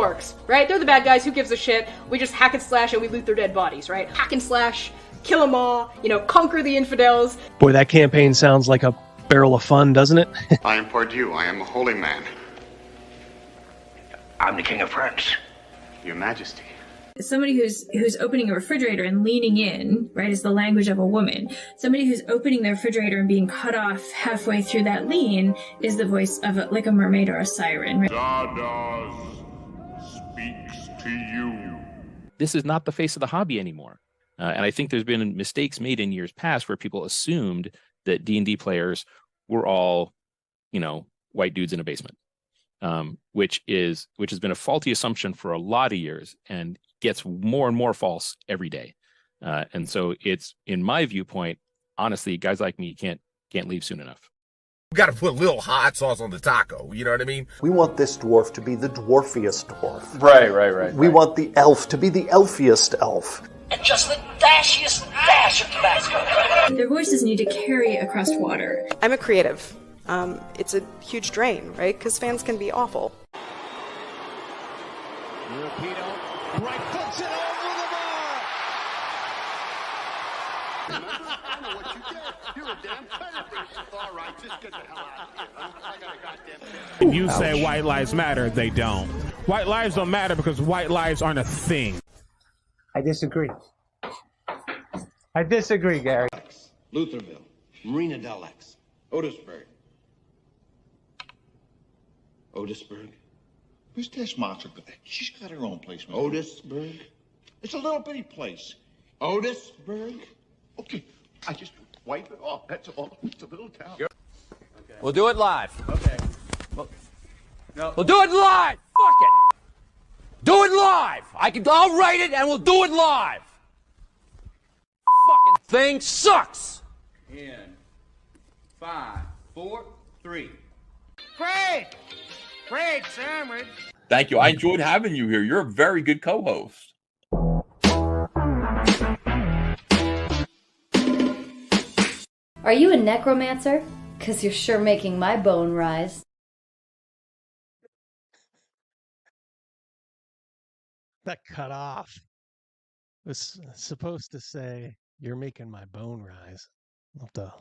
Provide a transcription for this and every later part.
orcs, right? They're the bad guys, who gives a shit? We just hack and slash and we loot their dead bodies, right? Hack and slash, kill them all, conquer the infidels. Boy, that campaign sounds like a barrel of fun, doesn't it? I am Pardieu. I am a holy man. I'm the King of France. Your Majesty. Somebody who's opening a refrigerator and leaning in, right, is the language of a woman. Somebody who's opening the refrigerator and being cut off halfway through that lean is the voice of like a mermaid or a siren. Right? Zardoz speaks to you. This is not the face of the hobby anymore. And I think there's been mistakes made in years past where people assumed that D&D players were all, white dudes in a basement, which has been a faulty assumption for a lot of years and gets more and more false every day. And so it's, in my viewpoint, honestly, guys like me can't leave soon enough. We got to put a little hot sauce on the taco. You know what I mean? We want this dwarf to be the dwarfiest dwarf. Right. We want the elf to be the elfiest elf. And just the dashiest dash of Tabasco. Their voices need to carry across water. I'm a creative. It's a huge drain, right? Because fans can be awful. Filipino, right foots it over the bar. I know what you did. You're a damn predator. All right, just get the hell out of here. I got a goddamn thing. You say white lives matter, they don't. White lives don't matter because white lives aren't a thing. I disagree. I disagree, Gary. Lutherville, Marina Del X, Otisburg. Otisburg? Who's this monster? She's got her own place, man. Otisburg? It's a little bitty place. Otisburg? Okay, I just wipe it off. That's all. It's a little town. Okay. We'll do it live. Okay. We'll do it live. Fuck it. Do it live. I'll write it and we'll do it live. Fucking thing sucks. In 5, 4, 3. Great sandwich. Thank you. I enjoyed having you here. You're a very good co-host. Are you a necromancer? 'Cause you're sure making my bone rise. That cut off. It was supposed to say, "You're making my bone rise." What the?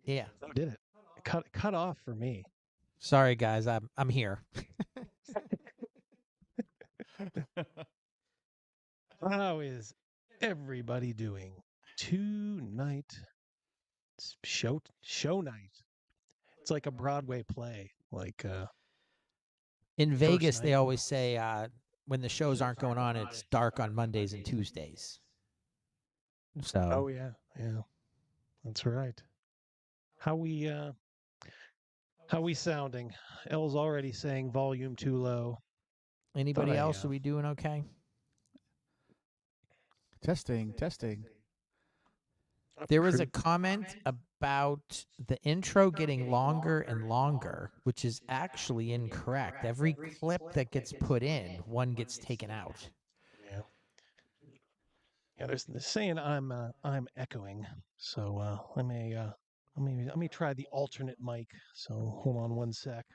Yeah. Did it? Cut off for me. Sorry, guys. I'm here. How is everybody doing tonight? It's show night. It's like a Broadway play. Like in Vegas, they always say when the shows aren't going on, it's dark on Mondays and Tuesdays. So. Oh yeah, that's right. How we sounding? Elle's already saying volume too low. Anybody else? Are we doing okay? Testing. There was a comment about the intro getting longer and longer, which is actually incorrect. Every clip that gets put in, one gets taken out. Yeah, they're saying I'm echoing. So let me try the alternate mic. So hold on one sec.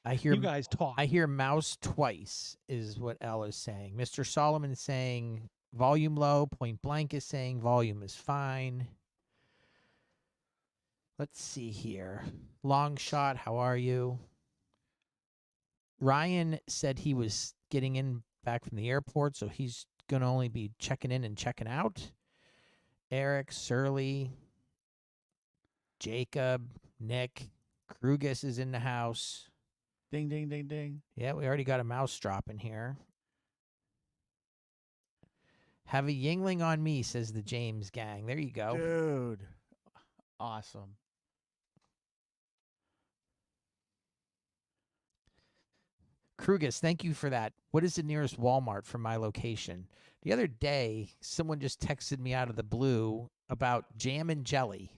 I hear you guys talk. I hear mouse twice is what Elle is saying. Mr. Solomon is saying volume low. Point Blank is saying volume is fine. Let's see here. Long Shot, how are you? Ryan said he was getting in back from the airport, so he's going to only be checking in and checking out. Eric, Surly, Jacob, Nick, Krugus is in the house. Ding, ding, ding, ding. Yeah, we already got a mouse drop in here. Have a Yingling on me, says the James gang. There you go. Dude. Awesome. Krugus, thank you for that. What is the nearest Walmart from my location? The other day, someone just texted me out of the blue about jam and jelly.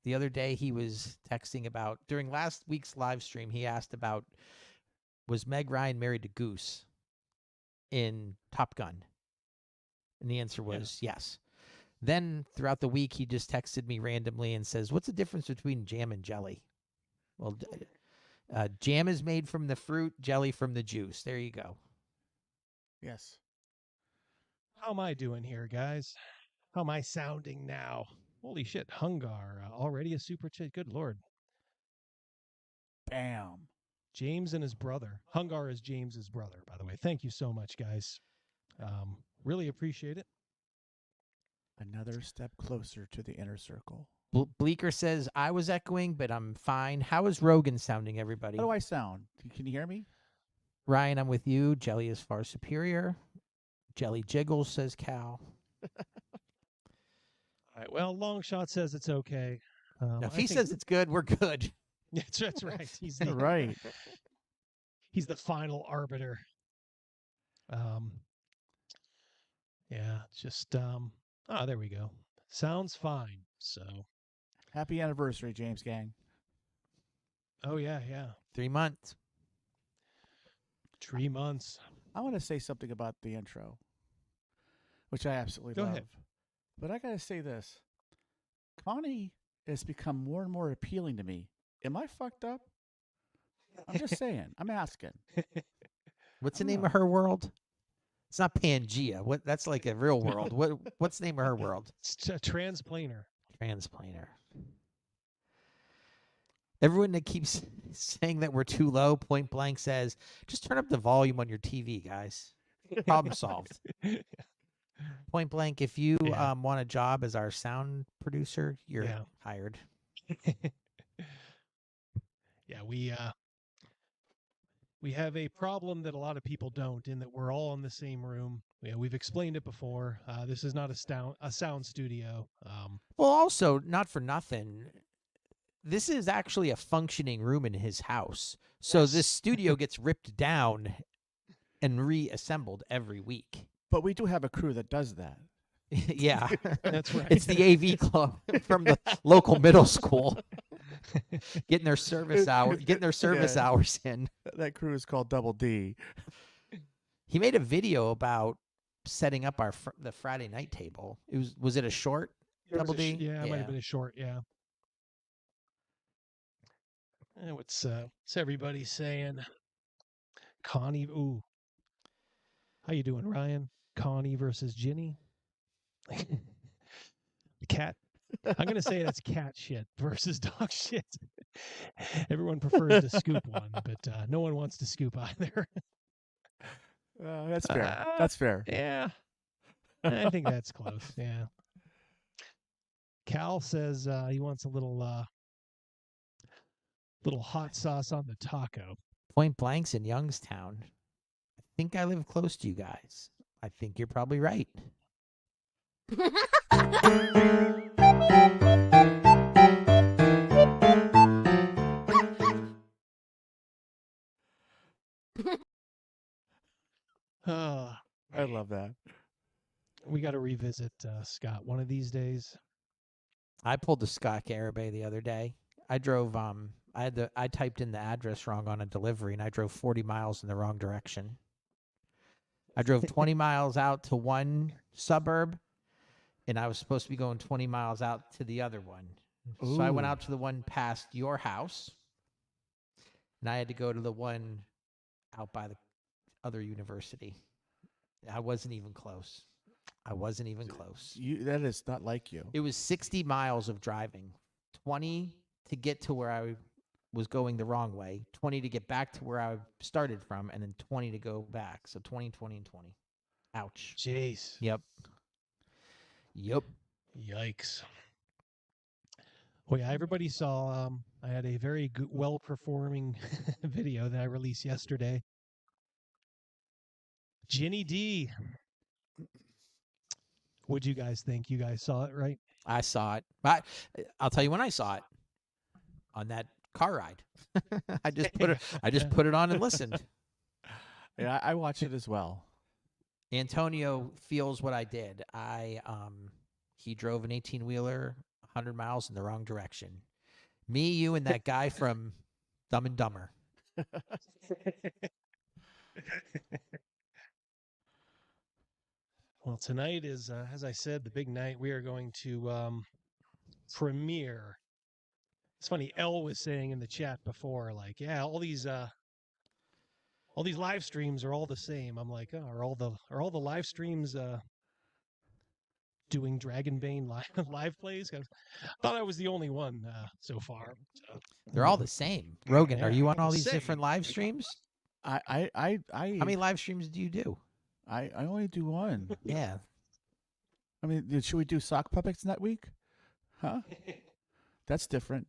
The other day he was texting about, during last week's live stream, he asked about, was Meg Ryan married to Goose in Top Gun? And the answer was yes. Then throughout the week, he just texted me randomly and says, what's the difference between jam and jelly? Well, Jam is made from the fruit, jelly from the juice. There you go. Yes. How am I doing here, guys? How am I sounding now? Holy shit, Hungar, already a super chat. Good lord. Bam. James and his brother. Hungar is James's brother, by the way. Thank you so much, guys. Really appreciate it. Another step closer to the inner circle. Bleeker says, I was echoing, but I'm fine. How is Rogan sounding, everybody? How do I sound? Can you hear me? Ryan, I'm with you. Jelly is far superior. Jelly jiggles, says Cal. All right, well, Longshot says it's okay. If he says it's good, we're good. That's right. He's the, right. He's the final arbiter. Yeah, just there we go. Sounds fine. So happy anniversary, James Gang. Oh yeah. 3 months. 3 months. I want to say something about the intro, which I absolutely Go love. ahead. But I gotta say this. Connie has become more and more appealing to me. Am I fucked up? I'm just saying. I'm asking. What's the name of her world? It's not Pangea. What? That's like a real world. What's the name of her world? It's a transplaner. Transplaner. Everyone that keeps saying that we're too low, point blank says, just turn up the volume on your TV, guys. Problem solved. Point blank, if you want a job as our sound producer, you're hired. Yeah, we have a problem that a lot of people don't, in that we're all in the same room. Yeah, we've explained it before. This is not a sound studio. Well, also, not for nothing, this is actually a functioning room in his house. So this studio gets ripped down and reassembled every week. But we do have a crew that does that. Yeah, that's right. It's the AV club from the local middle school, getting their service hours in. That crew is called Double D. He made a video about setting up the Friday night table. Was it a short? Double D? Yeah, it might have been a short. Yeah. What's everybody saying? Connie, ooh. How you doing, Ryan? Connie versus Ginny. Cat. I'm gonna say that's cat shit versus dog shit. Everyone prefers to scoop one, but no one wants to scoop either. That's fair. That's fair. Yeah, I think that's close. Yeah. Cal says he wants a little hot sauce on the taco. Point Blank's in Youngstown. I think I live close to you guys. I think you're probably right. I love that. We got to revisit Scott one of these days. I pulled the Scott Garibay the other day. I drove. I typed in the address wrong on a delivery, and I drove 40 miles in the wrong direction. I drove 20 miles out to one suburb, and I was supposed to be going 20 miles out to the other one. Ooh. So I went out to the one past your house, and I had to go to the one out by the other university. I wasn't even close. That is not like you. It was 60 miles of driving, 20 to get to where I was going the wrong way, 20 to get back to where I started from, and then 20 to go back. So 20, 20, and 20. Ouch. Jeez. Yep. Yikes. Well, yeah, everybody saw I had a very good, well-performing video that I released yesterday. Ginny D. What'd you guys think? You guys saw it, right? I saw it. I'll tell you when I saw it. On that car ride. I just put it on and listened. Yeah, I watched it as well. Antonio feels what I did. He drove an 18-wheeler 100 miles in the wrong direction. Me, you, and that guy from Dumb and Dumber. Well, tonight is, as I said, the big night. We are going to premiere It's funny. Elle was saying in the chat before, like, yeah, all these live streams are all the same. I'm like, oh, are all the live streams doing Dragonbane live plays? I thought I was the only one so far. So. They're all the same. Rogan, Yeah, are you on all all the these same. different live streams? I How many live streams do you do? I only do one. Yeah. I mean, should we do sock puppets that week? Huh? That's different.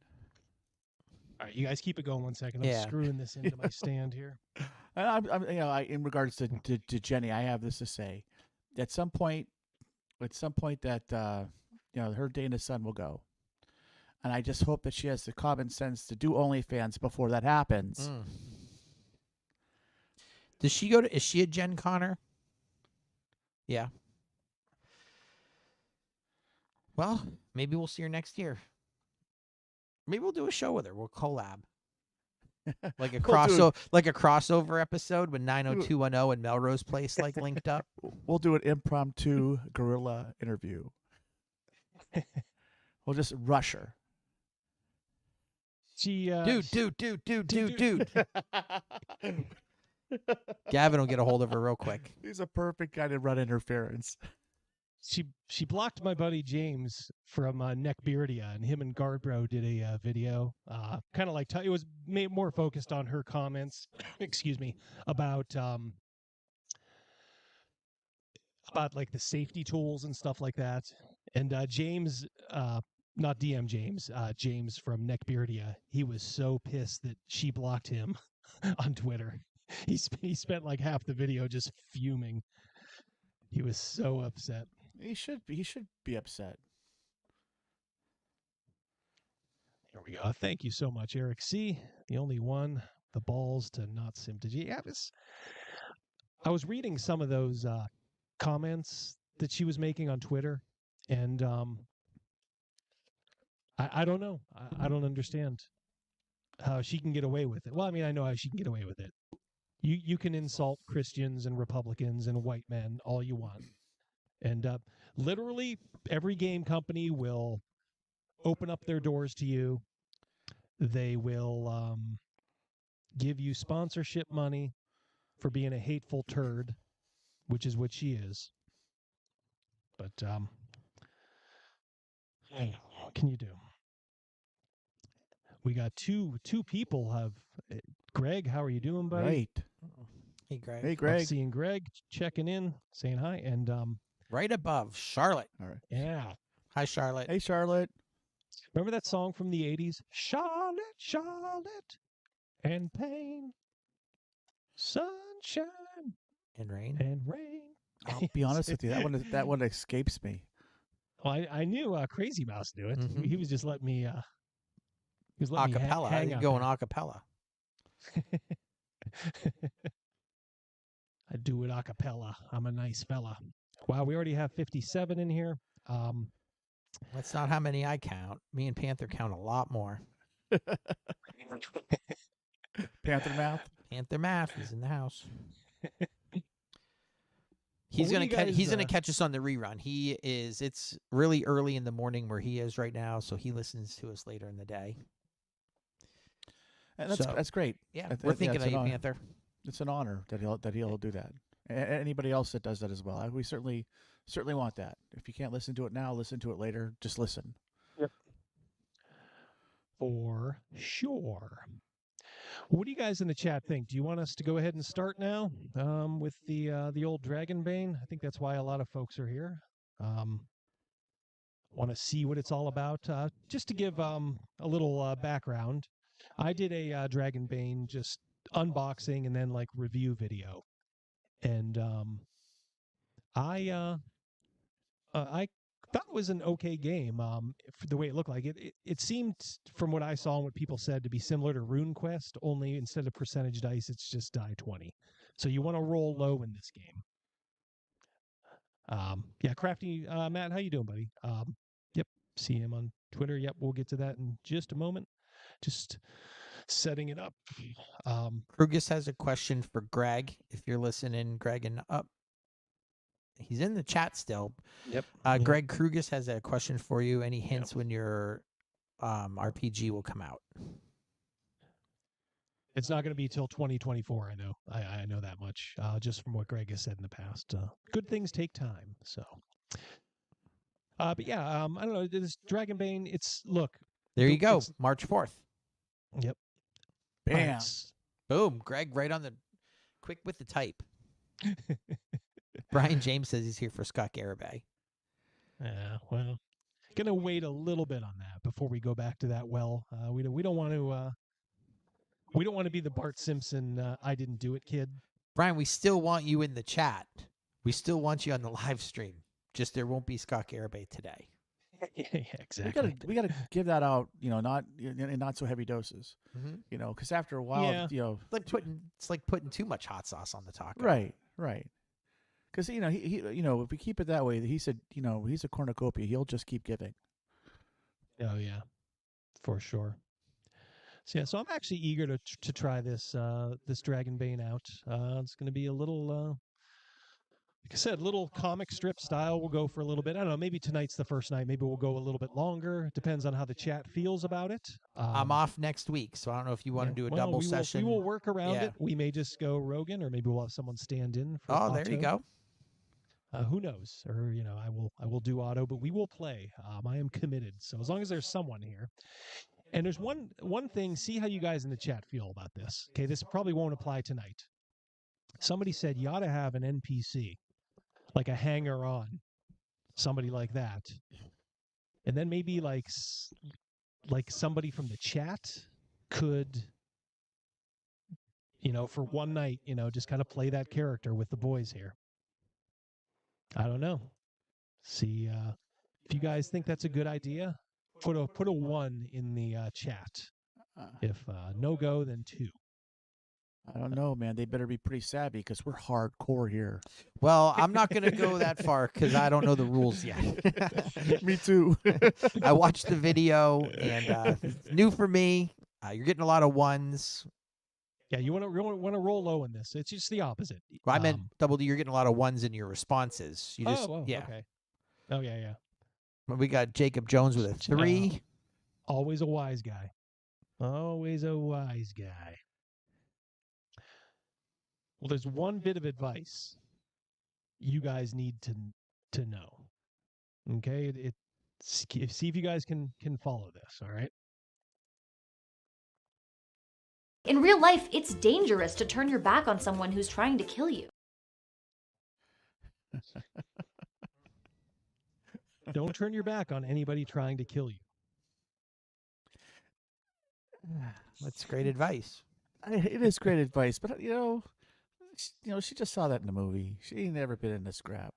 All right, you guys keep it going 1 second. I'm Yeah. screwing this into my stand here. I'm in regards to Jenny, I have this to say. At some point that her day in the sun will go, and I just hope that she has the common sense to do OnlyFans before that happens. Does she go to? Is she a Gen Connor? Yeah. Well, maybe we'll see her next year. Maybe we'll do a show with her. We'll collab. Like a crossover episode when 90210 and Melrose Place linked up. We'll do an impromptu guerrilla interview. We'll just rush her. She dude. Gavin will get a hold of her real quick. He's a perfect guy to run interference. She blocked my buddy James from Neckbeardia, and him and Guardbro did a video, kind of like it was more focused on her comments. excuse me, about like the safety tools and stuff like that. And James, not DM James, James from Neckbeardia, he was so pissed that she blocked him on Twitter. He spent like half the video just fuming. He was so upset. He should be upset. Here we go. Thank you so much, Eric C. The only one, the balls to not sim to G. Yeah, I was reading some of those comments that she was making on Twitter, and I don't know. I don't understand how she can get away with it. Well, I mean, I know how she can get away with it. You can insult Christians and Republicans and white men all you want. And literally every game company will open up their doors to you. They will give you sponsorship money for being a hateful turd, which is what she is. But what can you do? We got two people have. Greg, how are you doing, buddy? Great. Hey, Greg. Hey, Greg. I'm seeing Greg checking in, saying hi, and right above Charlotte. All right. Yeah. Hi, Charlotte. Hey, Charlotte. Remember that song from the 80s? Charlotte, Charlotte, and pain, sunshine, and rain. And rain. I'll be honest with you, that one escapes me. Well, I knew Crazymouse knew it. Mm-hmm. He was just letting me. He was letting acapella. me hang You out going there. acapella? I do it acapella. I'm a nice fella. Wow, we already have 57 in here. That's not how many I count. Me and Panther count a lot more. Panther math. Panther math is in the house. He's Well, gonna what do you guys, gonna catch us on the rerun. It's really early in the morning where he is right now, so he listens to us later in the day. And that's great. Yeah, Yeah, we're thinking it's of an you, honor. Panther. It's an honor that he'll do that. Anybody else that does that as well. We certainly want that. If you can't listen to it now, listen to it later. Just listen. Yep. For sure. What do you guys in the chat think? Do you want us to go ahead and start now with the old Dragonbane? I think that's why a lot of folks are here. Want to see what it's all about. Just to give a little background, I did a Dragonbane just unboxing and then like review video, and I thought it was an okay game. For the way it looked like it seemed from what I saw and what people said to be similar to RuneQuest, only instead of percentage dice, it's just die 20. So you want to roll low in this game. Yeah, Crafty Matt, how you doing, buddy? Yep, see him on Twitter. Yep, we'll get to that in just a moment. Just setting it up. Krugus has a question for Greg. If you're listening, Greg, and up. He's in the chat still. Yep. Greg Krugus has a question for you. Any hints when you're RPG will come out. It's not going to be till 2024. I know. I know that much. Just from what Greg has said in the past. Good things take time. So. But yeah, I don't know. This Dragonbane. There you go. March 4th. Yep. Bam. Boom. Greg, right on the quick with the type. Brian James says he's here for Scott Garibay. Yeah, well, gonna wait a little bit on that before we go back to that. We don't want to be the Bart Simpson I didn't do it kid. Brian, we still want you in the chat. We still want you on the live stream. Just there won't be Scott Garibay today. Yeah, exactly. We gotta give that out. Not in not so heavy doses. Mm-hmm. Because after a while, it's like putting too much hot sauce on the taco. Right. Because he if we keep it that way, he said he's a cornucopia. He'll just keep giving. Oh yeah, for sure. So I'm actually eager to try this Dragonbane out. It's going to be a little, like I said, little comic strip style. We'll go for a little bit. I don't know. Maybe tonight's the first night. Maybe we'll go a little bit longer. Depends on how the chat feels about it. I'm off next week, so I don't know if you want to do a double session. We will work around it. We may just go Rogan, or maybe we'll have someone stand in for Otto. There you go. Who knows? Or I will do Otto, but we will play. I am committed. So as long as there's someone here. And there's one thing, see how you guys in the chat feel about this. Okay, this probably won't apply tonight. Somebody said you ought to have an NPC, like a hanger-on, somebody like that. And then maybe like somebody from the chat could, for one night, just kind of play that character with the boys here. I don't know. See, if you guys think that's a good idea, put a 1 in the chat. If no go, then 2. I don't know, man. They better be pretty savvy because we're hardcore here. Well, I'm not going to go that far because I don't know the rules yet. Me too. I watched the video and it's new for me. You're getting a lot of 1s. Yeah, you want to roll low in this. It's just the opposite. Well, I meant double D. You're getting a lot of 1s in your responses. You just okay. Oh yeah. We got Jacob Jones with a 3. Always a wise guy. Always a wise guy. Well, there's one bit of advice you guys need to know. Okay, see if you guys can follow this. All right. In real life, it's dangerous to turn your back on someone who's trying to kill you. Don't turn your back on anybody trying to kill you. That's great advice. It is great advice, but she just saw that in the movie. She ain't never been in a scrap.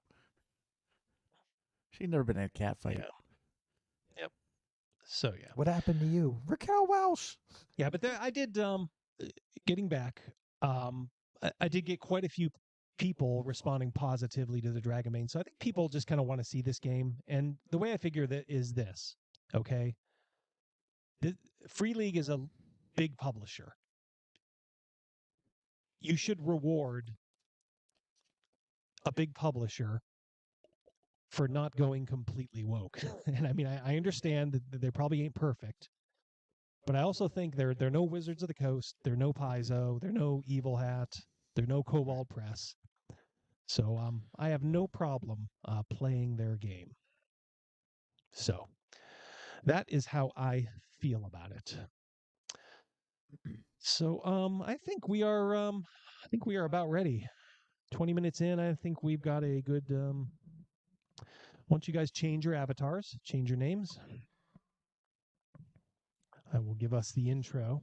She ain't never been in a cat fight. Yeah. Yep. So yeah. What happened to you, Raquel Welsh? Yeah, but I did. Getting back, I did get quite a few people responding positively to the Dragonbane. So I think people just kind of want to see this game. And the way I figure that is this, okay? Free League is a big publisher. You should reward a big publisher for not going completely woke. And I mean, I understand that they probably ain't perfect, but I also think they're no Wizards of the Coast, they're no Paizo, they're no Evil Hat, they're no Cobalt Press. So I have no problem playing their game. So that is how I feel about it. So I think we are about ready. 20 minutes in, I think we've got a good once you guys change your avatars, change your names, I will give us the intro.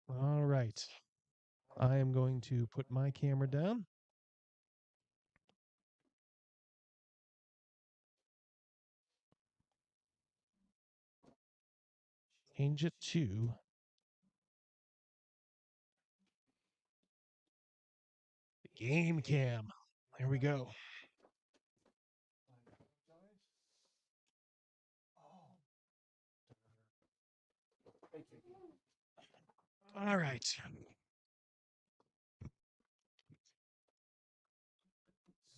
All right. I am going to put my camera down. change it to game cam. There we go. All right.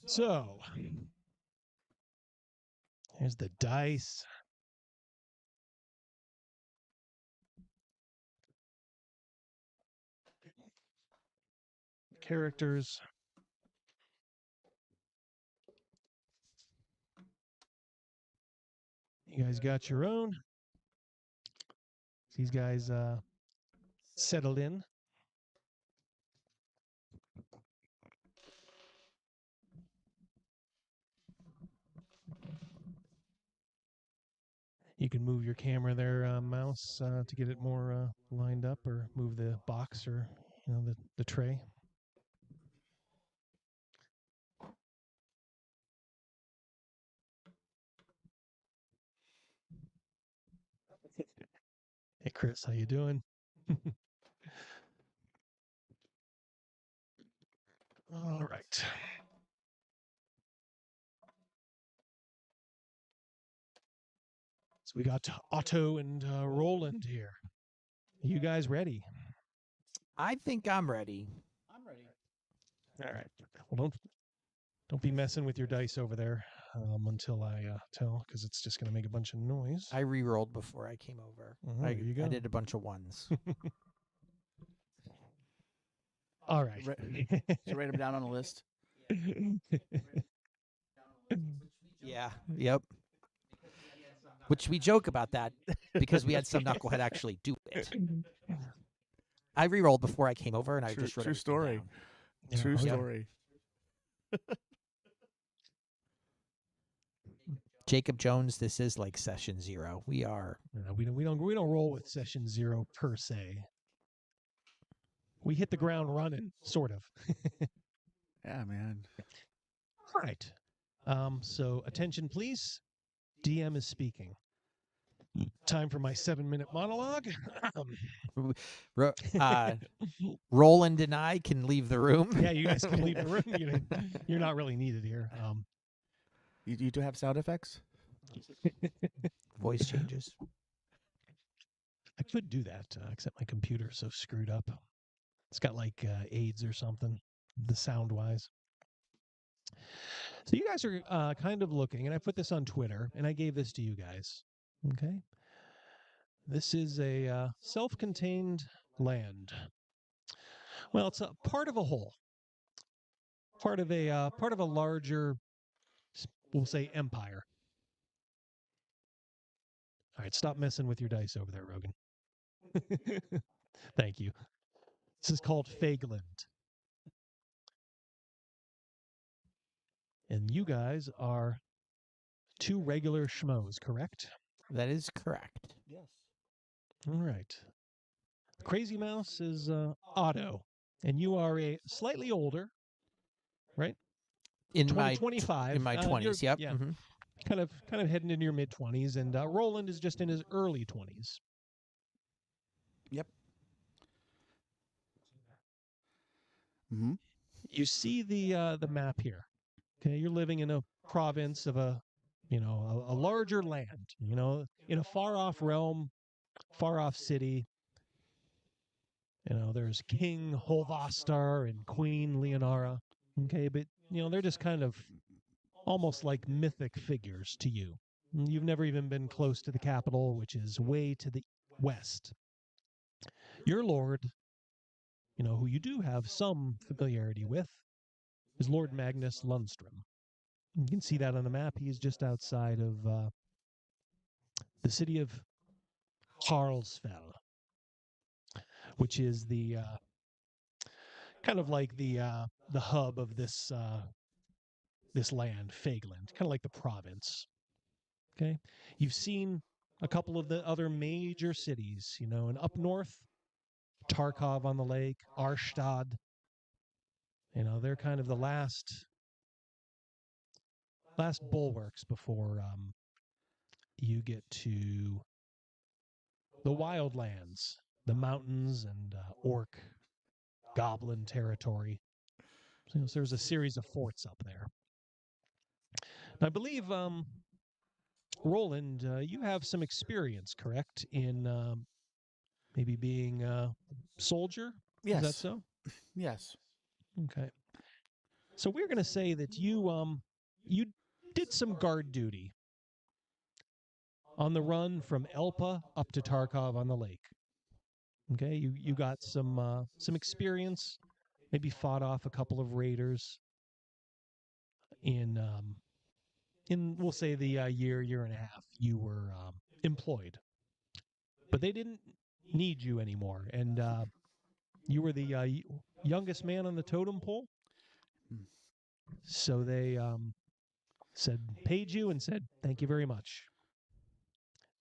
So, here's the dice. Characters. You guys got your own. These guys settled in. You can move your camera there, mouse, to get it more lined up, or move the box or the tray. Hey, Chris, how you doing? All right. So we got Otto and Roland here. Are you guys ready? I think I'm ready. I'm ready. All right. Well, don't be messing with your dice over there until I tell, because it's just going to make a bunch of noise. I re-rolled before I came over. There you go. I did a bunch of ones. All right. So write them down on a list. Yeah. Yep. Which we joke about that because we had some knucklehead actually do it. I re-rolled before I came over, and I just wrote true story. down. True story. Jacob Jones, this is like session 0. We are. We don't roll with session 0 per se. We hit the ground running, sort of. Yeah, man. All right. So attention, please. DM is speaking. Time for my 7-minute monologue. Roland and I can leave the room. Yeah, you guys can leave the room. You're not really needed here. You do have sound effects? Voice changes. I could do that, except my computer's so screwed up. It's got like AIDS or something, the sound-wise. So you guys are kind of looking, and I put this on Twitter, and I gave this to you guys. Okay? This is a self-contained land. Well, it's a part of a whole. Part of a larger, we'll say, empire. All right, stop messing with your dice over there, Rogan. Thank you. This is called Fagland. And you guys are 2 regular schmoes, correct? That is correct. Yes. All right. Crazymouse is Otto, and you are a slightly older, right? In 25. In my 20s, yep. Yeah. Mm-hmm. Kind of heading into your mid-20s, and Roland is just in his early 20s. Yep. Mm-hmm. You see the map here. Okay, you're living in a province of a larger land, in a far-off realm, far-off city. There's King Holvastar and Queen Leonara. Okay, but they're just kind of almost like mythic figures to you. You've never even been close to the capital, which is way to the west. Your lord, who you do have some familiarity with, is Lord Magnus Lundstrom. You can see that on the map. He's just outside of the city of Harlsfell, which is the kind of like the hub of this land, Fagland, kind of like the province. Okay, you've seen a couple of the other major cities, and up north, Tarkov on the lake, Arstad. They're kind of the last bulwarks before you get to the wildlands, the mountains, and orc, goblin territory. So there's a series of forts up there. And I believe, Roland, you have some experience, correct, in maybe being a soldier? Yes. Is that so? Yes. Okay. So we're going to say that you did some guard duty on the run from Elpa up to Tarkov on the lake. Okay, you got some experience, maybe fought off a couple of raiders in we'll say the year and a half you were employed, but they didn't need you anymore, and you were the youngest man on the totem pole. So they paid you and said thank you very much.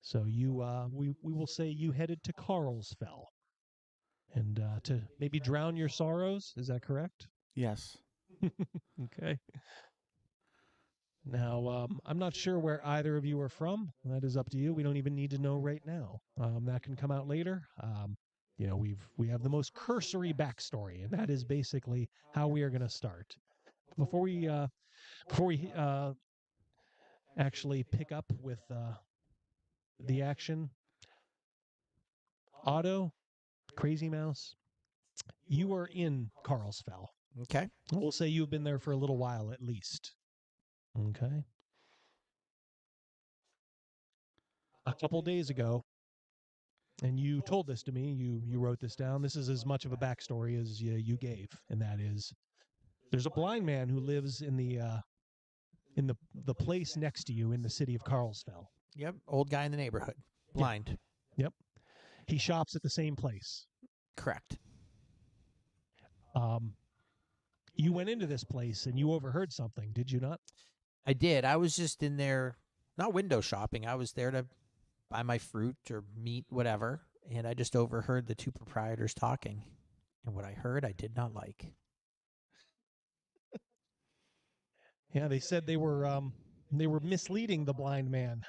So you we will say you headed to Carlsfell, and to maybe drown your sorrows. Is that correct? Yes. Okay. Now, I'm not sure where either of you are from. That is up to you. We don't even need to know right now. That can come out later. We have the most cursory backstory, and that is basically how we are going to start. Before we actually pick up with the action, Otto, Crazymouse, you are in Carlsfell. Okay. We'll say you've been there for a little while at least. Okay. A couple days ago, and you told this to me, you wrote this down. This is as much of a backstory as you gave, and that is there's a blind man who lives in the place next to you in the city of Carlsfell. Yep, old guy in the neighborhood, blind. Yep. He shops at the same place. Correct. You went into this place and you overheard something, did you not? I did. I was just in there, not window shopping. I was there to buy my fruit or meat, whatever, and I just overheard the two proprietors talking. And what I heard, I did not like. Yeah, they said they were misleading the blind man.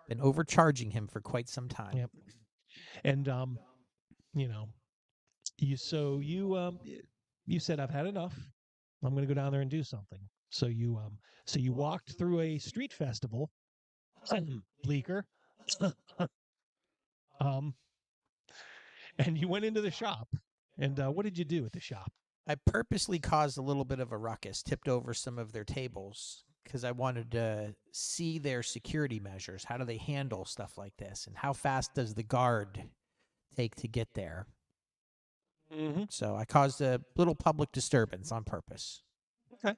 Been overcharging him for quite some time. Yep. And you said I've had enough. I'm going to go down there and do something. So you walked through a street festival, Bleecker, and you went into the shop. And what did you do at the shop? I purposely caused a little bit of a ruckus, tipped over some of their tables, because I wanted to see their security measures. How do they handle stuff like this? And how fast does the guard take to get there? Mm-hmm. So I caused a little public disturbance on purpose. Okay.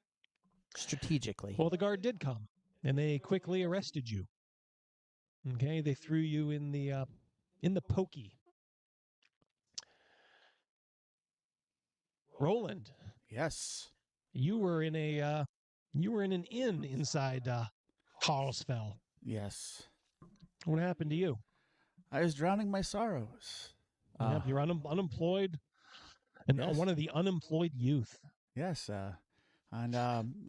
Strategically. Well, the guard did come, and they quickly arrested you. Okay, they threw you in the pokey. Roland. Yes. You were in an inn inside Carlsfell. Yes. What happened to you? I was drowning my sorrows. Yep, you're unemployed, and yes. One of the unemployed youth. Yes. And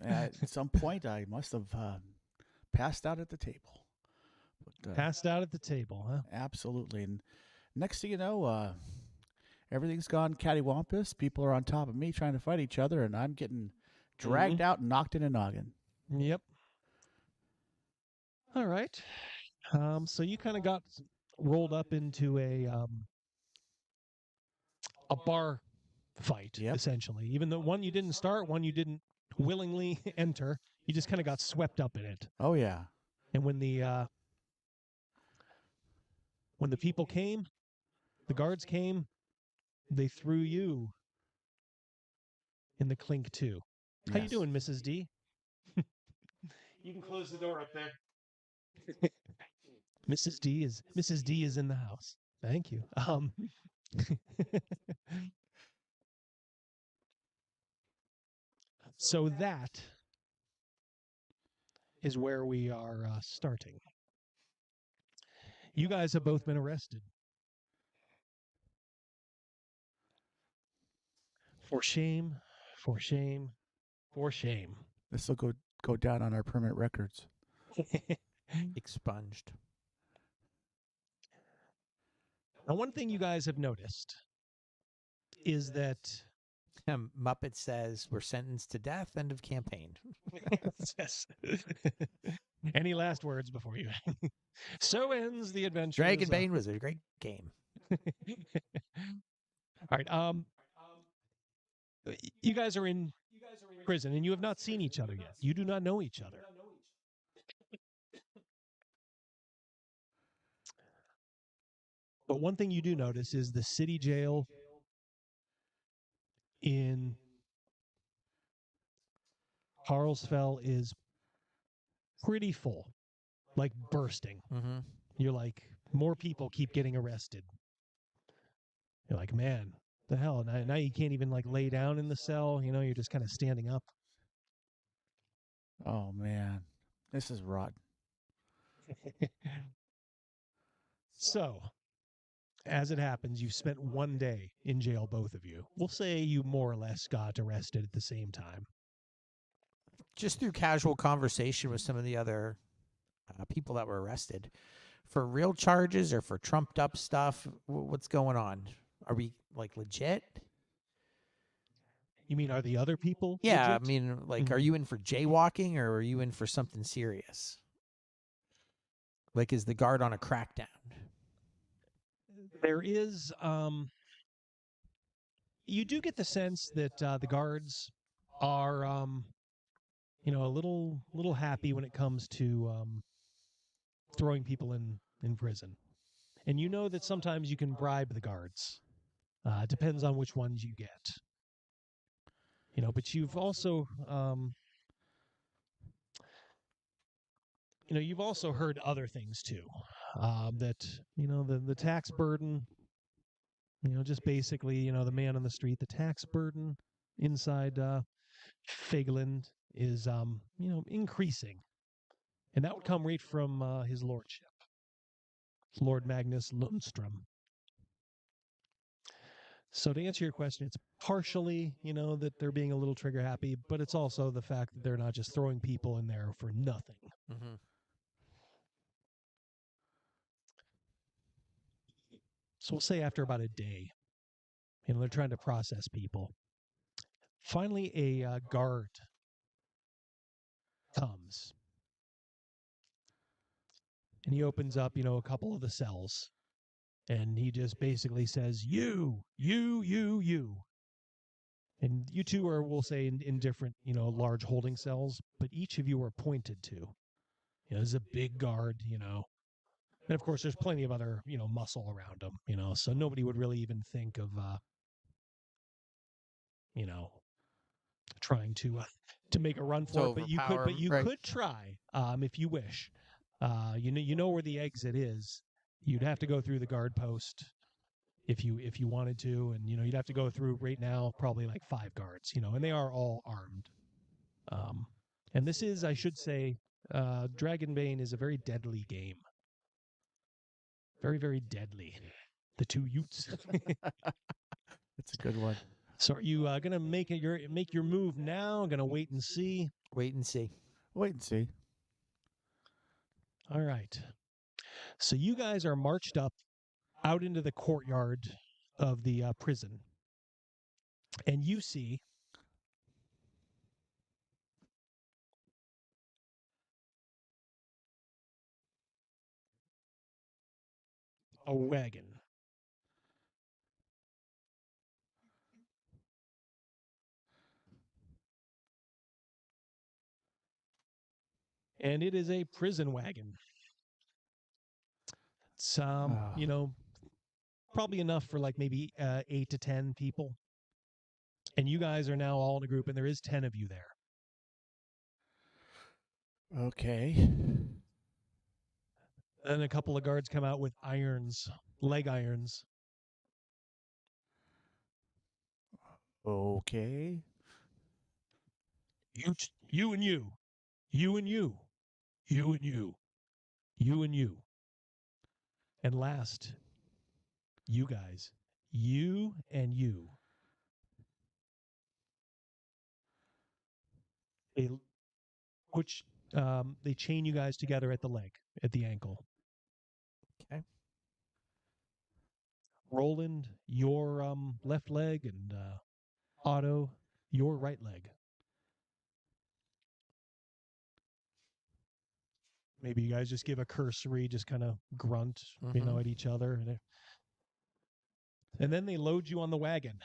at some point, I must have passed out at the table. But, passed out at the table, huh? Absolutely. And next thing you know, everything's gone cattywampus. People are on top of me trying to fight each other, and I'm getting dragged out and knocked in a noggin. Yep. All right. So you kind of got rolled up into a bar fight, essentially. Even though one you didn't start, one you didn't willingly enter, you just kind of got swept up in it. Oh yeah. And when the people came, the guards came, they threw you in the clink too. How you doing, Mrs. D? You can close the door up there. Mrs. D is in the house. Thank you. So that is where we are starting. You guys have both been arrested. For shame, for shame, for shame. This will go down on our permanent records. Expunged. Now, one thing you guys have noticed is that Muppet says we're sentenced to death. End of campaign. yes. Any last words before you? So ends the adventure. Dragonbane was a great game. All right. You guys are in prison, and you have not seen each other yet. You do not know each other. But one thing you do notice is the city jail in Harlesfell is pretty full, like bursting. Mm-hmm. You're like, more people keep getting arrested. You're like, man, the hell? Now you can't even like lay down in the cell. You know, you're just kind of standing up. Oh man, this is rotten. So, as it happens, you've spent one day in jail, both of you. We'll say you more or less got arrested at the same time. Just through casual conversation with some of the other people that were arrested. For real charges or for trumped up stuff, what's going on? Are we like legit? You mean, are the other people Yeah, legit? I mean, like, are you in for jaywalking or are you in for something serious? Like, is the guard on a crackdown? There is, you do get the sense that the guards are, you know, a little happy when it comes to throwing people in prison. And you know that sometimes you can bribe the guards. Depends on which ones you get. You know, but you've also, you know, you've also heard other things too. That, you know, the tax burden, you know, just basically, you know, the man on the street, the tax burden inside Figland is, you know, increasing. And that would come right from his lordship, Lord Magnus Lundstrom. So to answer your question, it's partially, you know, that they're being a little trigger happy, but it's also the fact that they're not just throwing people in there for nothing. Mm-hmm. So we'll say after about a day, you know, they're trying to process people. Finally, a guard comes. And he opens up, you know, a couple of the cells. And he just basically says, you. And you two are, we'll say, in different, you know, large holding cells, but each of you are pointed to. You know, there's a big guard, you know. And of course, there's plenty of other, you know, muscle around him, you know, so nobody would really even think of, you know, trying to make a run for it. But you could try, if you wish. You know where the exit is. You'd have to go through the guard post if you wanted to, and you know you'd have to go through right now probably like 5 guards, you know, and they are all armed. And this is, I should say, Dragonbane is a very deadly game. Very, very deadly. The two Utes. That's a good one. So are you gonna make your move now? Gonna wait and see? Wait and see. Wait and see. All right. So you guys are marched up out into the courtyard of the prison, and you see a wagon. And it is a prison wagon. It's, you know, probably enough for like maybe 8 to 10 people. And you guys are now all in a group, and there is 10 of you there. Okay. And a couple of guards come out with irons, leg irons. Okay. You and you. You and you. You and you. You and you. And last, you guys. You and you. They chain you guys together at the leg, at the ankle. Okay. Roland, your left leg, and Otto, your right leg. Maybe you guys just give a cursory, just kind of grunt, at each other. And then they load you on the wagon.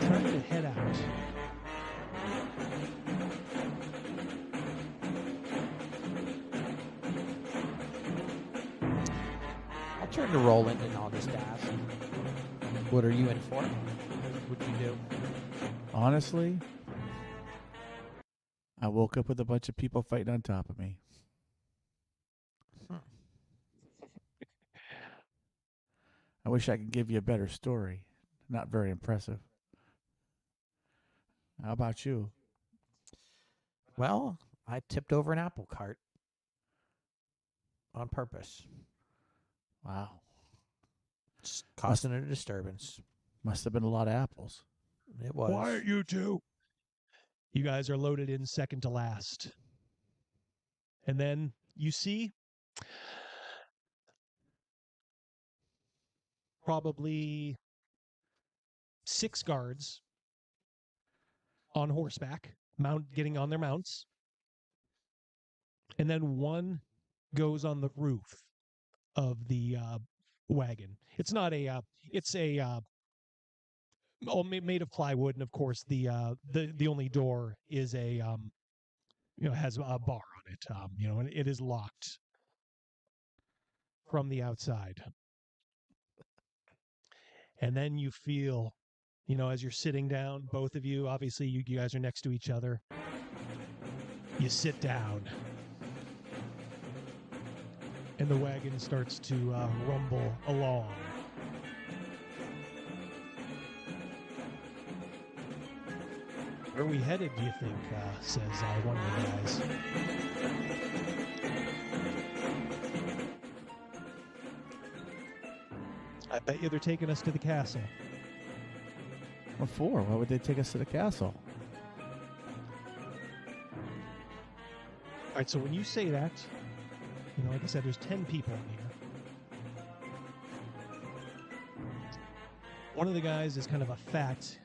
Time to head out. I'll turn to Roland and I'll just ask, what are you in for? What would you do? Honestly, I woke up with a bunch of people fighting on top of me. I wish I could give you a better story. Not very impressive. How about you? Well, I tipped over an apple cart on purpose. Wow. It's causing a disturbance. Must have been a lot of apples. It was. Quiet, you two. You guys are loaded in second to last. And then you see probably 6 guards on horseback, getting on their mounts. And then one goes on the roof of the wagon. It's not a, it's a, all made of plywood, and of course the only door is a has a bar on it, and it is locked from the outside. And then you feel, as you're sitting down, both of you, obviously you guys are next to each other. You sit down, and the wagon starts to rumble along. Where are we headed, do you think? Says one of the guys. I bet you they're taking us to the castle. What for? Why would they take us to the castle? All right, so when you say that, like I said, there's 10 people in here. One of the guys is kind of a fat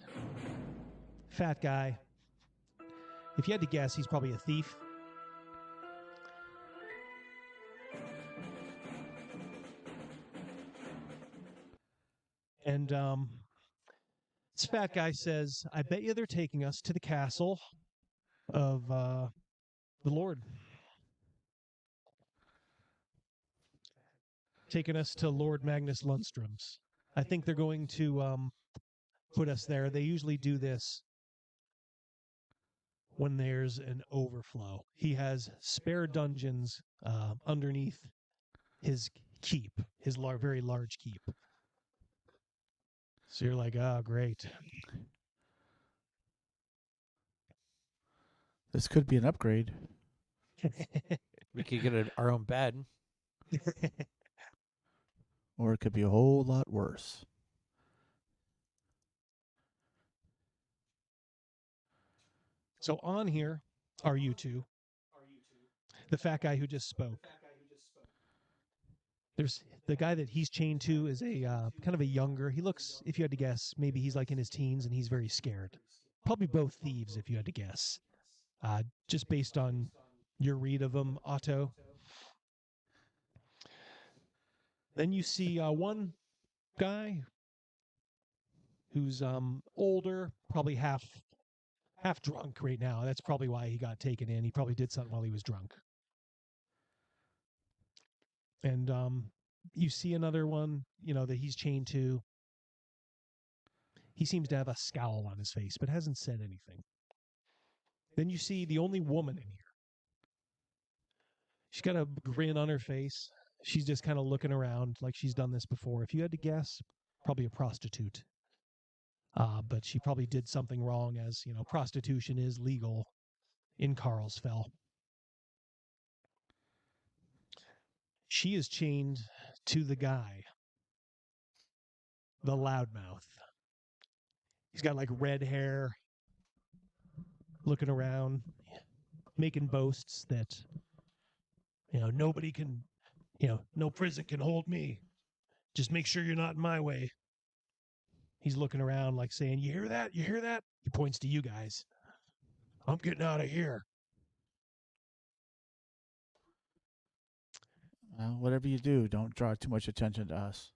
guy. If you had to guess, he's probably a thief. And this fat guy says, I bet you they're taking us to the castle of the Lord. Taking us to Lord Magnus Lundstrom's. I think they're going to put us there. They usually do this when there's an overflow. He has spare dungeons underneath his keep, his very large keep. So you're like, oh, great. This could be an upgrade. We could get our own bed. Or it could be a whole lot worse. So on here are you two. The fat guy who just spoke. There's the guy that he's chained to is a kind of a younger. He looks, if you had to guess, maybe he's like in his teens and he's very scared. Probably both thieves, if you had to guess. Just based on your read of them, Otto. Then you see one guy who's older, probably half drunk right now. That's probably why he got taken in. He probably did something while he was drunk. And you see another one, that he's chained to. He seems to have a scowl on his face, but hasn't said anything. Then you see the only woman in here. She's got a grin on her face. She's just kind of looking around like she's done this before. If you had to guess, probably a prostitute. But she probably did something wrong, as, prostitution is legal in Carlsfell. She is chained to the guy, the loudmouth. He's got like red hair, looking around, making boasts that, nobody can, no prison can hold me. Just make sure you're not in my way. He's looking around like saying, you hear that? You hear that? He points to you guys. I'm getting out of here. Well, whatever you do, don't draw too much attention to us.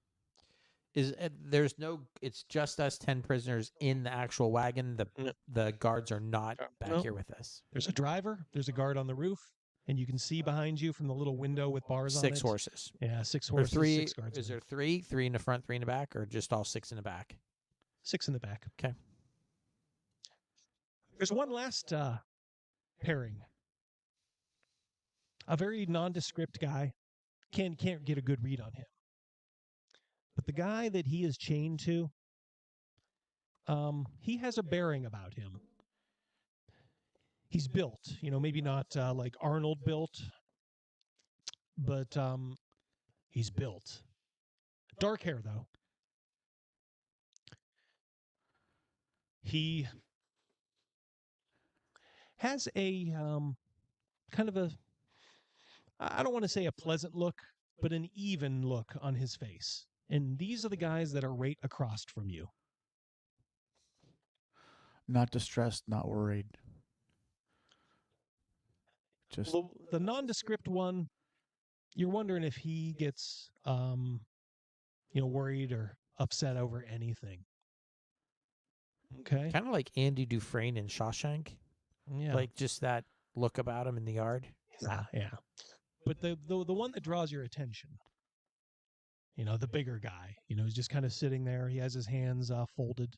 It's just us 10 prisoners in the actual wagon. The guards are not back here with us. There's a driver. There's a guard on the roof. And you can see behind you from the little window with bars on it. 6 horses. Yeah, 6 Or horses, 3, 6 guards. is there 3? 3 in the front, 3 in the back, or just all 6 in the back? 6 in the back. Okay. There's one last pairing. A very nondescript guy. Can't get a good read on him. But the guy that he is chained to, he has a bearing about him. He's built, maybe not like Arnold built, but he's built. Dark hair, though. He has a kind of I don't want to say a pleasant look, but an even look on his face. And these are the guys that are right across from you. Not distressed, not worried. Just the nondescript one, you're wondering if he gets worried or upset over anything. Okay. Kind of like Andy Dufresne in Shawshank. Yeah. Like just that look about him in the yard. Yeah. But the one that draws your attention, the bigger guy, he's just kind of sitting there. He has his hands folded.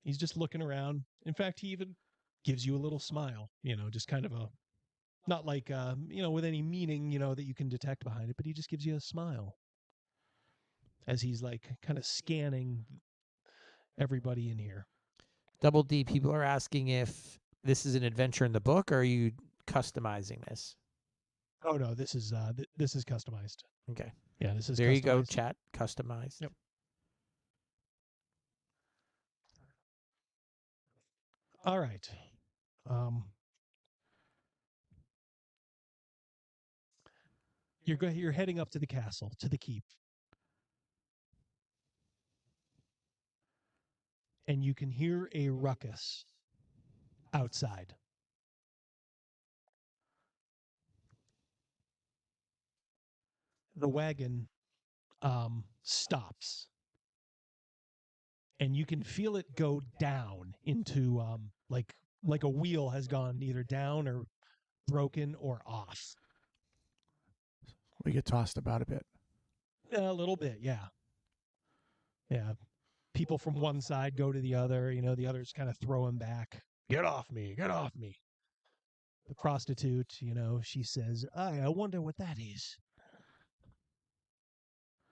He's just looking around. In fact, he even gives you a little smile, just kind of not like, with any meaning, that you can detect behind it, but he just gives you a smile as he's like kind of scanning everybody in here. Double D, people are asking if this is an adventure in the book, or are you customizing this? Oh no, this is customized. Okay. Yeah, this is there. Customized. You go, chat. Customized. Yep. All right. You're heading up to the castle, to the keep. And you can hear a ruckus outside. The wagon stops. And you can feel it go down into like a wheel has gone either down or broken or off. we get tossed about a bit. A little bit, yeah. Yeah. People from one side go to the other, the others kind of throw him back. Get off me, get off me. The prostitute, she says, I wonder what that is.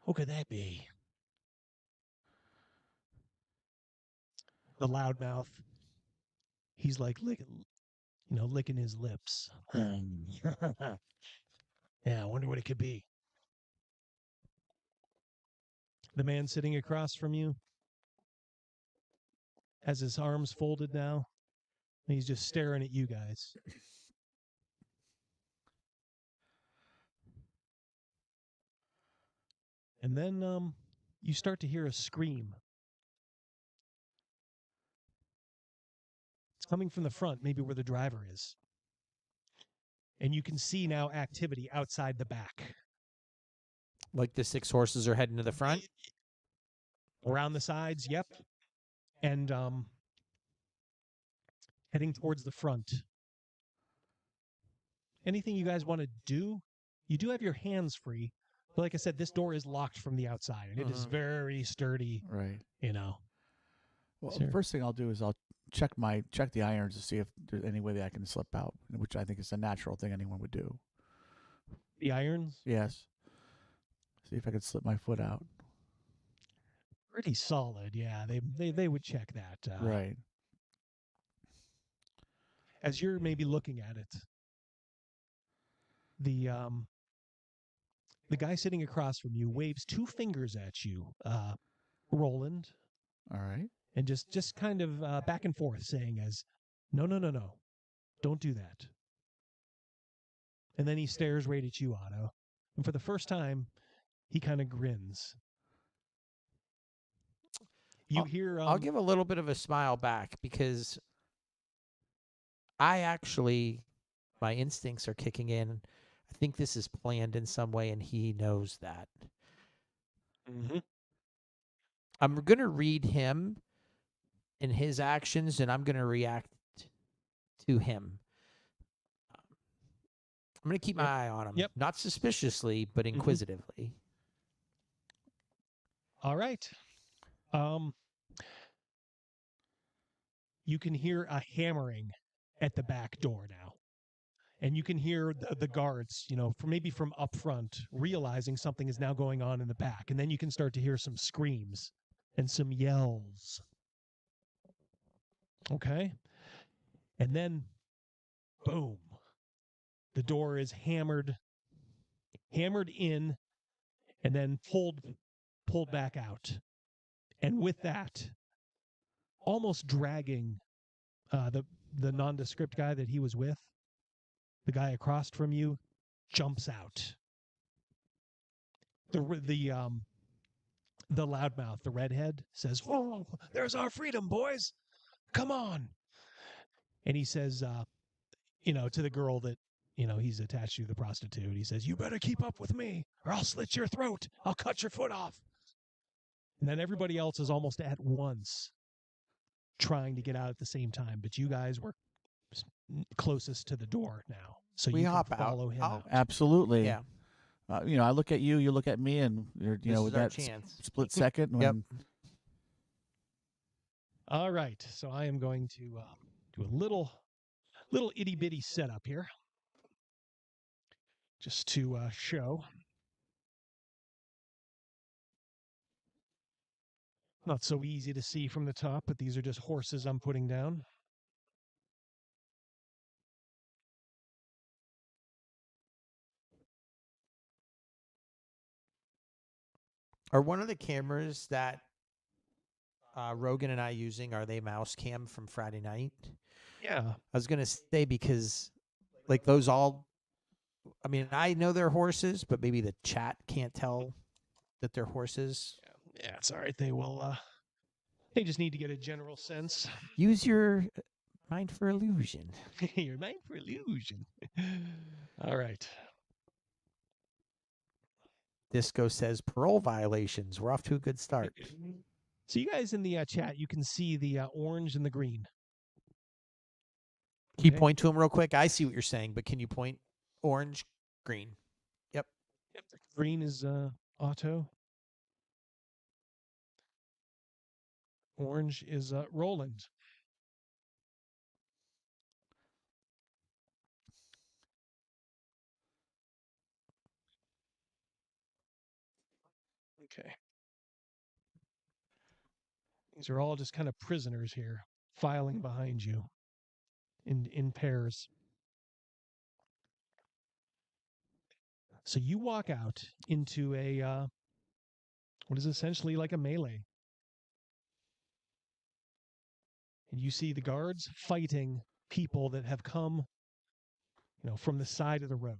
Who could that be? The loudmouth, he's like licking his lips. Yeah, I wonder what it could be. The man sitting across from you has his arms folded now. And he's just staring at you guys. And then you start to hear a scream. It's coming from the front, maybe where the driver is. And you can see now activity outside the back. Like the 6 horses are heading to the front? Around the sides, yep. And heading towards the front. Anything you guys want to do? You do have your hands free. But like I said, this door is locked from the outside, and it is very sturdy. Right. Well, Sure. first thing I'll do is I'll check the irons to see if there's any way that I can slip out, which I think is a natural thing anyone would do. The irons? Yes. See if I could slip my foot out. Pretty solid, yeah. They would check that. Right. As you're maybe looking at it, the the guy sitting across from you waves two fingers at you, Roland. All right. And just kind of back and forth saying as, no, don't do that. And then he stares right at you, Otto. And for the first time, he kind of grins. I'll give a little bit of a smile back because my instincts are kicking in. I think this is planned in some way, and he knows that. Mm-hmm. I'm going to read him and his actions, and I'm going to react to him. I'm going to keep my eye on him. Yep. Not suspiciously, but inquisitively. All right. You can hear a hammering at the back door now. And you can hear the guards, from up front, realizing something is now going on in the back. And then you can start to hear some screams and some yells. Okay? And then, boom. The door is hammered in, and then pulled back out. And with that, almost dragging the nondescript guy that he was with, the guy across from you, jumps out. The loudmouth, the redhead, says, "Oh, there's our freedom, boys! Come on!" And he says, to the girl that he's attached to, the prostitute. He says, "You better keep up with me, or I'll slit your throat. I'll cut your foot off." And then everybody else is almost at once trying to get out at the same time, but you guys were closest to the door now, so We you hop can out. follow him out. Absolutely. Yeah. I look at you, you look at me, and This with is our that chance. split second. Yep. When, All right, so I am going to do a little itty bitty setup here, just to show. Not so easy to see from the top, but these are just horses I'm putting down. Are one of the cameras that Rogan and I using, are they mouse cam from Friday night? Yeah. I was going to say because those all, I know they're horses, but maybe the chat can't tell that they're horses. Yeah, it's all right. They will, they just need to get a general sense. Use your mind for illusion. Your mind for illusion. All right. Disco says parole violations. We're off to a good start. So you guys in the chat, you can see the orange and the green. Can you point to them real quick? I see what you're saying, but can you point orange, green? Yep. Yep. The green is Otto. Orange is Roland. Okay. These are all just kind of prisoners here, filing behind you in pairs. So you walk out into a what is essentially like a melee. And you see the guards fighting people that have come, from the side of the road.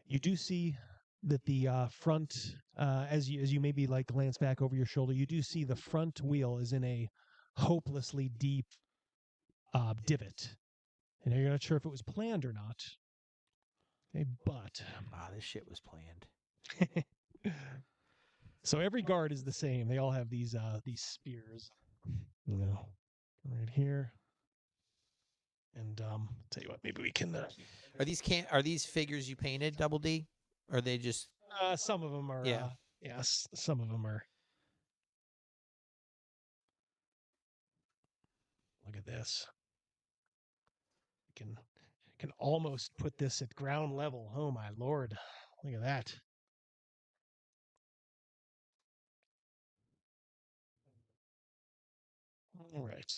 You do see that the front, as you maybe glance back over your shoulder, you do see the front wheel is in a hopelessly deep divot. And you're not sure if it was planned or not. Okay, but this shit was planned. So every guard is the same. They all have these spears, right here. And tell you what, maybe we can. Are these figures you painted, Double D? Or are they just? Some of them are. Yeah. Yes, some of them are. Look at this. Can almost put this at ground level. Oh my lord! Look at that. All right.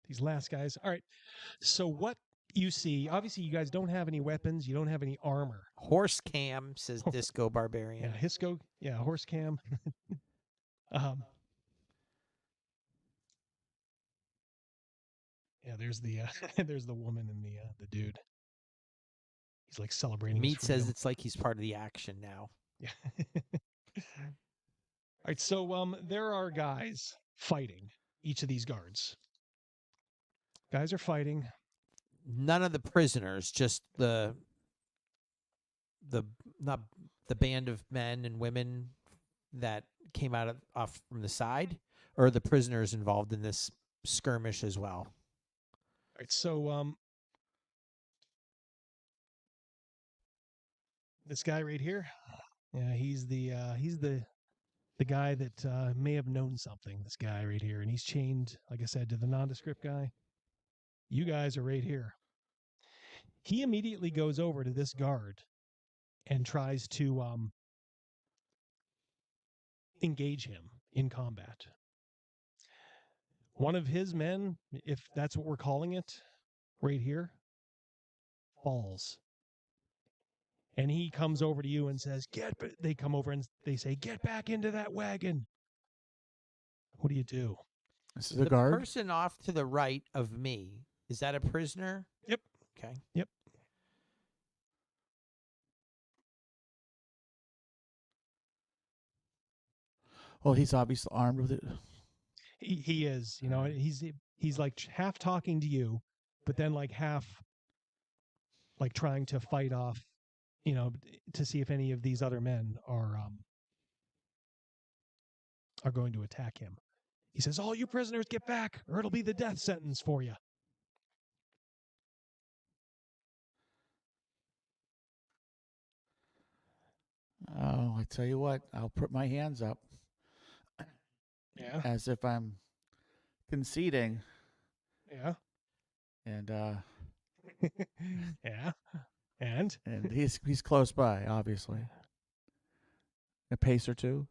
These last guys. All right. So what you see, obviously you guys don't have any weapons. You don't have any armor. Horse cam, says Disco Barbarian. Yeah, Hisco. Yeah, horse cam. Yeah, there's the there's the woman and the dude. He's like celebrating. Meat his says freedom. it's like he's part of the action now. Yeah. All right, so there are guys fighting each of these guards. Guys are fighting. None of the prisoners, just the not the band of men and women that came off from the side, or the prisoners involved in this skirmish as well. All right, so this guy right here, yeah, he's the guy that may have known something. This guy right here, and he's chained, like I said, to the nondescript guy. You guys are right here. He immediately goes over to this guard and tries to engage him in combat. One of his men, if that's what we're calling it, right here, falls. And he comes over to you and says, they come over and they say, "Get back into that wagon." What do you do? This is a guard. The person off to the right of me, is that a prisoner? Yep. Okay. Yep. Well, he's obviously armed with it. He is, you know, he's like half talking to you, but then like half like trying to fight off, you know, to see if any of these other men are going to attack him. He says, "All you prisoners get back, or it'll be the death sentence for you." Oh, I tell you what, I'll put my hands up. Yeah. As if I'm conceding. Yeah. And yeah. And he's close by, obviously. A pace or two.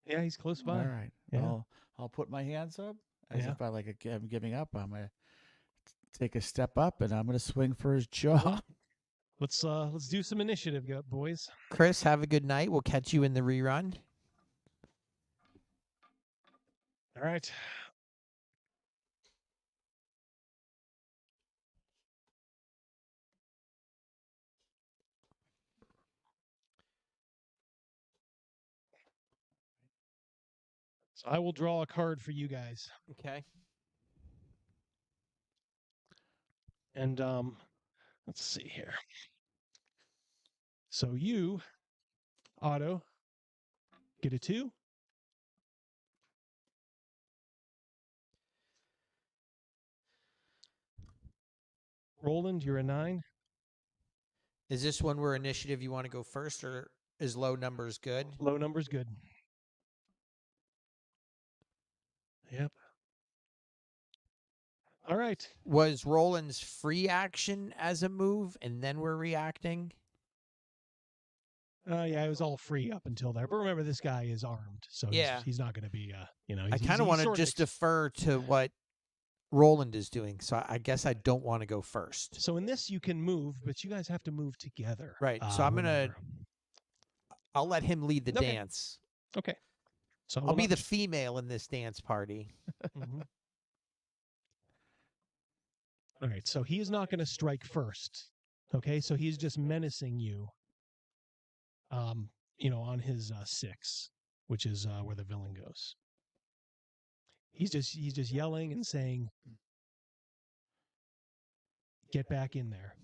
Yeah, he's close by. All right. Yeah. I'll put my hands up as Yeah. if I'm giving up. I'm gonna take a step up and I'm gonna swing for his jaw. Let's do some initiative, boys. Chris, have a good night. We'll catch you in the rerun. All right. So I will draw a card for you guys. Okay. And let's see here. So you, Otto, get a 2. Roland, you're a 9. Is this one where initiative you want to go first, or is low numbers good? Low numbers good. Yep. All right. Was Roland's free action as a move, and then we're reacting? Yeah, it was all free up until there. But remember, this guy is armed, so Yeah. he's not going to be, you know. I kind of want to just defer to what Roland is doing, so I guess I don't want to go first. So in this, you can move, but you guys have to move together. Right. So I'll let him lead the Okay. dance. Okay. So I'll be the female in this dance party. Mhm. All right. So he is not going to strike first. Okay. So he's just menacing you. You know, on his 6, which is where the villain goes. He's just yelling and saying, "Get back in there."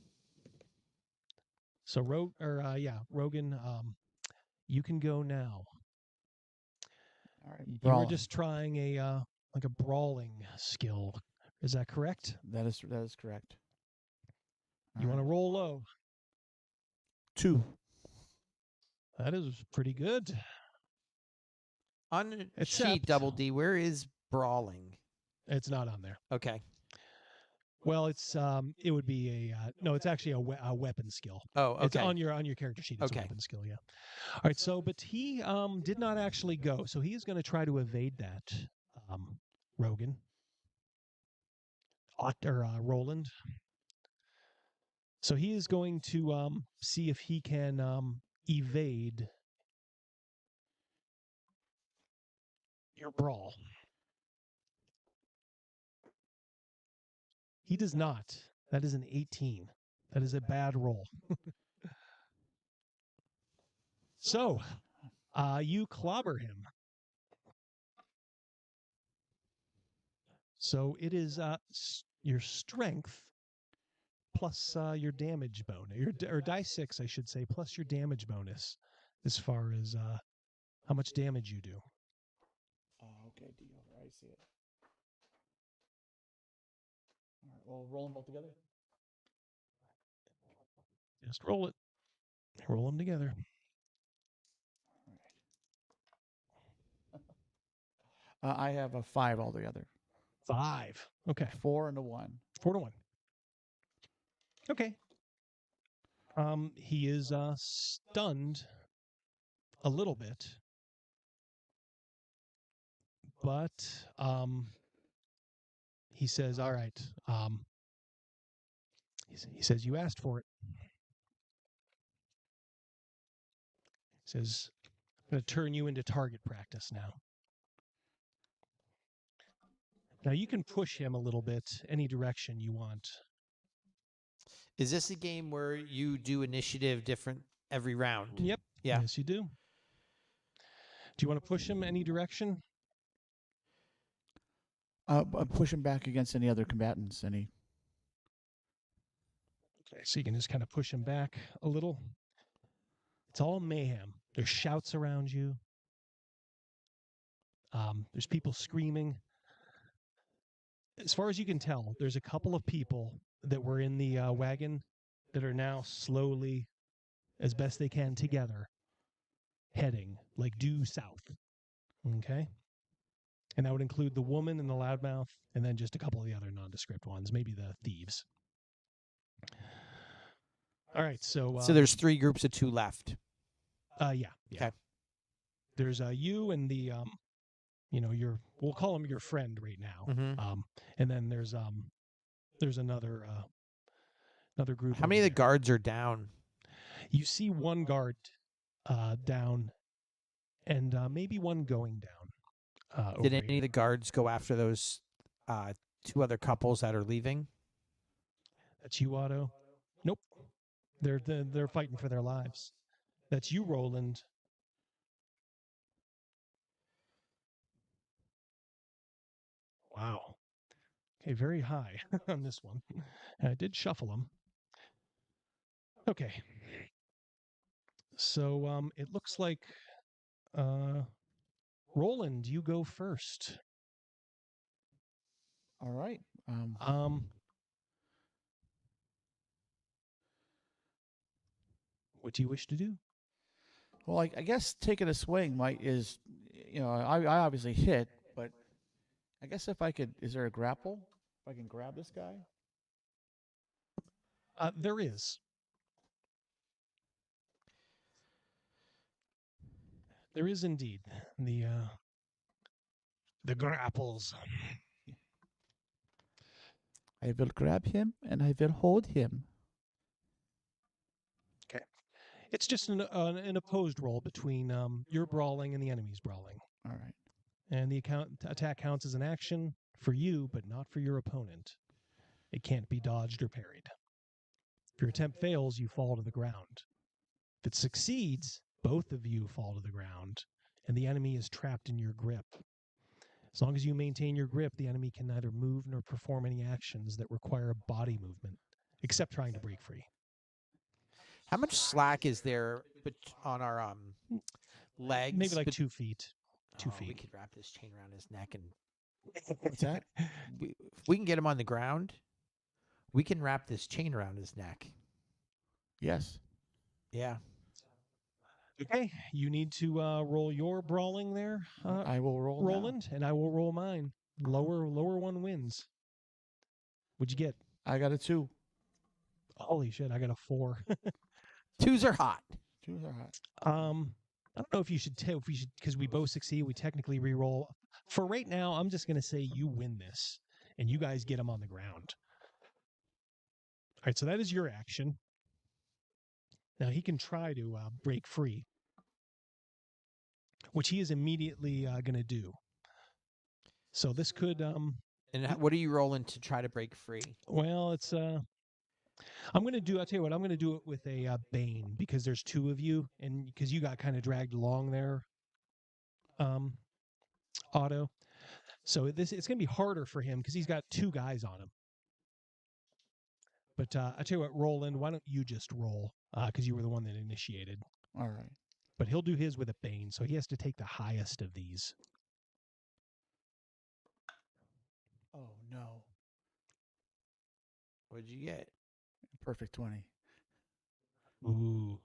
So Rogan, you can go now. All right. You were Brawling. just trying a like a brawling skill. Is that correct? That is correct. You want to roll low. 2. That is pretty good. On Except- sheet Double D, where is brawling? It's not on there. Okay. Well, it would be no, it's actually a weapon skill. Oh, okay. It's on your character sheet. It's Okay. a weapon skill, yeah. All right, so but he did not actually go, so he is going to try to evade that. Rogan or Roland. So he is going to see if he can evade your brawl. He does not. That is an 18. That is a bad roll. So, you clobber him. So it is your strength plus your damage bonus, or die 6, I should say, plus your damage bonus, as far as how much damage you do. Okay, D over. I see it. All right, we'll roll them all together. Just roll it. Roll them together. I have a 5 altogether. 5. Okay. 4 and a 1. 4 to 1. Okay. He is stunned a little bit, but he says, "All right." He says, "You asked for it." He says, "I'm going to turn you into target practice now." Now you can push him a little bit any direction you want. Is this a game where you do initiative different every round? Yep. Yeah. Yes, you do. Do you want to push him any direction? Push him back against any other combatants. Okay, so you can just kind of push him back a little. It's all mayhem. There's shouts around you. There's people screaming. As far as you can tell, there's a couple of people that were in the wagon that are now slowly, as best they can together, heading, like due south. Okay? And that would include the woman and the loudmouth, and then just a couple of the other nondescript ones, maybe the thieves. All right, so... so there's 3 groups of 2 left. Yeah. Okay. There's you and the... we'll call him your friend right now. Mm-hmm. And then there's another group. How many of the guards are down? You see one guard down, and maybe one going down. Did any of the guards go after those 2 other couples that are leaving? That's you, Otto. Nope. They're fighting for their lives. That's you, Roland. Wow. Okay, very high on this one. I did shuffle them. Okay. So it looks like Roland, you go first. All right. What do you wish to do? Well, I guess taking a swing is, I obviously hit, but I guess if I could, is there a grapple? If I can grab this guy? There is. There is indeed the grapples. I will grab him and I will hold him. Okay. It's just an opposed roll between your brawling and the enemy's brawling. All right. And the attack counts as an action for you, but not for your opponent. It can't be dodged or parried. If your attempt fails, you fall to the ground. If it succeeds, both of you fall to the ground, and the enemy is trapped in your grip. As long as you maintain your grip, the enemy can neither move nor perform any actions that require a body movement, except trying to break free. How much slack is there on our legs? Maybe like 2 feet. 2 feet. We could wrap this chain around his neck and... What's that? If we can get him on the ground, we can wrap this chain around his neck. Yes. Yeah. Okay, you need to roll your brawling there. I will roll Roland, and I will roll mine. Lower one wins. What'd you get? I got a 2. Holy shit! I got a 4. 2s are hot. 2s are hot. I don't know if you should if we should, because we both succeed. We technically re-roll. For right now, I'm just gonna say you win this, and you guys get him on the ground. All right, so that is your action. Now he can try to break free, which he is immediately going to do. So this could. And what are you rolling to try to break free? Well, it's. I'm going to do. I'll tell you what. I'm going to do it with a Bane because there's 2 of you, and because you got kind of dragged along there. Otto. So it's going to be harder for him because he's got 2 guys on him. But I tell you what, Roland, why don't you just roll? Because you were the one that initiated. All right. But he'll do his with a Bane, so he has to take the highest of these. Oh, no. What'd you get? Perfect 20. Ooh.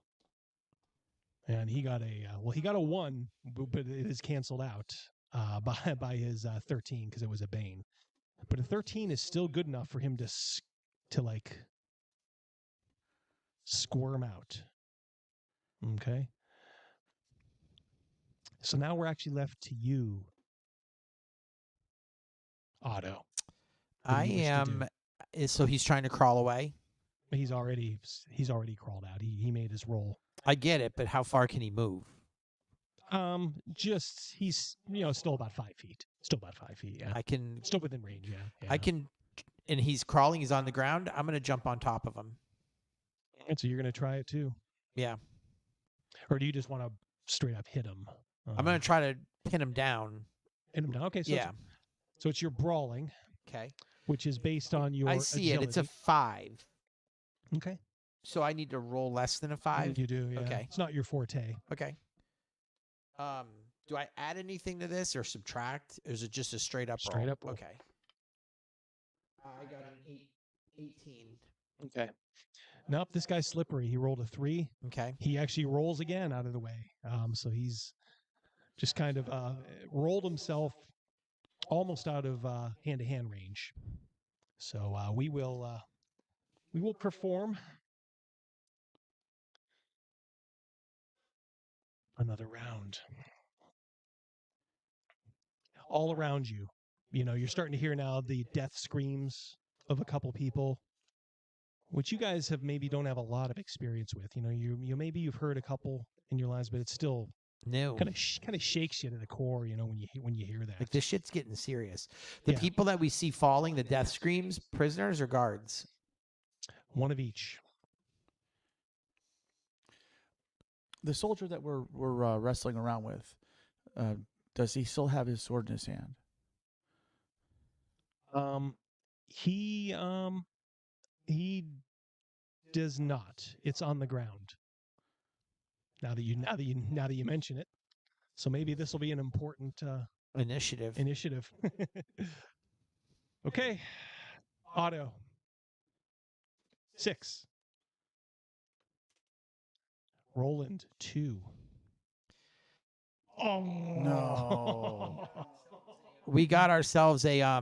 And he got a 1, but it is canceled out by his 13 because it was a Bane. But a 13 is still good enough for him to like squirm out. Okay. So now we're actually left to you, Otto. So he's trying to crawl away? He's already crawled out. He made his roll. I get it, but how far can he move? He's still about 5 feet. Still about 5 feet. Yeah. I can still within range. Yeah. I can, and he's crawling. He's on the ground. I'm gonna jump on top of him. And so you're gonna try it too. Yeah. Or do you just want to straight up hit him? I'm gonna try to pin him down. Pin him down. Okay. So yeah. So it's your brawling. Okay. Which is based on your. I see agility. it. It's a 5. Okay. So I need to roll less than a 5? You do, yeah. Okay. It's not your forte. Okay. Do I add anything to this or subtract? Or is it just a straight up roll? Straight up roll. Okay. I got an 18. Okay. Nope, this guy's slippery. He rolled a 3. Okay. He actually rolls again out of the way. So he's just kind of rolled himself almost out of hand-to-hand range. So we will perform another round. All around you, you're starting to hear now the death screams of a couple people, which you guys don't have a lot of experience with. Maybe you've heard a couple in your lives, but it's still no kind of shakes you to the core. When you hear that, like this shit's getting serious. The people that we see falling, the death screams, prisoners or guards? One of each. The soldier that we're wrestling around with, does he still have his sword in his hand? He does not. It's on the ground. Now that you mention it, so maybe this will be an important initiative. Okay, Otto. 6. Roland 2. Oh no! We got ourselves a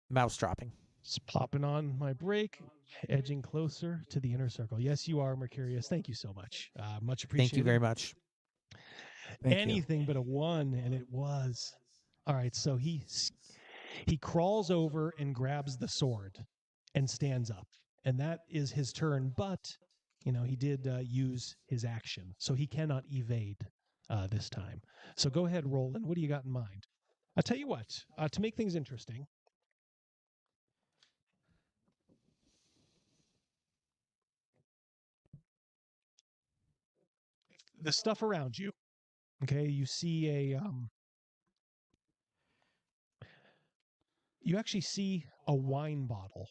mouse dropping. Just popping on my break, edging closer to the inner circle. Yes, you are, Mercurius. Thank you so much. Much appreciated. Thank you very much. Anything but a 1, and it was. All right, so he crawls over and grabs the sword and stands up, and that is his turn. But he did use his action, so he cannot evade this time. So go ahead, Roland. What do you got in mind? I'll tell you what. To make things interesting. The stuff around you, okay, you see you actually see a wine bottle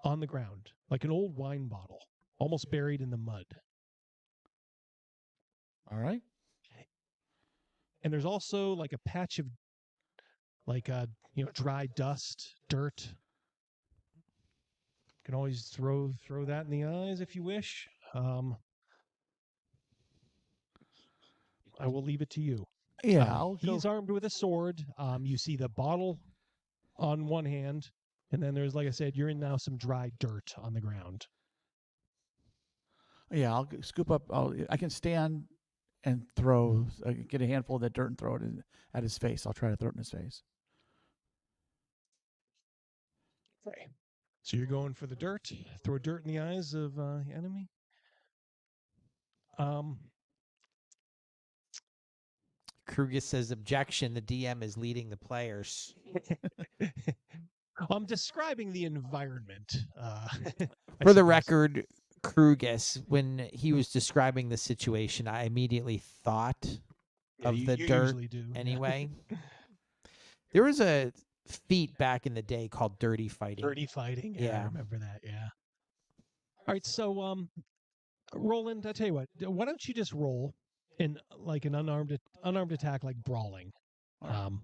on the ground, like an old wine bottle, almost buried in the mud. All right. And there's also like a patch of dry dust, dirt. You can always throw that in the eyes if you wish. I will leave it to you. Yeah, he's armed with a sword. You see the bottle on one hand, And then there's, like I said, you're in now some dry dirt on the ground. Yeah, I'll scoop up. I can stand and throw. Get a handful of that dirt and throw it at his face. I'll try to throw it in his face. Okay. So you're going for the dirt. Throw dirt in the eyes of the enemy. Kruger says objection. The DM is leading the players. I'm describing the environment. For the record, Krugus, when he was describing the situation, I immediately thought of the you dirt usually do, yeah. anyway. There was a feat back in the day called dirty fighting. Dirty fighting. Yeah, I remember that. Yeah. All right. So, Roland, I tell you what. Why don't you just roll in like an unarmed attack, like brawling?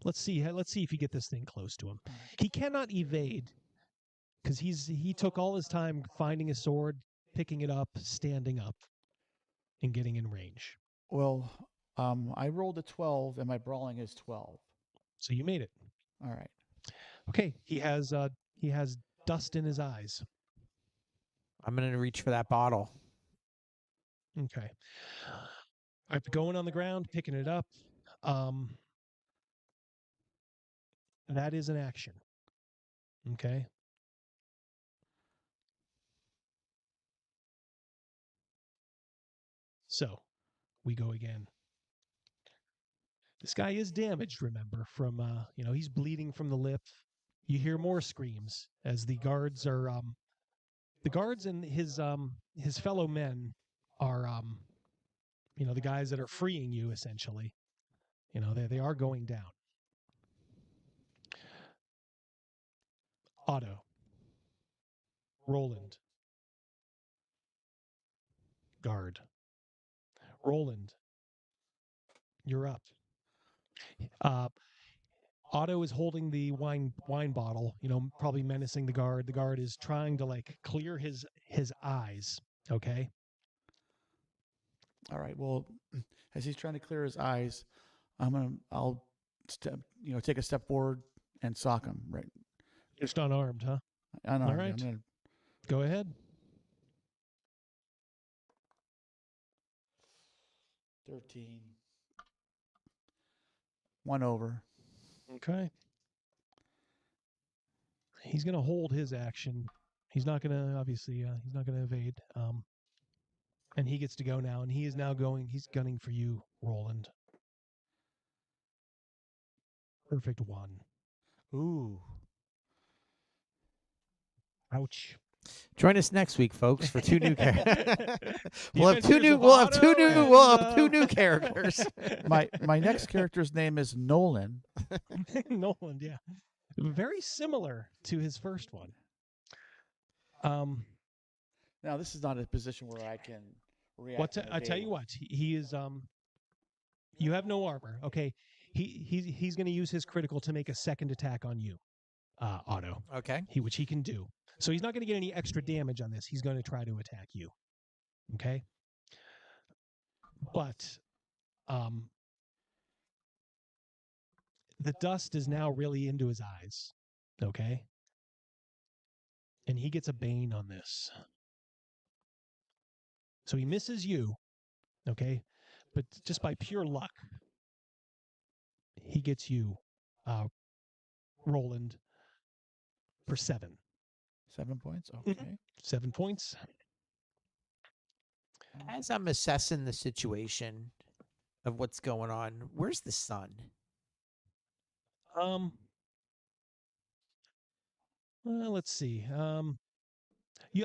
Let's see if you get this thing close to him. He cannot evade because he took all his time finding a sword, picking it up, standing up, and getting in range. Well, I rolled a 12, and my brawling is 12. So you made it. All right. Okay. He has dust in his eyes. I'm going to reach for that bottle. Okay. All right, going on the ground, picking it up. That is an action. Okay. So, we go again. This guy is damaged, remember, from, he's bleeding from the lip. You hear more screams as the guards are, the guards and his fellow men are, the guys that are freeing you, essentially. They are going down. Otto. Roland. Guard. Roland. You're up. Otto is holding the wine bottle, probably menacing the guard. The guard is trying to clear his eyes. Okay. All right. Well, as he's trying to clear his eyes, I'll take a step forward and sock him. Right. Just unarmed, huh? Unarmed. All right. Go ahead. 13. 1 over. Okay. He's going to hold his action. He's not going to, obviously, he's not going to evade. And he gets to go now, and he is now he's gunning for you, Roland. Perfect 1. Ooh. Ouch. Join us next week, folks, for 2 new characters. We'll have 2 new characters. My next character's name is Nolan. Nolan, yeah. Very similar to his first one. Now this is not a position where I can react. I tell you what, he is you have no armor. Okay. He's going to use his critical to make a second attack on you, Otto. Okay. Which he can do. So he's not going to get any extra damage on this. He's going to try to attack you. Okay? But the dust is now really into his eyes. Okay? And he gets a bane on this. So he misses you. Okay? But just by pure luck, he gets you, Roland, for 7. 7 points? Okay. 7 points. As I'm assessing the situation of what's going on, where's the sun? Well, let's see. I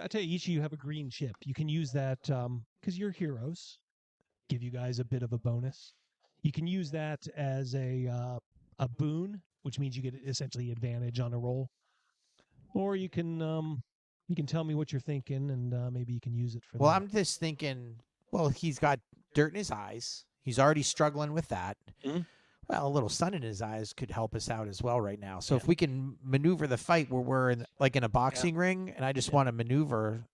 tell you, each of you have a green chip. You can use that because you're heroes. Give you guys a bit of a bonus. You can use that as a boon, which means you get essentially advantage on a roll. Or you can tell me what you're thinking, and maybe you can use it for. Well, I'm just thinking. Well, he's got dirt in his eyes. He's already struggling with that. Mm-hmm. Well, a little sun in his eyes could help us out as well right now. So if we can maneuver the fight where we're in a boxing ring, and I just want to maneuver,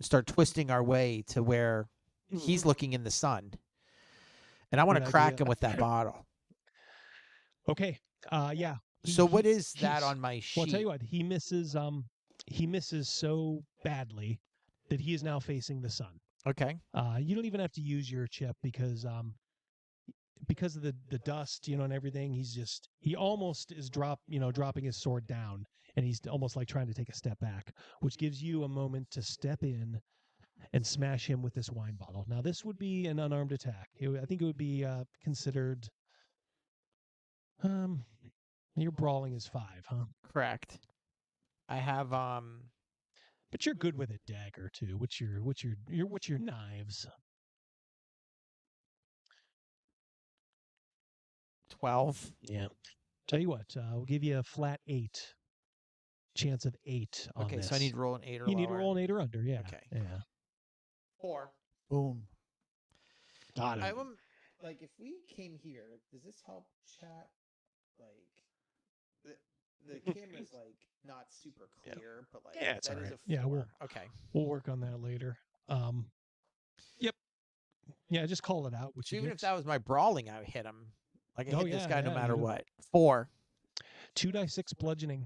start twisting our way to where he's looking in the sun, and I want to crack him with that bottle. Okay. Yeah. So what is that on my sheet? Well, I'll tell you what, he misses so badly that he is now facing the sun. Okay. You don't even have to use your chip because of the dust, and everything. He almost is dropping his sword down, and he's almost like trying to take a step back, which gives you a moment to step in and smash him with this wine bottle. Now, this would be an unarmed attack. I think it would be considered. Your brawling is 5, huh? Correct. I have But you're good with a dagger too. What's your knives? 12. Yeah. Tell you what, we'll give you a flat 8. Chance of 8 on Okay, this. so I need to roll an 8 or You need to lower. roll an 8 or under, yeah. Okay. Yeah. 4. Boom. Got I him. like if we came here, does this help chat? Like the camera's like not super clear, but like Yeah, it's that all is right. a 4. Yeah, Okay. We'll work on that later. Yep. Yeah, just call it out. Which So even if that was my brawling, I would hit him. Like I hit this guy no matter you- what. 4. 2d6 bludgeoning.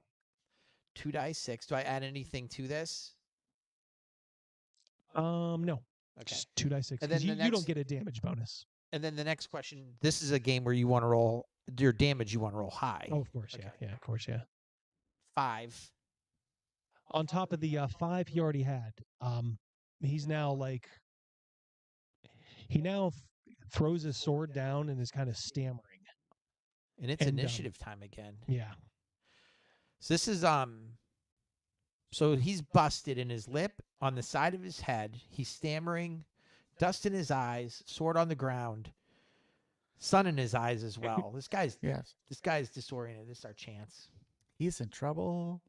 2d6. Do I add anything to this? No. Okay. Just 2d6. And then 'Cause the you next- don't get a damage bonus. And then the next question, this is a game where you want to roll your damage, you want to roll high. Oh, of course, yeah, of course, yeah. 5. On top of the 5 he already had, he's now like he now throws his sword down and is kind of stammering. And it's initiative time again. Yeah. So this is so he's busted in his lip, on the side of his head, he's stammering, dust in his eyes, sword on the ground, sun in his eyes as well. This guy's disoriented. This is our chance. He's in trouble.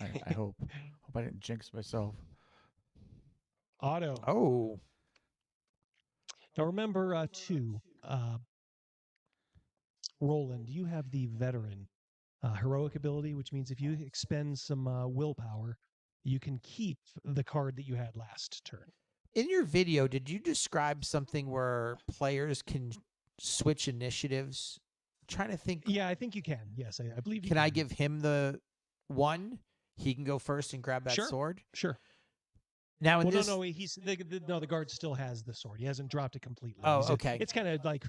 I hope. Hope I didn't jinx myself. Auto. Oh. Now remember, too, Roland, you have the veteran heroic ability, which means if you expend some willpower, you can keep the card that you had last turn. In your video, did you describe something where players can switch initiatives? I'm trying to think. Yeah, I think you can. Yes, I believe you Can I give him the 1? He can go first and grab that Sure. sword? Sure. Now in Well, this... no, he's the guard still has the sword. He hasn't dropped it completely. Oh, Okay. It's kind of like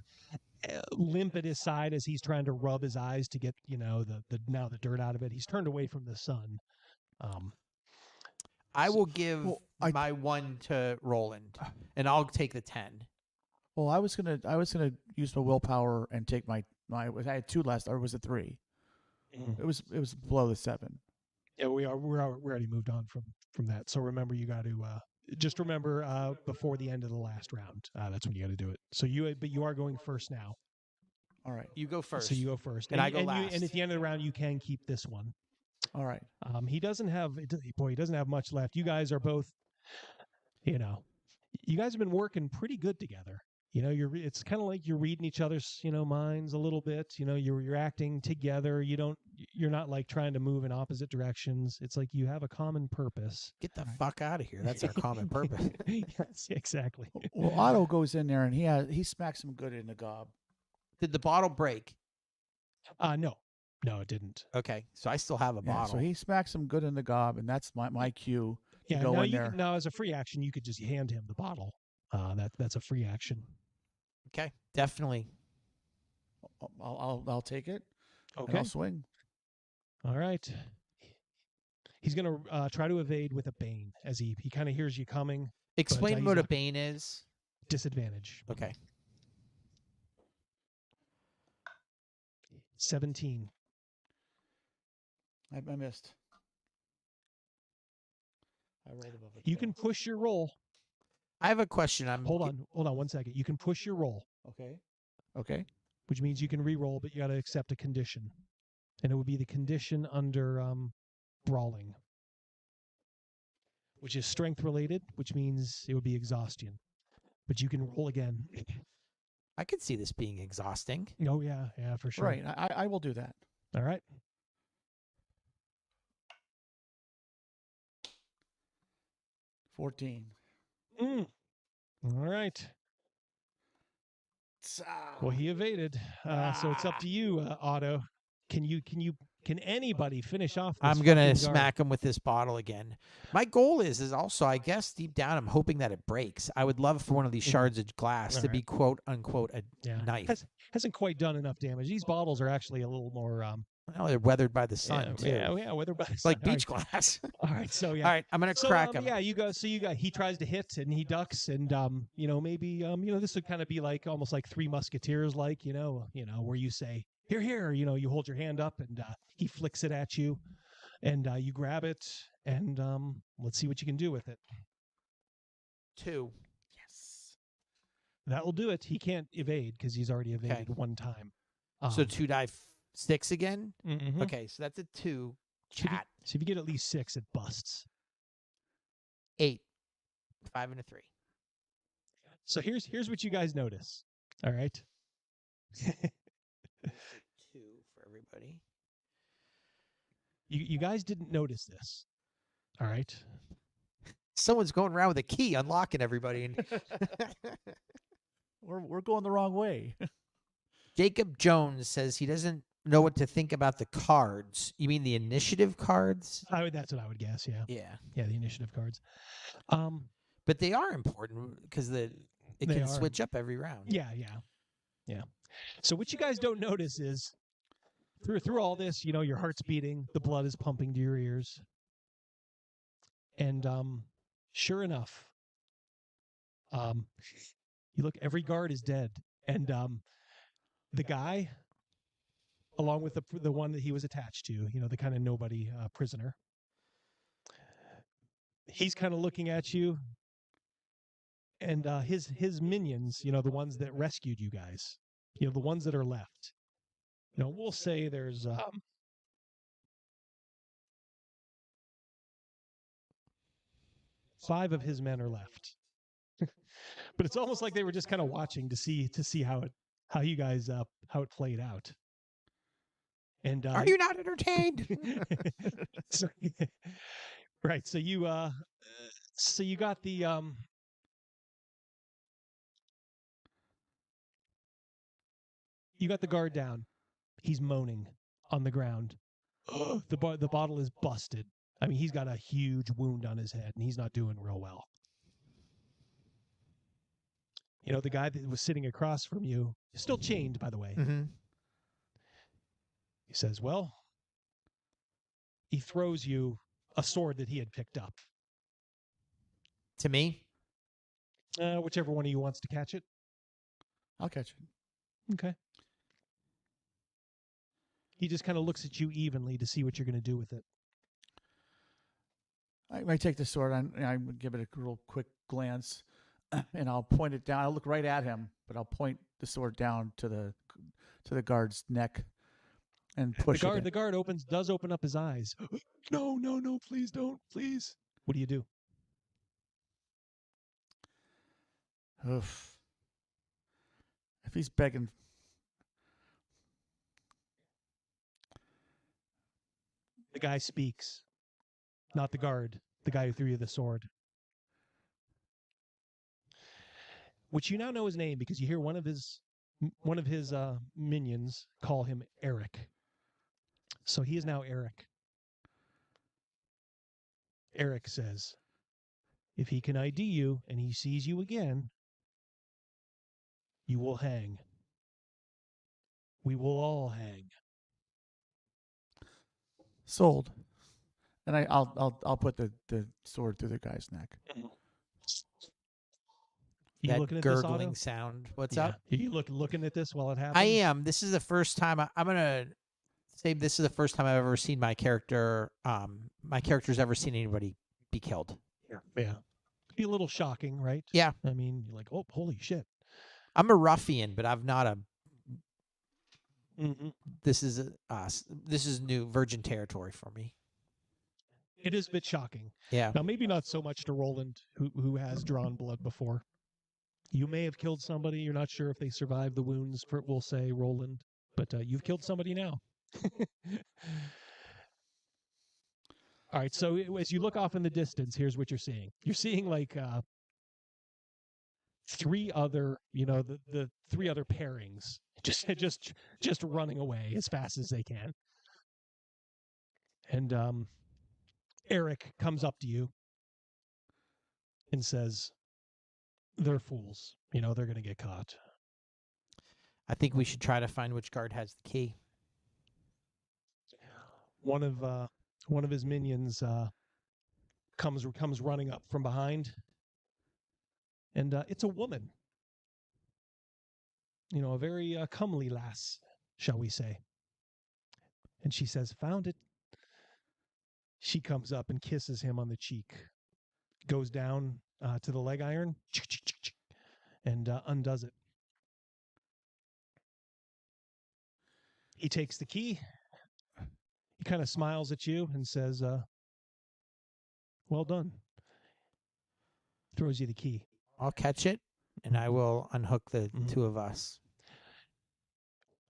limp at his side as he's trying to rub his eyes to get the dirt out of it. He's turned away from the sun. I will give my 1 to Roland, and I'll take the 10. Well, I was gonna use my willpower and take my I had 2 last, or was it 3? Mm-hmm. It was below the 7. Yeah, we're already moved on from that. So remember, you got to just remember before the end of the last round. That's when you got to do it. So you are going first now. All right. You go first. So you go first, and I go last. And at the end of the round, you can keep this one. All right. He doesn't have much left. You guys are both, you guys have been working pretty good together. It's kind of like you're reading each other's, minds a little bit. You're acting together. You're not like trying to move in opposite directions. It's like you have a common purpose. Get the fuck out of here. That's our common purpose. Yes, exactly. Well, Otto goes in there and he smacks him good in the gob. Did the bottle break? No, it didn't. Okay, so I still have a bottle. So he smacks him good in the gob, and that's my cue to Yeah, go now in there. now as a free action, you could just hand him the bottle. That's a free action. Okay, definitely. I'll take it. Okay. And I'll swing. All right. He's gonna try to evade with a bane as he kind of hears you coming. Explain what a bane is. Disadvantage. Okay. 17. I missed. I rolled above it. You can push your roll. I have a question. Hold on 1 second. You can push your roll. Okay. Which means you can re-roll, but you got to accept a condition, and it would be the condition under brawling, which is strength related, which means it would be exhaustion. But you can roll again. I could see this being exhausting. Oh yeah, for sure. Right. I will do that. All right. 14. All right. Well, he evaded. So it's up to you, Otto. Can anybody finish off this I'm gonna fucking guard? smack him with this bottle again. My goal is also, I guess, deep down, I'm hoping that it breaks. I would love for one of these shards of glass to be quote unquote a knife. Hasn't quite done enough damage. These bottles are actually a little more. Well, they're weathered by the sun too. Yeah, weathered by the It's sun. like beach glass. All right, so yeah. All right, I'm gonna crack him. Yeah, you go. So you got. He tries to hit and he ducks, and maybe this would kind of be like almost like Three Musketeers, like where you say here, you hold your hand up and he flicks it at you, and you grab it, and let's see what you can do with it. 2. That will do it. He can't evade because he's already evaded one time. So 2 die 6 again. Mhm. Okay, so that's a 2. Chat. So if you get at least 6, it busts. 8. 5 and a 3. So here's what you guys notice. All right. 2 for everybody. You guys didn't notice this. All right. Someone's going around with a key, unlocking everybody. And We're going the wrong way. Jacob Jones says he doesn't know what to think about the cards. You mean the initiative cards? That's what I would guess. Yeah. Yeah, the initiative cards. But they are important because it can switch up every round. Yeah. So what you guys don't notice is through all this, your heart's beating, the blood is pumping to your ears, and sure enough, you look. Every guard is dead, and the guy, along with the one that he was attached to, the kind of nobody prisoner, he's kind of looking at you, and his minions, the ones that rescued you guys, the ones that are left, we'll say there's 5 of his men are left. But it's almost like they were just kind of watching to see how you guys how it played out. And are you not entertained? Right. So you got the guard down. He's moaning on the ground. The bottle is busted. I mean, he's got a huge wound on his head, and he's not doing real well. The guy that was sitting across from you is still chained, by the way. Mm-hmm. He says, well, he throws you a sword that he had picked up. To me? Whichever one of you wants to catch it. I'll catch it. Okay. He just kind of looks at you evenly to see what you're going to do with it. I might take the sword and I would give it a real quick glance, and I'll point it down. I'll look right at him, but I'll point the sword down to the guard's neck and push it. The guard does open up his eyes. No, please don't, please. What do you do? Oof. If he's begging. The guy speaks. Not the guard. The guy who threw you the sword. Which you now know his name because you hear one of his minions call him Eric. So he is now Eric. Eric says, if he can ID you and he sees you again, you will hang. We will all hang. Sold. And I'll put the sword through the guy's neck. You that looking at gurgling this, sound. What's up? Are you looking at this while it happens? I am. This is the first time I'm gonna say this is the first time I've ever seen my character's ever seen anybody be killed. Yeah. Be a little shocking, right? Yeah. I mean, you're like, oh, holy shit. I'm a ruffian, but I'm not a. Mm-hmm. This is new virgin territory for me. It is a bit shocking. Yeah. Now, maybe not so much to Roland, who has drawn blood before. You may have killed somebody. You're not sure if they survived the wounds, we'll say, Roland. But you've killed somebody now. All right, so as you look off in the distance, here's what you're seeing. You're seeing, like, three other, the three other pairings just running away as fast as they can. And Eric comes up to you and says, "They're fools. They're going to get caught." I think we should try to find which guard has the key. One of his minions comes running up from behind, and it's a woman. A very comely lass, shall we say. And she says, "Found it." She comes up and kisses him on the cheek, goes down to the leg iron, and undoes it. He takes the key. He kind of smiles at you and says, "Well done." Throws you the key. I'll catch it, and I will unhook the two of us.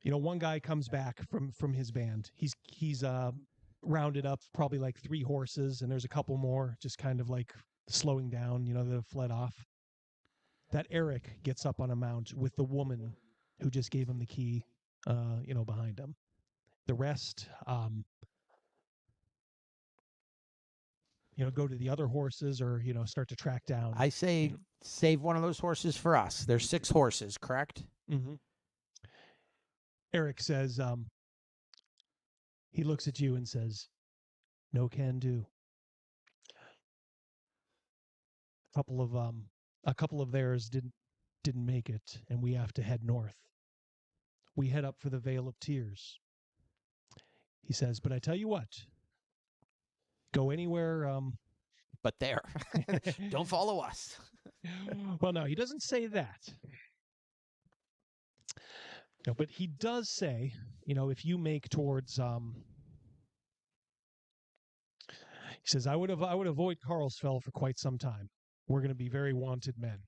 One guy comes back from his band. He's rounded up probably like 3 horses, and there's a couple more just kind of like slowing down, that have fled off. That Eric gets up on a mount with the woman who just gave him the key, behind him. The rest, go to the other horses or, start to track down. I say save one of those horses for us. There's 6 horses, correct? Mm-hmm. Eric says, he looks at you and says, "No can do." A couple of theirs didn't make it, and we have to head north. We head up for the Vale of Tears. He says, "But I tell you what, go anywhere but there. Don't follow us." Well, no, he doesn't say that. No, but he does say, if you make towards he says, I would avoid Carlsfell for quite some time. We're going to be very wanted men.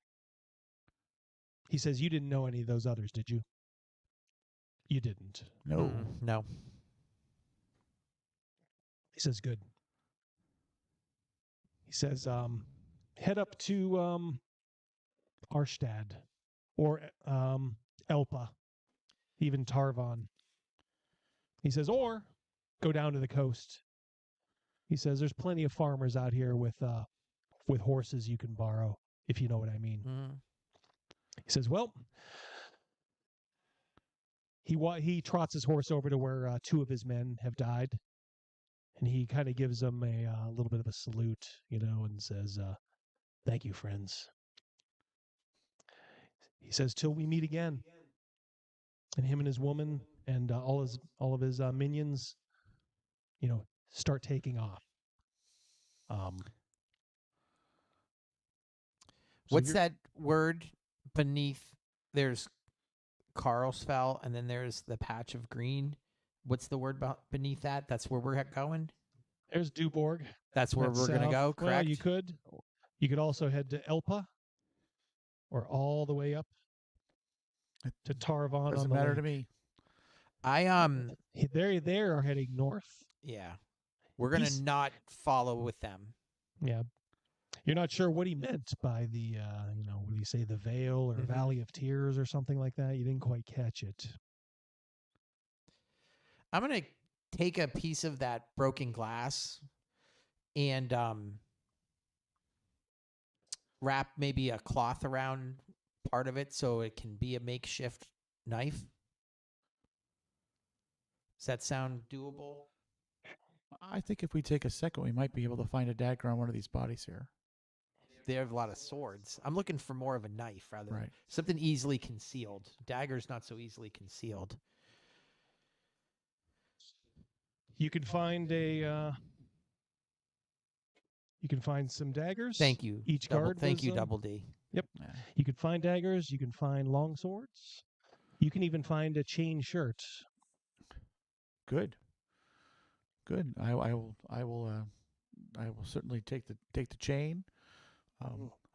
He says, you didn't know any of those others, did you? You didn't. No. No. He says, good. He says, head up to Arstad or Elpa, even Tarvon. He says, or go down to the coast. He says, there's plenty of farmers out here with horses you can borrow, if you know what I mean. Mm. He says, well, he trots his horse over to where 2 of his men have died. And he kind of gives them a little bit of a salute, and says, thank you, friends. He says, till we meet again. And him and his woman and all of his minions, start taking off. What's that word beneath? There's Carlsfell, and then there's the patch of green. What's the word beneath that? That's where we're going? There's Duborg. That's where we're going to go, correct? Well, you could also head to Elpa or all the way up to Tarvon. Doesn't matter to me. They are heading north. Yeah. We're going to not follow with them. Yeah. You're not sure what he meant by the, what do you say, the Vale or Valley of Tears or something like that? You didn't quite catch it. I'm going to take a piece of that broken glass and wrap maybe a cloth around part of it so it can be a makeshift knife. Does that sound doable? I think if we take a second, we might be able to find a dagger on one of these bodies here. They have a lot of swords. I'm looking for more of a knife rather than Right. something easily concealed. Dagger's not so easily concealed. You can find some daggers. Thank you. Each Double- guard. Thank you, Double D. Yep. You can find daggers. You can find long swords. You can even find a chain shirt. Good. Good. I will certainly take the chain.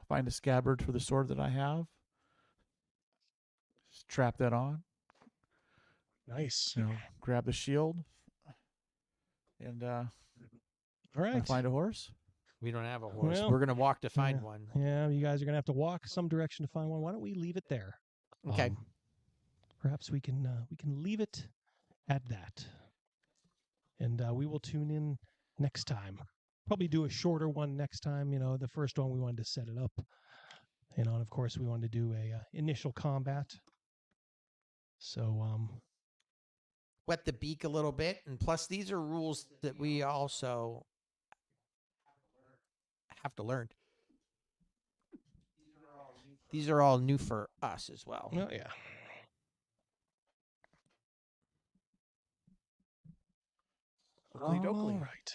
Find a scabbard for the sword that I have. Strap that on. Nice. Grab the shield. And all right. find a horse. We don't have a horse. Well, We're going to walk to find one. Yeah, you guys are going to have to walk some direction to find one. Why don't we leave it there? Okay. Perhaps we can leave it at that. And we will tune in next time. Probably do a shorter one next time. The first one we wanted to set it up. And of course we wanted to do a initial combat. So wet the beak a little bit, and plus these are rules that we also have to learn. These are all new for us as well. Oh yeah. Oakley dokley. All right.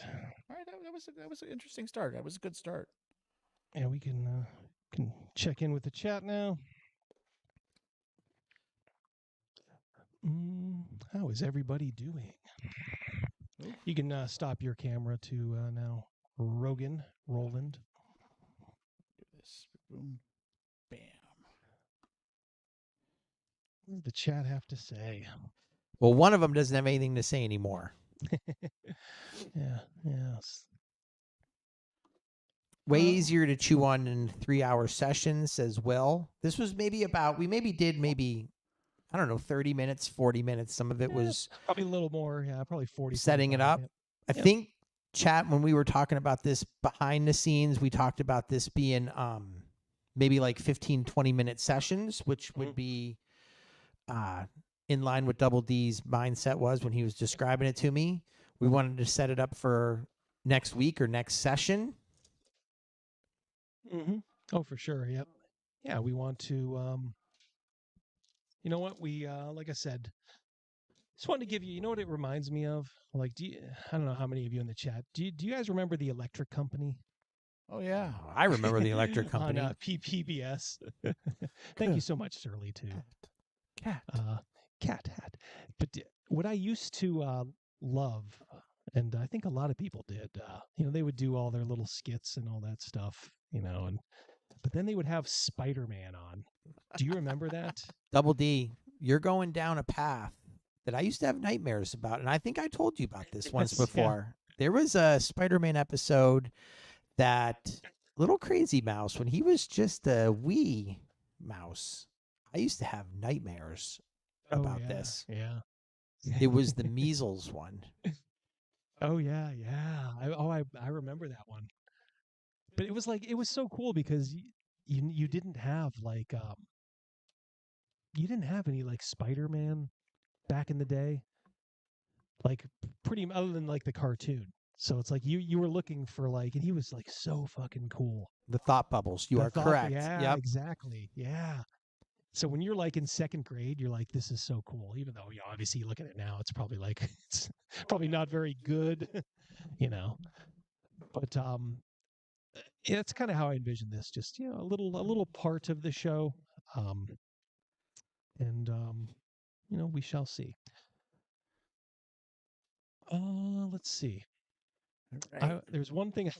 All right, that was an interesting start. That was a good start. Yeah, we can check in with the chat now. How is everybody doing? You can stop your camera to now. Rogan, Roland. Do this. Boom. Bam. What does the chat have to say? Well, one of them doesn't have anything to say anymore. Yeah, yes. Way easier to chew on in 3-hour sessions, says Will. This was maybe about, we maybe did I don't know, 30 minutes, 40 minutes. Some of it was probably a little more. Yeah, probably 40. Setting it up. I think, chat, when we were talking about this behind the scenes, we talked about this being maybe like 15, 20-minute sessions, which would be in line with Double D's mindset was when he was describing it to me. We wanted to set it up for next week or next session. Oh, for sure. Yep. Yeah, we want to. You know what? We like I said, just wanted to give you. You know what it reminds me of? Like, I don't know how many of you in the chat. Do you guys remember the Electric Company? Oh yeah, I remember the Electric Company on PBS. Thank you so much, Shirley. Too. Cat hat. But what I used to love, and I think a lot of people did, they would do all their little skits and all that stuff, but then they would have Spider-Man on. Do you remember that? Double D, you're going down a path that I used to have nightmares about, and I think I told you about this once before. Yeah. There was a Spider-Man episode that little Crazymouse, when he was just a wee mouse, I used to have nightmares about this. Yeah. It was the measles one. Oh yeah, yeah. I remember that one. But it was so cool because you didn't have you didn't have any like Spider-Man back in the day. Like pretty other than like the cartoon. So it's like you were looking for and he was like so fucking cool. The thought bubbles. You are correct. Yeah, yep. Exactly. Yeah. So when you're like in second grade, you're like, this is so cool. Even though, obviously you look at it now, it's probably it's probably not very good, But that's kind of how I envision this. Just, a little part of the show. And we shall see. Let's see. Right. There's one thing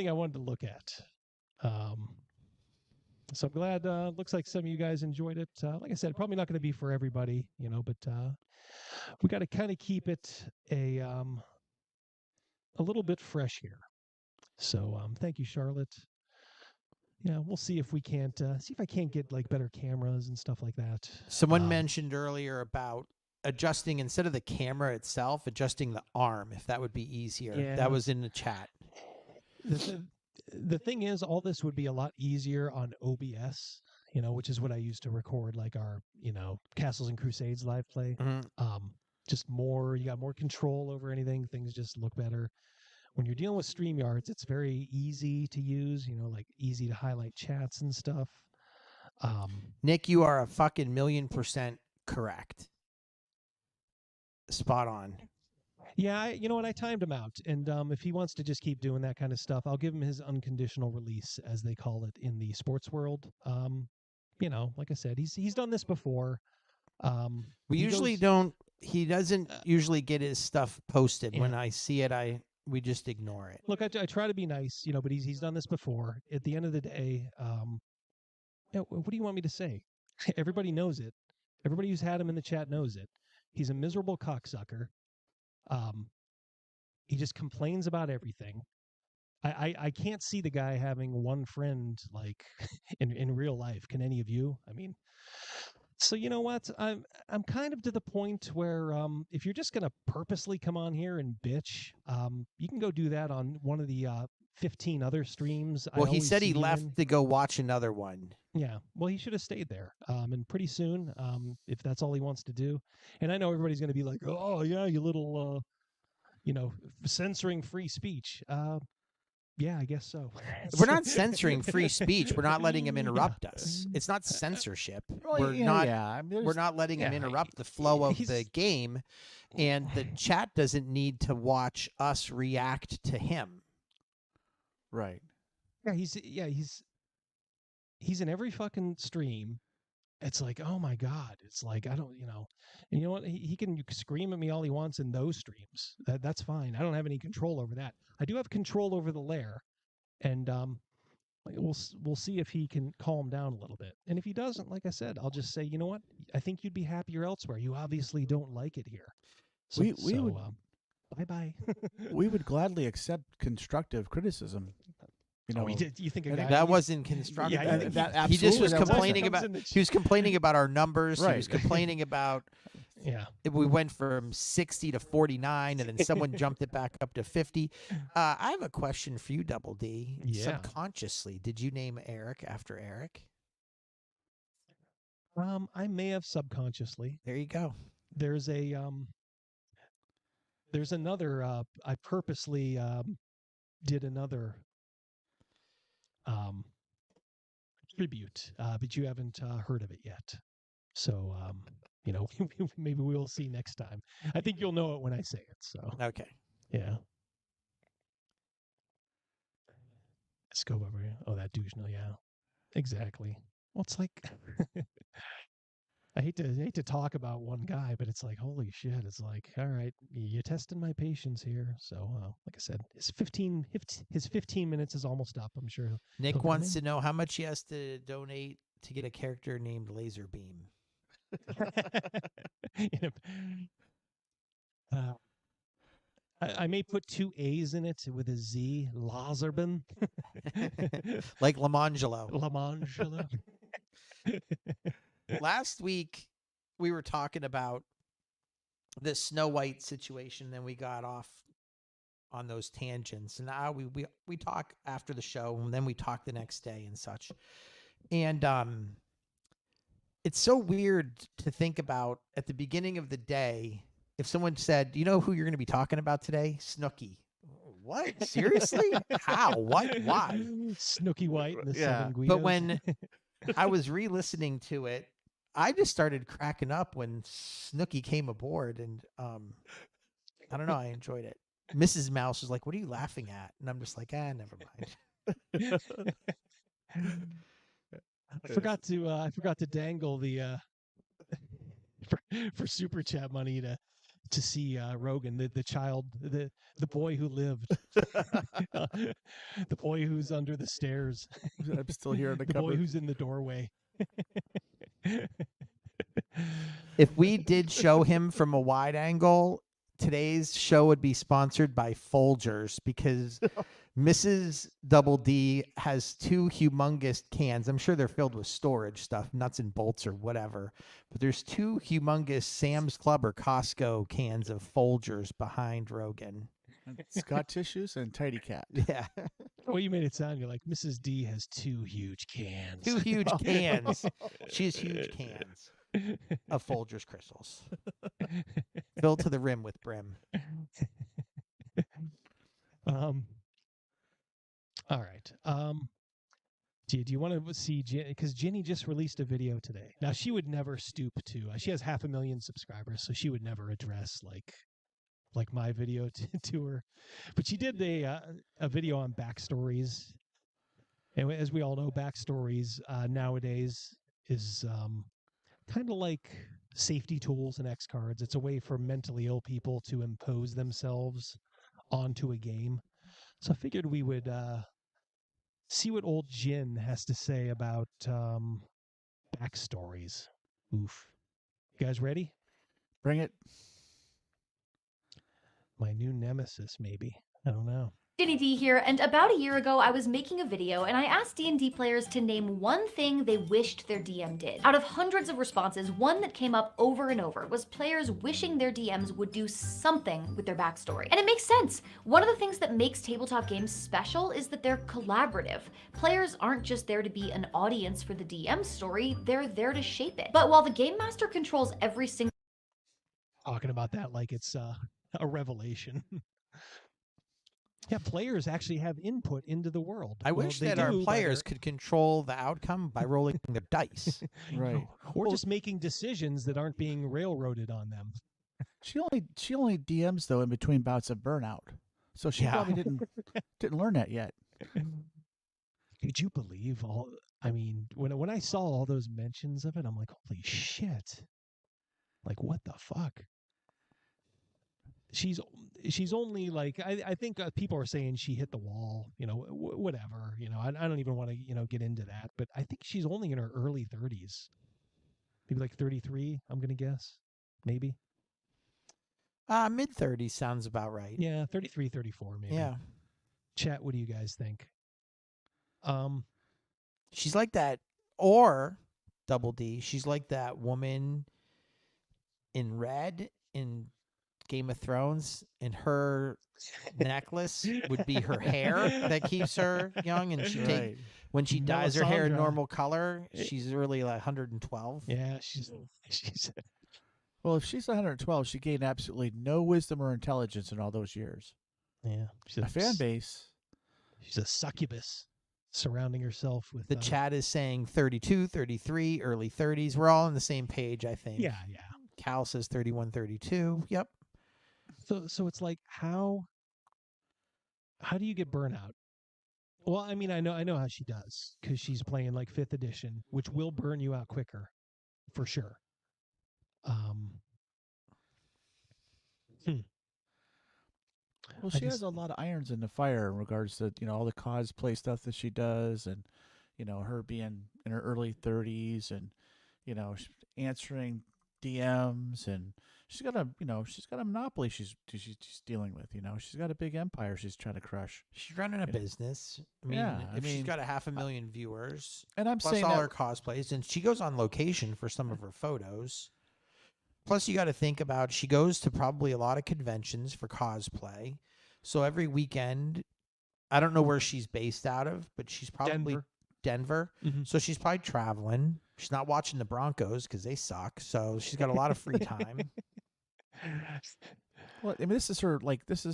I wanted to look at. So I'm glad. Looks like some of you guys enjoyed it. Like I said, probably not going to be for everybody, but we got to kind of keep it a little bit fresh here. So thank you, Charlotte. Yeah, we'll see if we can't see if I can't get better cameras and stuff like that. Someone mentioned earlier about adjusting instead of the camera itself, adjusting the arm, if that would be easier. Yeah. That was in the chat. The thing is, all this would be a lot easier on OBS, which is what I use to record our, Castles and Crusades live play. Mm-hmm. Just you got more control over anything. Things just look better. When you're dealing with StreamYards, it's very easy to use, easy to highlight chats and stuff. Nick, you are a fucking 1,000,000% correct. Spot on. Yeah, you know what? I timed him out, and if he wants to just keep doing that kind of stuff, I'll give him his unconditional release, as they call it in the sports world. Like I said, he's done this before. We usually don't. He doesn't usually get his stuff posted. Yeah. When I see it, we just ignore it. Look, I try to be nice, but he's done this before. At the end of the day, what do you want me to say? Everybody knows it. Everybody who's had him in the chat knows it. He's a miserable cocksucker. He just complains about everything. I can't see the guy having one friend like in real life. Can any of you? I mean, so you know what? I'm kind of to the point where if you're just gonna purposely come on here and bitch, you can go do that on one of the 15 other streams. Well, I he always said see he you left in. to go watch another one. Yeah, well, he should have stayed there. And pretty soon, if that's all he wants to do, and I know everybody's going to be like, "Oh yeah, you little, censoring free speech." Yeah, I guess so. We're not censoring free speech. We're not letting him interrupt us. It's not censorship. Well, We're yeah, not. yeah, I mean, we're not letting him yeah, interrupt the flow of the game, and the chat doesn't need to watch us react to him. Right. Yeah, he's in every fucking stream. It's like, oh my god, it's like I don't, and you know what? He can scream at me all he wants in those streams. That's fine. I don't have any control over that. I do have control over the lair, and we'll see if he can calm down a little bit. And if he doesn't, like I said, I'll just say, you know what? I think you'd be happier elsewhere. You obviously don't like it here. So, We would bye bye. we would gladly accept constructive criticism. You know, you think a guy that wasn't constructive. Yeah, he just was absolutely, complaining about. He was complaining about our numbers. Right. He was complaining about. Yeah, we went from 60 to 49, and then someone jumped it back up to 50. I have a question for you, Double D. Yeah. Subconsciously, did you name Eric after Eric? I may have subconsciously. There you go. There's another. I purposely did another tribute, but you haven't heard of it yet. So, maybe we'll see next time. I think you'll know it when I say it. So, okay, yeah. Let's go over here. Oh, that douche. No, yeah, exactly. Well, it's like I hate to talk about one guy, but it's like, holy shit! It's like, all right, you're testing my patience here. So, like I said, his 15 minutes is almost up. I'm sure. Nick wants to know how much he has to donate to get a character named Laserbeam. I may put 2 A's in it with a Z. Laserbeam. Like Lamangelo. Lamangelo. Last week, we were talking about the Snow White situation, then we got off on those tangents. And now we talk after the show, and then we talk the next day and such. And it's so weird to think about at the beginning of the day, if someone said, you know who you're going to be talking about today? Snooki. What? Seriously? How? What? Why? Snooki White and the Seven Guidos. But when I was re-listening to it, I just started cracking up when Snooki came aboard, and I don't know, I enjoyed it. Mrs. Mouse was like, "What are you laughing at?" And I'm just like, never mind. I forgot to dangle the for super chat money to see Rogan, the child, the boy who lived, the boy who's under the stairs. I'm still here in the boy cupboard. who's in the doorway. If we did show him from a wide angle, today's show would be sponsored by Folgers, because Mrs. Double D has 2 humongous cans. I'm sure they're filled with storage stuff, nuts and bolts or whatever. But there's 2 humongous Sam's Club or Costco cans of Folgers behind Rogan. Scott tissues and Tidy Cat. Yeah. Well, you made it sound like Mrs. D has 2 huge cans. 2 huge cans. She has huge cans of Folgers crystals, filled to the rim with brim. All right. Do you want to see, because Ginny just released a video today. Now, she would never stoop to, she has 500,000 subscribers, so she would never address like my video to her. But she did a video on backstories. And as we all know, backstories nowadays is kind of like safety tools in X cards. It's a way for mentally ill people to impose themselves onto a game. So I figured we would see what old Jin has to say about backstories. Oof. You guys ready? Bring it. My new nemesis, maybe. I don't know. Ginny D here, and about a year ago I was making a video and I asked D&D players to name one thing they wished their DM did. Out of hundreds of responses, one that came up over and over was players wishing their DMs would do something with their backstory. And it makes sense. One of the things that makes tabletop games special is that they're collaborative. Players aren't just there to be an audience for the DM's story, they're there to shape it. But while the Game Master controls every single Talking about that like it's a revelation. Yeah, players actually have input into the world. I wish that our players could control the outcome by rolling their dice. Right. Or just making decisions that aren't being railroaded on them. She only DMs though in between bouts of burnout, so she probably didn't learn that yet. Could you believe all? I mean, when I saw all those mentions of it, I'm like, holy shit! Like, what the fuck? She's only like I think people are saying she hit the wall, whatever, I don't even want to get into that, but I think she's only in her early 30s, maybe like 33. I'm gonna guess, maybe. Mid 30s sounds about right. Yeah, 33, 34 maybe. Yeah. Chat, what do you guys think? She's like that, or Double D. She's like that woman in red in Game of Thrones, and her necklace would be her hair that keeps her young, and when she dyes her hair normal color, she's really like 112. Yeah, she's Well, if she's 112, she gained absolutely no wisdom or intelligence in all those years. Yeah, she's a fan base. She's a succubus surrounding herself with. The chat is saying 32, 33, early 30s. We're all on the same page, I think. Yeah. Cal says 31, 32. Yep. So it's like how do you get burnout? Well, I mean, I know how she does, because she's playing like 5th edition, which will burn you out quicker, for sure. Well, she has a lot of irons in the fire in regards to all the cosplay stuff that she does, and her being in her early 30s, and answering DMs, and she's got a monopoly she's dealing with. She's got a big empire she's trying to crush. She's running a business. I mean, she's got 500,000 viewers, and I'm plus saying all that, her cosplays, and she goes on location for some of her photos. Plus, you got to think about, she goes to probably a lot of conventions for cosplay. So every weekend, I don't know where she's based out of, but she's probably Denver. Mm-hmm. So she's probably traveling. She's not watching the Broncos because they suck. So she's got a lot of free time. Well, I mean, this is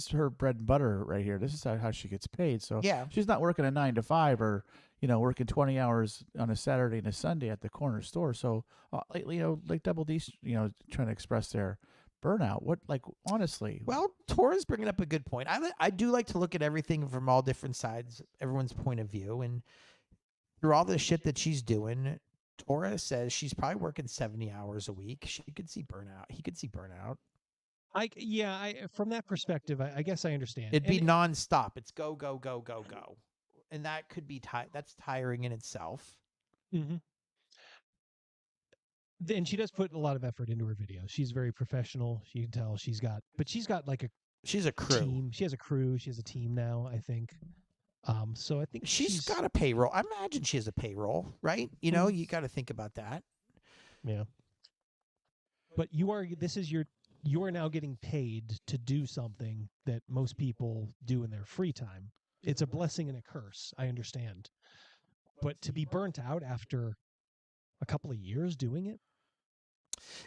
her bread and butter right here. This is how she gets paid. So yeah, she's not working a 9 to 5 or working 20 hours on a Saturday and a Sunday at the corner store. So like Double D, trying to express their burnout. What, like, honestly? Well, Tora's bringing up a good point. I do like to look at everything from all different sides, everyone's point of view, and through all the shit that she's doing, Tora says she's probably working 70 hours a week. She could see burnout. He could see burnout. From that perspective, I guess I understand. It'd be nonstop. It's go, go, go, go, go. And that could be that's tiring in itself. Mm-hmm. And she does put a lot of effort into her videos. She's very professional. You can tell she's got like she's a crew. Team. She has a crew. She has a team now, I think. So I think she's got a payroll. I imagine she has a payroll, right? You got to think about that. Yeah. But you are now getting paid to do something that most people do in their free time. It's a blessing and a curse. I understand. But to be burnt out after a couple of years doing it?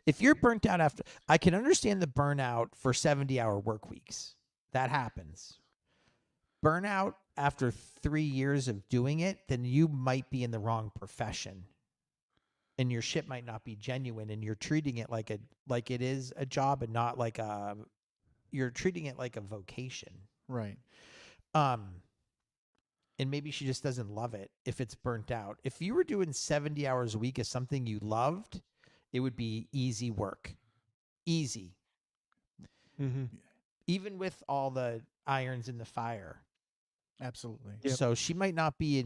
If you're burnt out after, I can understand the burnout for 70-hour work weeks. That happens. Burnout after 3 years of doing it, then you might be in the wrong profession. And your shit might not be genuine, and you're treating it like it is a job and not like you're treating it like a vocation. Right. And maybe she just doesn't love it if it's burnt out. If you were doing 70 hours a week as something you loved, it would be easy work. Easy. Mm-hmm. Even with all the irons in the fire. Absolutely. Yep. So she might not be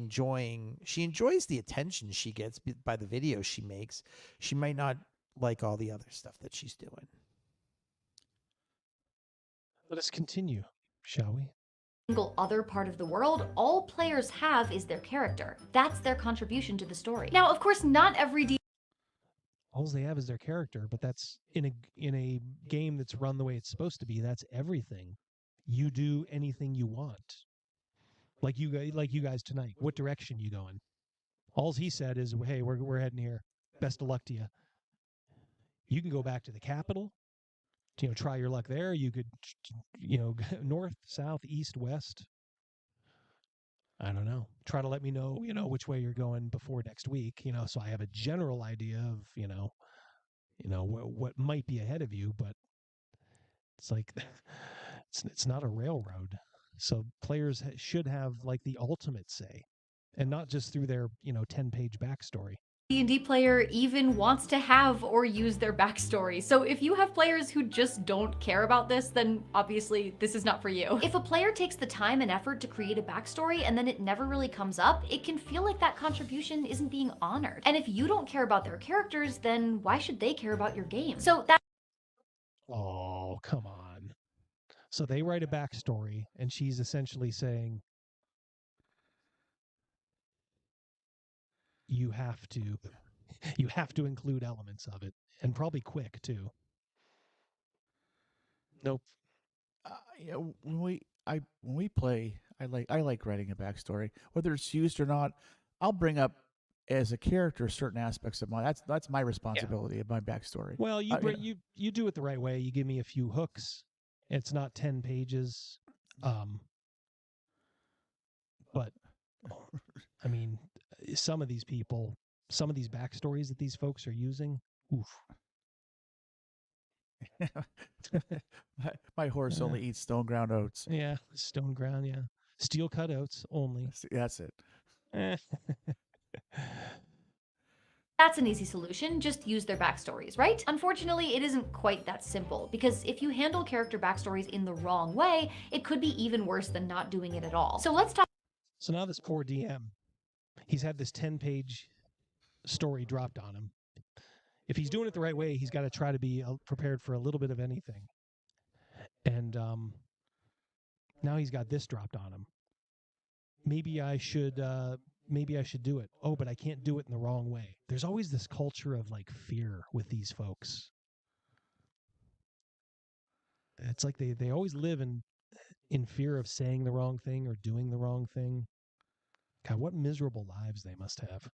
she enjoys the attention she gets by the videos she makes. She might not like all the other stuff that she's doing. Let us continue, shall we? single other part of the world, all players have is their character. That's their contribution to the story. Now, of course, not every All they have is their character, but that's in a game that's run the way it's supposed to be. That's everything. You do anything you want. Like you guys tonight. What direction you going? All he said is, "Hey, we're heading here. Best of luck to you." You can go back to the capital. Try your luck there. You could, north, south, east, west. I don't know. Try to let me know, which way you're going before next week, so I have a general idea of, what might be ahead of you, but it's like, it's not a railroad. So players should have like the ultimate say, and not just through their, 10-page backstory. D&D player even wants to have or use their backstory. So if you have players who just don't care about this, then obviously this is not for you. If a player takes the time and effort to create a backstory and then it never really comes up, it can feel like that contribution isn't being honored. And if you don't care about their characters, then why should they care about your game? So that— Oh, come on. So they write a backstory, and she's essentially saying, you have to include elements of it, and probably quick too. Nope. When we play, I like writing a backstory, whether it's used or not. I'll bring up as a character certain aspects of that's my responsibility of my backstory. Well, you do it the right way. You give me a few hooks. It's not 10 pages. But I mean, some of these backstories that these folks are using, oof. My horse only eats stone ground oats. Yeah, stone ground, yeah. Steel cut oats only. That's it. That's an easy solution, just use their backstories, right? Unfortunately, it isn't quite that simple, because if you handle character backstories in the wrong way, it could be even worse than not doing it at all. So let's talk— So now this poor DM, he's had this 10-page story dropped on him. If he's doing it the right way, he's got to try to be prepared for a little bit of anything. And now he's got this dropped on him. Maybe I should do it. Oh, but I can't do it in the wrong way. There's always this culture of like fear with these folks. It's like they always live in fear of saying the wrong thing or doing the wrong thing. God, what miserable lives they must have.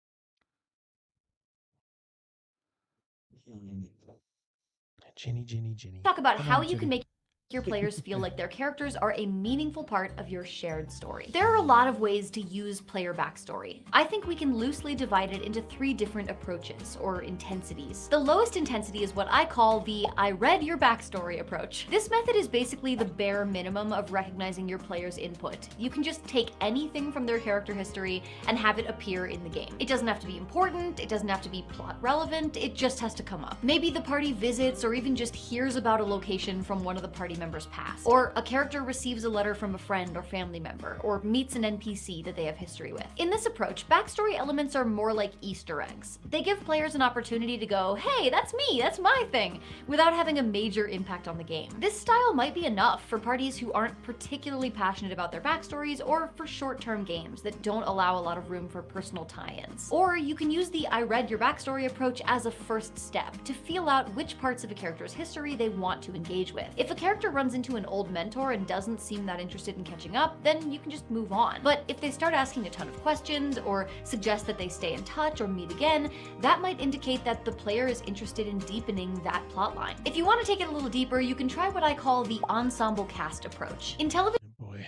Ginny. talk about how you can make your players feel like their characters are a meaningful part of your shared story. There are a lot of ways to use player backstory. I think we can loosely divide it into 3 different approaches, or intensities. The lowest intensity is what I call the I read your backstory approach. This method is basically the bare minimum of recognizing your player's input. You can just take anything from their character history and have it appear in the game. It doesn't have to be important, it doesn't have to be plot relevant, it just has to come up. Maybe the party visits or even just hears about a location from one of the party members' past. Or a character receives a letter from a friend or family member, or meets an NPC that they have history with. In this approach, backstory elements are more like Easter eggs. They give players an opportunity to go, hey, that's me, that's my thing, without having a major impact on the game. This style might be enough for parties who aren't particularly passionate about their backstories, or for short-term games that don't allow a lot of room for personal tie-ins. Or you can use the I read your backstory approach as a first step to feel out which parts of a character's history they want to engage with. If a character runs into an old mentor and doesn't seem that interested in catching up, then you can just move on. But if they start asking a ton of questions, or suggest that they stay in touch or meet again, that might indicate that the player is interested in deepening that plotline. If you want to take it a little deeper, you can try what I call the ensemble cast approach. In television— Oh boy.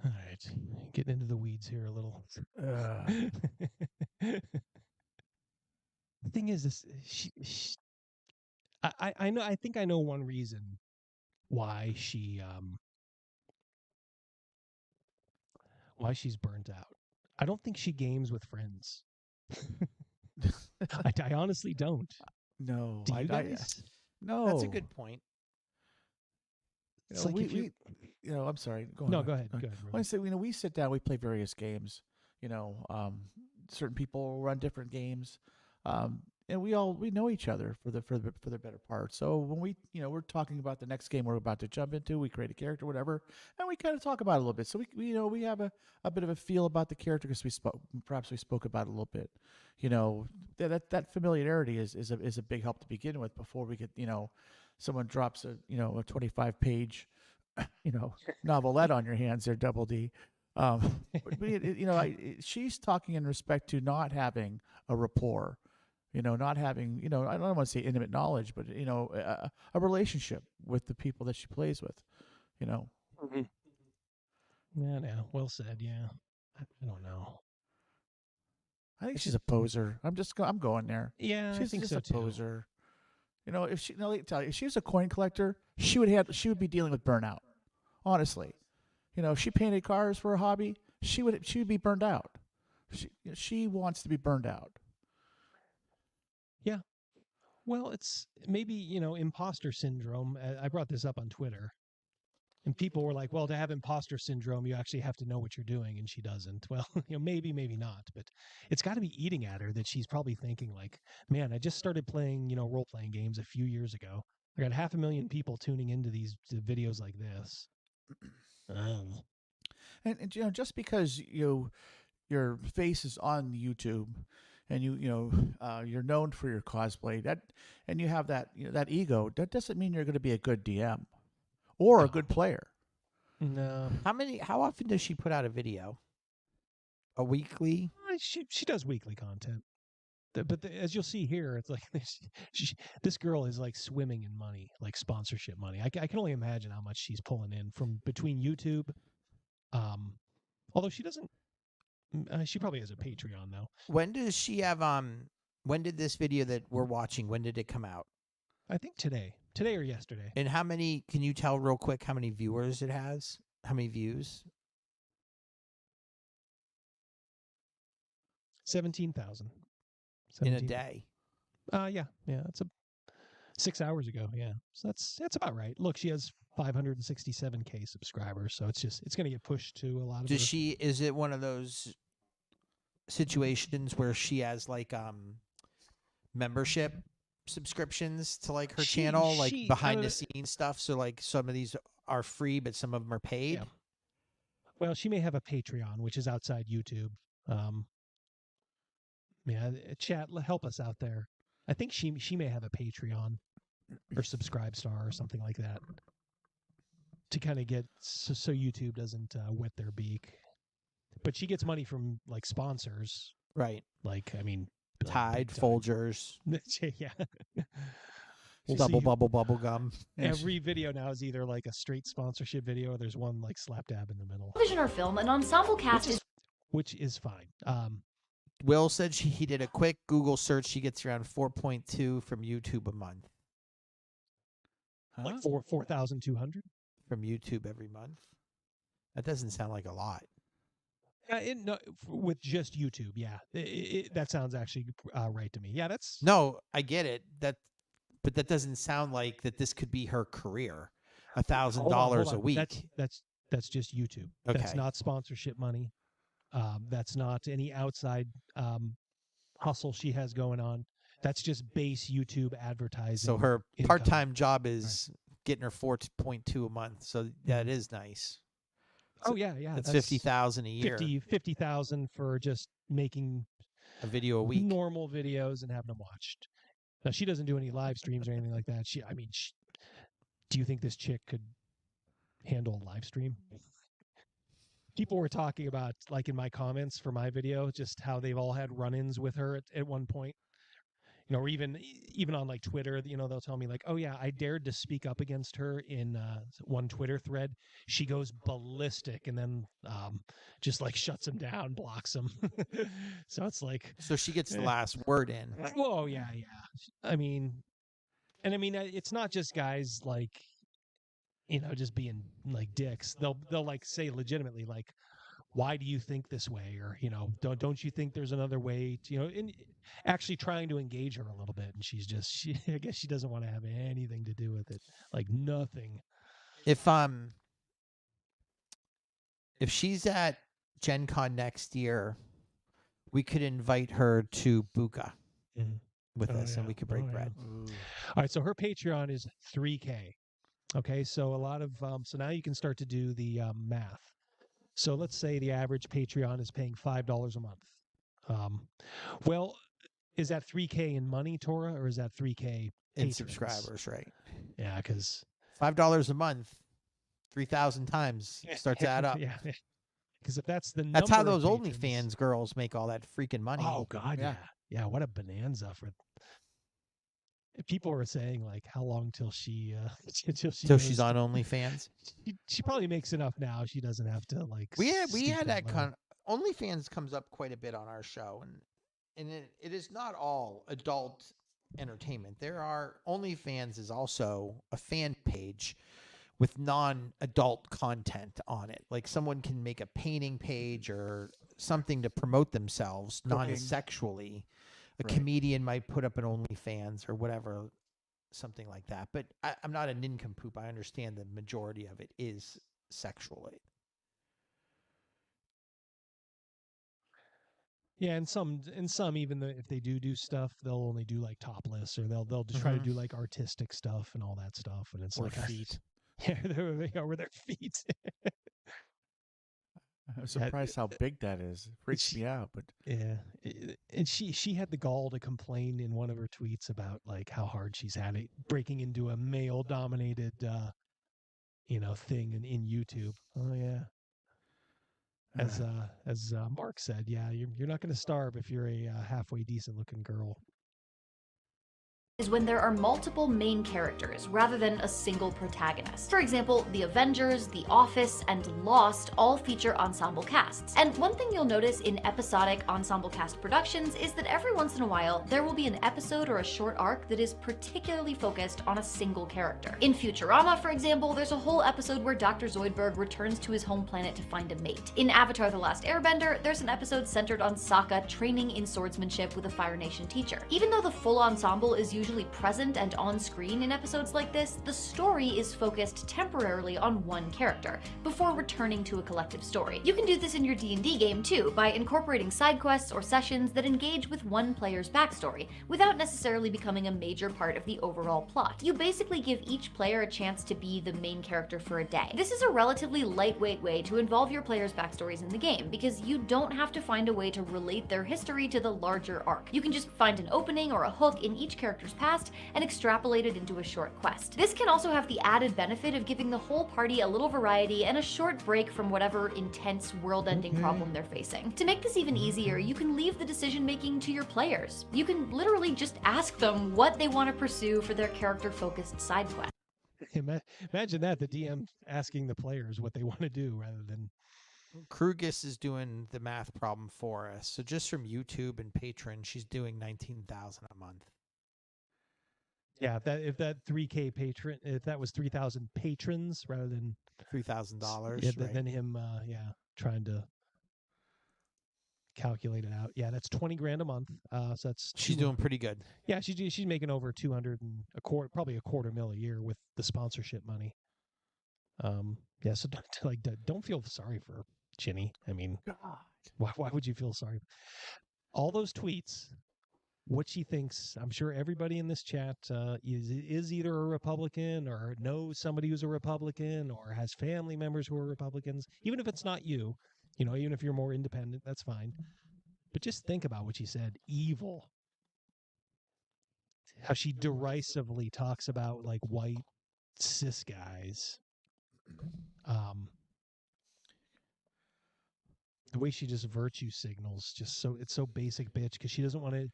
All right, getting into the weeds here a little. The thing is, this I know. I think I know one reason why she's burnt out. I don't think she games with friends. I honestly don't. No, Do you guys? No, That's a good point. It's like if you I'm sorry. Go on. No, go ahead. Go ahead. I want to say, we sit down, we play various games. Certain people run different games. and we know each other for the better part. So when we're talking about the next game we're about to jump into, we create a character, whatever, and we kind of talk about it a little bit. So we have a bit of a feel about the character because we spoke about it a little bit. That familiarity is a big help to begin with before we get someone drops a 25-page novelette on your hands there, Double D. She's talking in respect to not having a rapport, not having, I don't want to say intimate knowledge, but a relationship with the people that she plays with, Mm-hmm. Yeah, no, well said. Yeah, I don't know. I think she's a poser. I'm going there. Yeah, she's I think just so a too. poser. If she, let me tell you, if she was a coin collector, she would be dealing with burnout. Honestly, if she painted cars for a hobby, she would be burned out. She wants to be burned out. Yeah. Well, it's maybe, imposter syndrome. I brought this up on Twitter. And people were like, well, to have imposter syndrome, you actually have to know what you're doing. And she doesn't. Well, maybe not. But it's got to be eating at her that she's probably thinking like, man, I just started playing, role-playing games a few years ago. I got 500,000 people tuning into these videos like this. And just because your face is on YouTube and you're known for your cosplay, and you have that that ego, that doesn't mean you're going to be a good DM or a good player. No. How often does she put out a video? A weekly? She does weekly content. But as you'll see here, it's like this girl is like swimming in money, like sponsorship money. I can only imagine how much she's pulling in from between YouTube. Although she doesn't, she probably has a Patreon though. When does she have? When did this video that we're watching? When did it come out? I think today or yesterday. And how many? Can you tell real quick how many viewers it has? How many views? 17,000 in a day. Yeah. That's 6 hours ago. Yeah, so that's about right. Look, she has 567K subscribers, so it's going to get pushed to a lot of. Is it one of those situations where she has like membership subscriptions to like her channel, like behind the scenes stuff? So like some of these are free, but some of them are paid. Yeah. Well, she may have a Patreon, which is outside YouTube. Yeah, chat, help us out there. I think she may have a Patreon or Subscribestar or something like that to kind of get so YouTube doesn't wet their beak. But she gets money from like sponsors, right? Like Tide, Folgers, yeah. bubble gum. Every video now is either like a straight sponsorship video or there's one like slap dab in the middle. Television or film, an ensemble cast which is fine. Will said he did a quick Google search. She gets around 4.2 from YouTube a month. Like 4,200 from YouTube every month. That doesn't sound like a lot. No, with just YouTube, yeah, that sounds actually right to me. Yeah, that's no, I get it. But that doesn't sound like that. This could be her career. $1,000 a week. That's just YouTube. Okay. That's not sponsorship money. That's not any outside hustle she has going on. That's just base YouTube advertising. So her income. part-time job is getting her 4.2 a month. So that is nice. Oh yeah. That's 50,000 a year. 50,000 for just making a video a week, normal videos, and having them watched. Now she doesn't do any live streams or anything like that. Do you think this chick could handle a live stream? People were talking about, like in my comments for my video, just how they've all had run-ins with her at one point. Or even on like Twitter, they'll tell me like, oh yeah, I dared to speak up against her in one Twitter thread. She goes ballistic and then just like shuts him down, blocks him. So it's like, so she gets the last word in. Whoa, yeah. It's not just guys like, just being like dicks. They'll like say legitimately like, why do you think this way? Or, don't you think there's another way to, and actually trying to engage her a little bit. And she's just, I guess she doesn't want to have anything to do with it. Like nothing. If she's at Gen Con next year, we could invite her to Buka. Mm-hmm. with us, and we could break bread. All right, so her Patreon is $3K. Okay, so a lot of so now you can start to do the math. So let's say the average Patreon is paying $5 a month. Well, is that $3K in money, Tora, or is that $3K In patrons? subscribers, right? Yeah, because $5 a month, 3,000 times starts to add up. Yeah, because if that's the That's how number of those patrons- OnlyFans girls make all that freaking money. Oh God, yeah. What a bonanza for. People were saying like, how long till she till she's on OnlyFans? She probably makes enough now. She doesn't have to like. We had stoop that low. OnlyFans comes up quite a bit on our show, and it is not all adult entertainment. There are OnlyFans is also a fan page with non-adult content on it. Like someone can make a painting page or something to promote themselves Cooking. non-sexually. A Right. comedian might put up an OnlyFans or whatever, something like that. But I'm not a nincompoop. I understand the majority of it is sexually. Yeah, and some even though if they do stuff, they'll only do like topless, or they'll just try to do like artistic stuff and all that stuff, and it's Or like feet. Yeah, with their feet. I'm surprised how big that is. It freaks me out, but Yeah, and she had the gall to complain in one of her tweets about like how hard she's had it breaking into a male-dominated, thing in YouTube. Oh yeah, as Mark said, yeah, you're not going to starve if you're a halfway decent-looking girl. Is when there are multiple main characters rather than a single protagonist. For example, The Avengers, The Office, and Lost all feature ensemble casts. And one thing you'll notice in episodic ensemble cast productions is that every once in a while there will be an episode or a short arc that is particularly focused on a single character. In Futurama, for example, there's a whole episode where Dr. Zoidberg returns to his home planet to find a mate. In Avatar: The Last Airbender, there's an episode centered on Sokka training in swordsmanship with a Fire Nation teacher. Even though the full ensemble is usually present and on screen in episodes like this, the story is focused temporarily on one character, before returning to a collective story. You can do this in your D&D game too, by incorporating side quests or sessions that engage with one player's backstory, without necessarily becoming a major part of the overall plot. You basically give each player a chance to be the main character for a day. This is a relatively lightweight way to involve your players' backstories in the game, because you don't have to find a way to relate their history to the larger arc. You can just find an opening or a hook in each character's past and extrapolate it into a short quest. This can also have the added benefit of giving the whole party a little variety and a short break from whatever intense world-ending problem they're facing. To make this even easier, you can leave the decision-making to your players. You can literally just ask them what they want to pursue for their character-focused side quest. Imagine that, the DM asking the players what they want to do rather than. Krugis is doing the math problem for us. So just from YouTube and Patreon, she's doing $19,000 a month. Yeah, if that 3K patron, if that was 3,000 patrons rather than $3,000, yeah, right? then him, trying to calculate it out. Yeah, that's 20 grand a month. So that's She's doing pretty good. Yeah, she's making over 200 and a quarter, probably a quarter mil a year with the sponsorship money. Yeah, so don't feel sorry for Ginny. I mean, why would you feel sorry? All those tweets. What she thinks, I'm sure everybody in this chat is either a Republican or knows somebody who's a Republican or has family members who are Republicans. Even if it's not you, even if you're more independent, that's fine. But just think about what she said. Evil. How she derisively talks about like white cis guys. The way she just virtue signals, it's so basic, bitch, because she doesn't want to.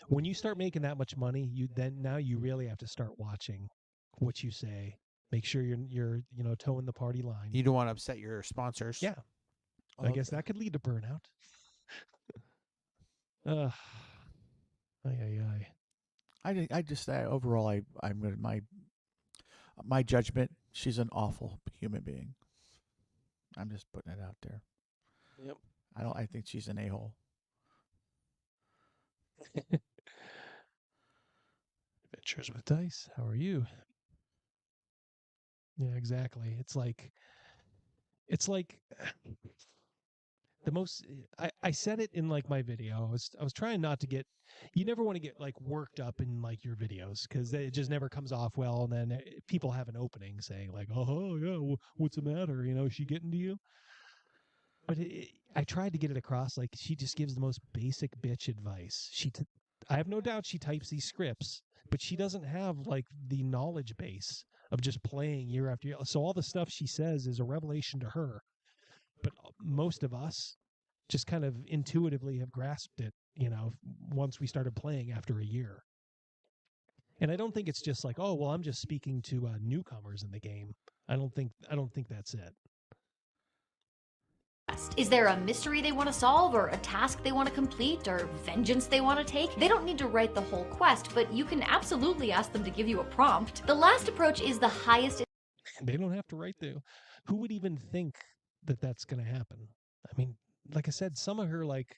When you start making that much money, now you really have to start watching what you say. Make sure you're towing the party line. You don't want to upset your sponsors. Yeah, I guess that could lead to burnout. I just say overall, I'm gonna my judgment. She's an awful human being. I'm just putting it out there. Yep. I think she's an a-hole. Adventures with Dice. How are you? Yeah, exactly. It's like I said it in like my video. I was trying not to get, you never want to get like worked up in like your videos because it just never comes off well. And then people have an opening saying like, oh yeah, what's the matter? You know, is she getting to you? But I tried to get it across like she just gives the most basic bitch advice. I have no doubt she types these scripts, but she doesn't have like the knowledge base of just playing year after year. So all the stuff she says is a revelation to her. But most of us just kind of intuitively have grasped it, you know, once we started playing after a year. And I don't think it's just like, oh, well, I'm just speaking to newcomers in the game. I don't think that's it. Is there a mystery they want to solve, or a task they want to complete, or vengeance they want to take? They don't need to write the whole quest, but you can absolutely ask them to give you a prompt. The last approach is the highest. They don't have to write who would even think that that's going to happen? I mean, like I said, some of her, like,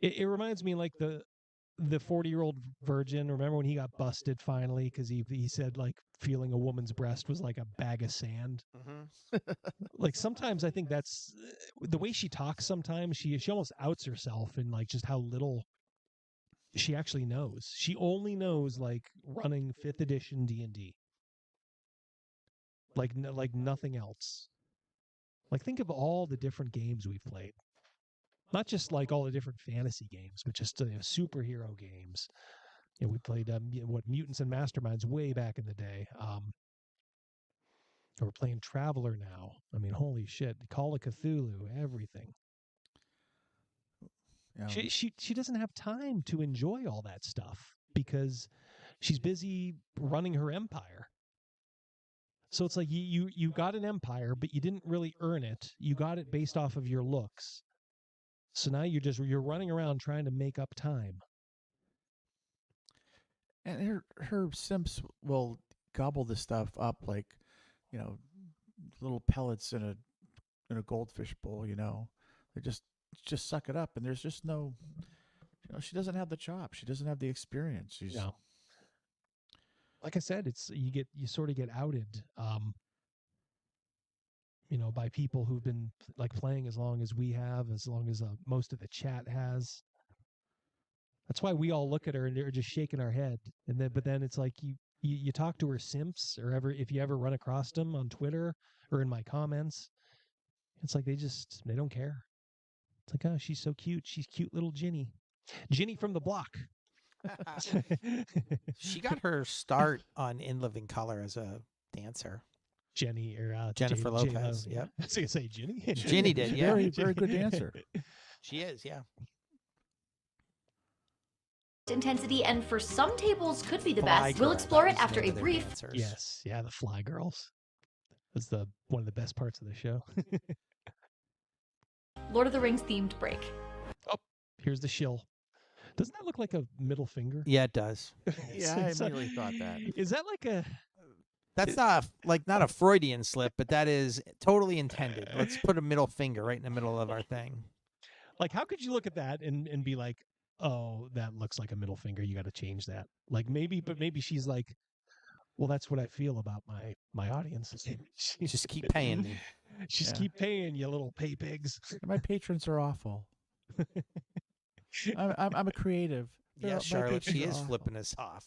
it reminds me like the 40-year-old virgin. Remember when he got busted finally because he said like feeling a woman's breast was like a bag of sand. Like sometimes I think that's the way she talks. Sometimes she almost outs herself in like just how little she actually knows. She only knows like running 5th edition D&D. Like nothing else. Like think of all the different games we've played. Not just like all the different fantasy games, but just superhero games. You know, we played Mutants and Masterminds way back in the day. We're playing Traveler now. I mean, holy shit! Call of Cthulhu, everything. Yeah. She doesn't have time to enjoy all that stuff because she's busy running her empire. So it's like you got an empire, but you didn't really earn it. You got it based off of your looks. So now you're running around trying to make up time. And her simps will gobble this stuff up like, you know, little pellets in a goldfish bowl. You know, they just suck it up, and there's just no. You know, she doesn't have the chop. She doesn't have the experience. She's. No. Like I said, you sort of get outed. You know, by people who've been like playing as long as we have, as long as most of the chat has. That's why we all look at her and they're just shaking our head. But then it's like you talk to her simps, or if you ever run across them on Twitter or in my comments, it's like they don't care. It's like, oh, she's so cute. She's cute little Ginny. Ginny from the block. She got her start on In Living Color as a dancer. Jenny or Jennifer Lopez. Yep. I was going to say Ginny. Ginny did, yeah. Very, very good dancer. She is, yeah. Intensity, and for some tables could be the Fly best. We'll Girl, explore that it was after one a of their brief. dancers. Yes, yeah, the Fly Girls. That's one of the best parts of the show. Lord of the Rings themed break. Oh, here's the shill. Doesn't that look like a middle finger? Yeah, it does. Yeah, I immediately thought that. Is that like a? That's not a Freudian slip, but that is totally intended. Let's put a middle finger right in the middle of our thing. Like, how could you look at that and be like, oh, that looks like a middle finger. You got to change that. Like maybe she's like, well, that's what I feel about my audience. Just keep paying me. Just keep paying, you little pay pigs. My patrons are awful. I'm a creative. Yeah, Charlotte, she is flipping us off.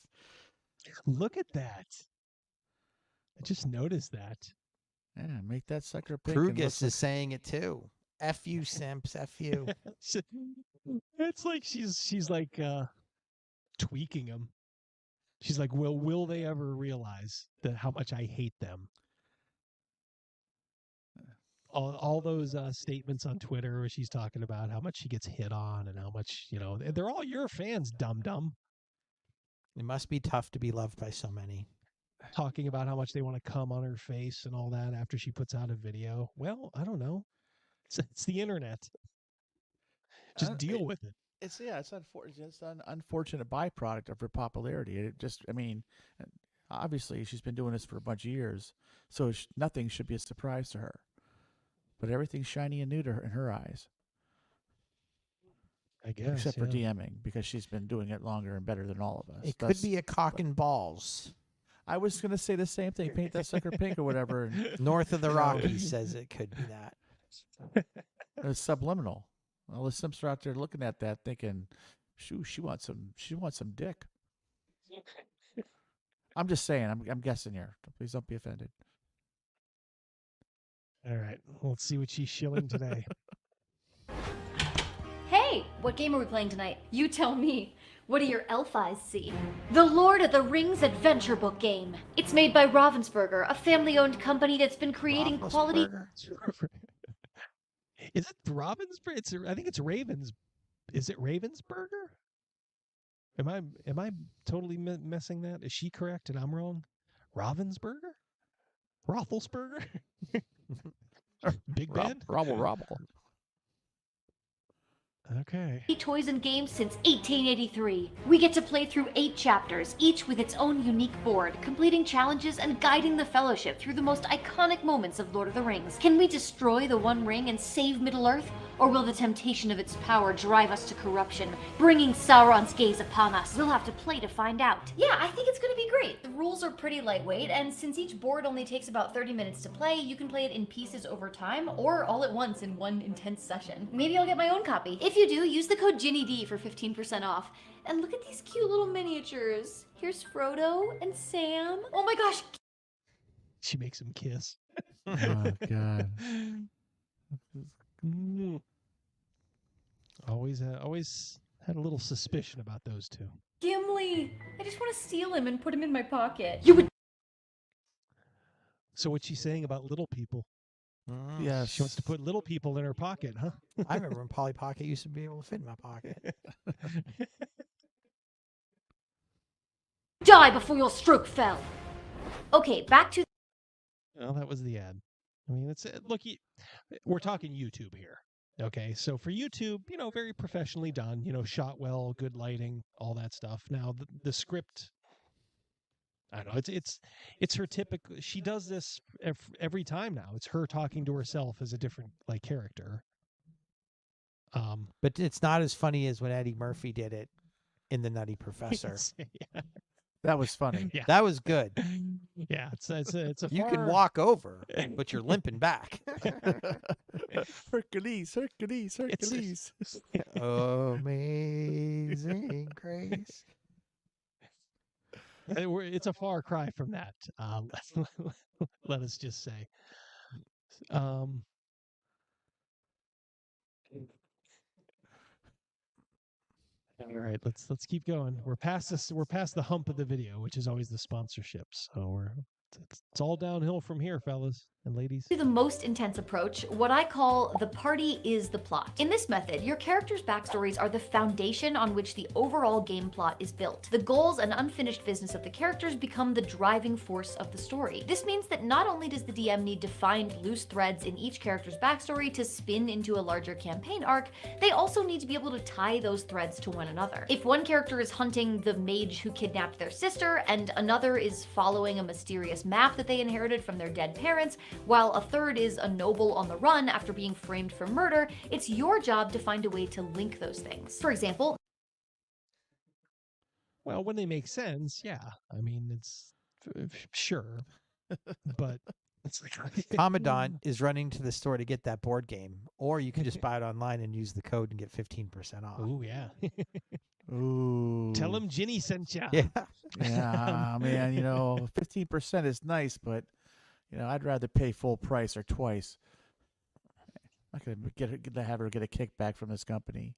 Look at that. I just noticed that. Yeah, make that sucker pink. Krugus is saying it too. F you, simps. F you. It's like she's like tweaking them. She's like, will they ever realize how much I hate them? All those statements on Twitter where she's talking about how much she gets hit on and how much, you know, they're all your fans, dum-dum. It must be tough to be loved by so many. Talking about how much they want to come on her face and all that after she puts out a video. Well, I don't know. It's the internet. Just deal with it. It's an unfortunate byproduct of her popularity. It just, I mean, obviously she's been doing this for a bunch of years, so nothing should be a surprise to her. But everything's shiny and new to her in her eyes. I guess, except for DMing, because she's been doing it longer and better than all of us. It could be a cock and balls. I was going to say the same thing. Paint that sucker pink or whatever. North of the Rockies says it could be that. It's subliminal. All the simps are out there looking at that, thinking, "Shoo, she wants some dick." I'm just saying. I'm guessing here. Please don't be offended. All right, let's see what she's shilling today. Hey, what game are we playing tonight? You tell me. What do your elf eyes see? The Lord of the Rings adventure book game. It's made by Ravensburger, a family-owned company that's been creating quality... Is it Ravensburger? I think it's Ravens. Is it Ravensburger? Am I totally messing that? Is she correct and I'm wrong? Ravensburger? Roethlisberger? Big Ben? Robble. Okay. Toys and games since 1883. We get to play through 8 chapters, each with its own unique board, completing challenges and guiding the Fellowship through the most iconic moments of Lord of the Rings. Can we destroy the One Ring and save Middle-earth? Or will the temptation of its power drive us to corruption, bringing Sauron's gaze upon us? We'll have to play to find out. Yeah, I think it's gonna be great. The rules are pretty lightweight, and since each board only takes about 30 minutes to play, you can play it in pieces over time, or all at once in one intense session. Maybe I'll get my own copy. If you do, use the code GinnyD for 15% off. And look at these cute little miniatures. Here's Frodo and Sam. Oh my gosh. She makes him kiss. Oh, God. Always had a little suspicion about those two. Gimli! I just want to steal him and put him in my pocket. You would... So what's she saying about little people? Yes. She wants to put little people in her pocket, huh? I remember when Polly Pocket used to be able to fit in my pocket. Die before your stroke fell! Okay, back to... Well, that was the ad. I mean, look, we're talking YouTube here. Okay, so for YouTube, very professionally done, shot well, good lighting, all that stuff. Now, the script, I don't know, it's her typical, she does this every time now. It's her talking to herself as a different, character. But it's not as funny as when Eddie Murphy did it in The Nutty Professor. Yeah. That was funny. Yeah. That was good. Yeah, it's a You can walk over, but you're limping back. Hercules. Amazing grace. It's a far cry from that. Let us just say. All right, let's keep going. We're past this. We're past the hump of the video, which is always the sponsorships. So it's all downhill from here, fellas and ladies. The most intense approach, what I call the party is the plot. In this method, your characters' backstories are the foundation on which the overall game plot is built. The goals and unfinished business of the characters become the driving force of the story. This means that not only does the DM need to find loose threads in each character's backstory to spin into a larger campaign arc, they also need to be able to tie those threads to one another. If one character is hunting the mage who kidnapped their sister, and another is following a mysterious map that they inherited from their dead parents, while a third is a noble on the run after being framed for murder, it's your job to find a way to link those things. For example... Well, when they make sense, yeah. I mean, it's... Sure. But... It's Commandant is running to the store to get that board game, or you can just buy it online and use the code and get 15% off. Oh, yeah. Ooh. Tell him Ginny sent ya. Yeah. Yeah, man, 15% is nice, but I'd rather pay full price or twice. I could have her get a kickback from this company.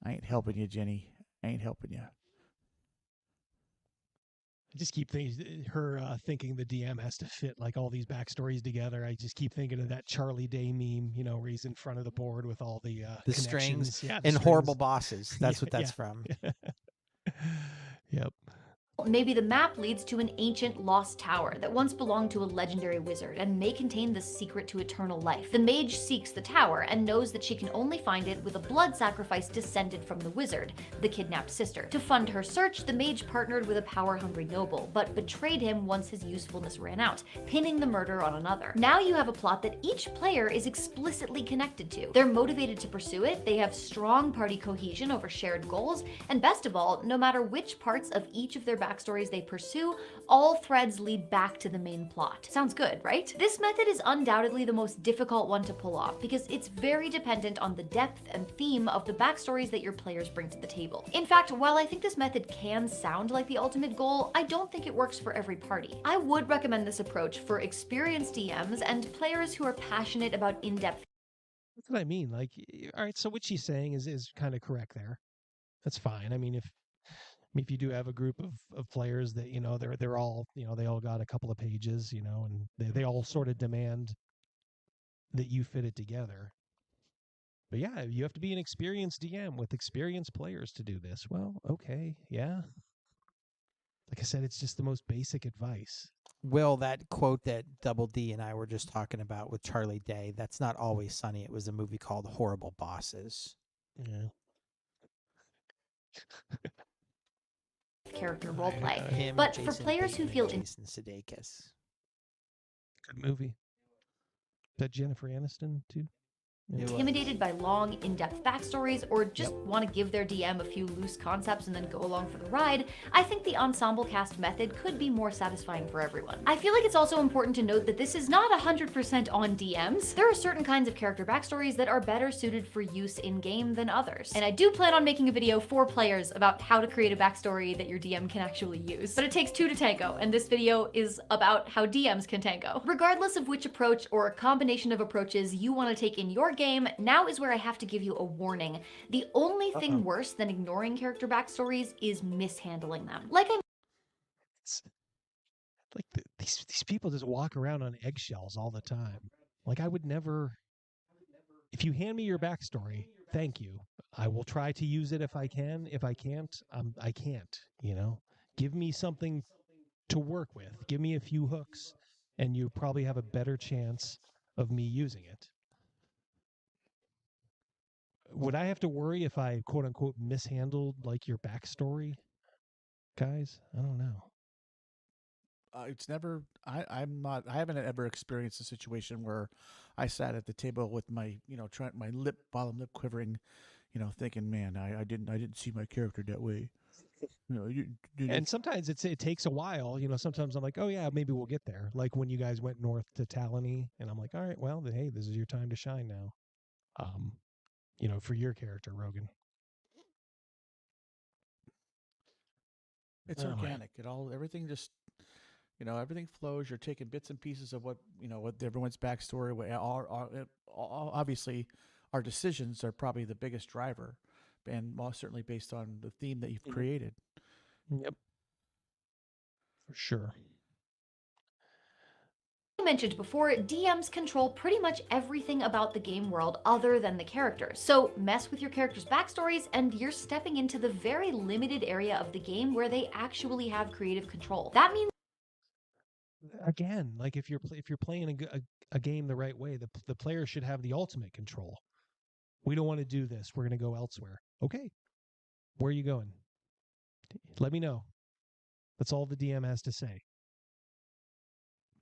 I ain't helping you, Ginny. I ain't helping you. I just keep thinking thinking the DM has to fit all these backstories together. I just keep thinking of that Charlie Day meme, where he's in front of the board with all the strings the and strings. Horrible Bosses. That's what that's from. Yep. Maybe the map leads to an ancient lost tower that once belonged to a legendary wizard and may contain the secret to eternal life. The mage seeks the tower and knows that she can only find it with a blood sacrifice descended from the wizard, the kidnapped sister. To fund her search, the mage partnered with a power-hungry noble, but betrayed him once his usefulness ran out, pinning the murder on another. Now you have a plot that each player is explicitly connected to. They're motivated to pursue it, they have strong party cohesion over shared goals, and best of all, no matter which parts of each of their backstories they pursue, all threads lead back to the main plot. Sounds good, right? This method is undoubtedly the most difficult one to pull off because it's very dependent on the depth and theme of the backstories that your players bring to the table. In fact, while I think this method can sound like the ultimate goal, I don't think it works for every party. I would recommend this approach for experienced DMs and players who are passionate about in-depth. That's what I mean. Like, all right, so what she's saying is kind of correct there. That's fine. I mean, if you do have a group of players that, they're all, they all got a couple of pages, and they all sort of demand that you fit it together. But yeah, you have to be an experienced DM with experienced players to do this. Well, okay, yeah. Like I said, it's just the most basic advice. Will, that quote that Double D and I were just talking about with Charlie Day, that's not Always Sunny. It was a movie called Horrible Bosses. Yeah. Character roleplay. Him, But Jason for players who Bateman, feel and Jason Sudeikis. Good movie. Is that Jennifer Aniston too? intimidated by long, in-depth backstories, or just want to give their DM a few loose concepts and then go along for the ride, I think the ensemble cast method could be more satisfying for everyone. I feel like it's also important to note that this is not 100% on DMs. There are certain kinds of character backstories that are better suited for use in-game than others. And I do plan on making a video for players about how to create a backstory that your DM can actually use. But it takes two to tango, and this video is about how DMs can tango. Regardless of which approach or a combination of approaches you want to take in your game, now is where I have to give you a warning. The only thing worse than ignoring character backstories is mishandling them. Like these people just walk around on eggshells all the time. Like I would never. If you hand me your backstory, thank you. I will try to use it if I can. If I can't, I can't. You know, give me something to work with. Give me a few hooks, and you probably have a better chance of me using it. Would I have to worry if I quote unquote mishandled like your backstory, guys? I don't know. It's never. I haven't ever experienced a situation where I sat at the table with my, my bottom lip quivering, thinking, man, I didn't see my character that way. And sometimes it takes a while. Sometimes I'm like, oh yeah, maybe we'll get there. Like when you guys went north to Talony, and I'm like, all right, well, hey, this is your time to shine now. For your character, Rogan. It's organic. Everything just, everything flows. You're taking bits and pieces of what everyone's backstory. Obviously, our decisions are probably the biggest driver, and most certainly based on the theme that you've created. Yep. For sure. I mentioned before, DMs control pretty much everything about the game world other than the characters. So mess with your characters' backstories and you're stepping into the very limited area of the game where they actually have creative control. That means again, like if you're playing a game the right way, the player should have the ultimate control. We don't want to do this. We're going to go elsewhere. Okay. Where are you going? Let me know. That's all the DM has to say.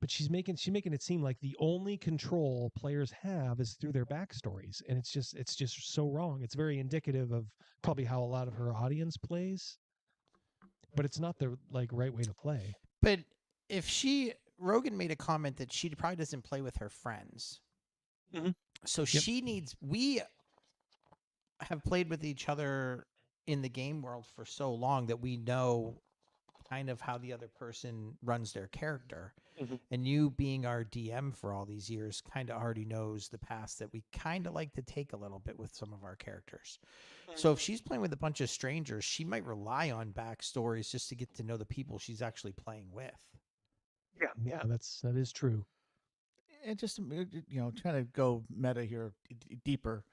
But she's making it seem like the only control players have is through their backstories, and it's just so wrong. It's very indicative of probably how a lot of her audience plays, but it's not the right way to play. But if Rogan made a comment that she probably doesn't play with her friends, so she needs. We have played with each other in the game world for so long that we know kind of how the other person runs their character. And you being our DM for all these years kind of already knows the paths that we kind of like to take a little bit with some of our characters. So if she's playing with a bunch of strangers, she might rely on backstories just to get to know the people she's actually playing with. Yeah, that is true. And just, trying to go meta here deeper.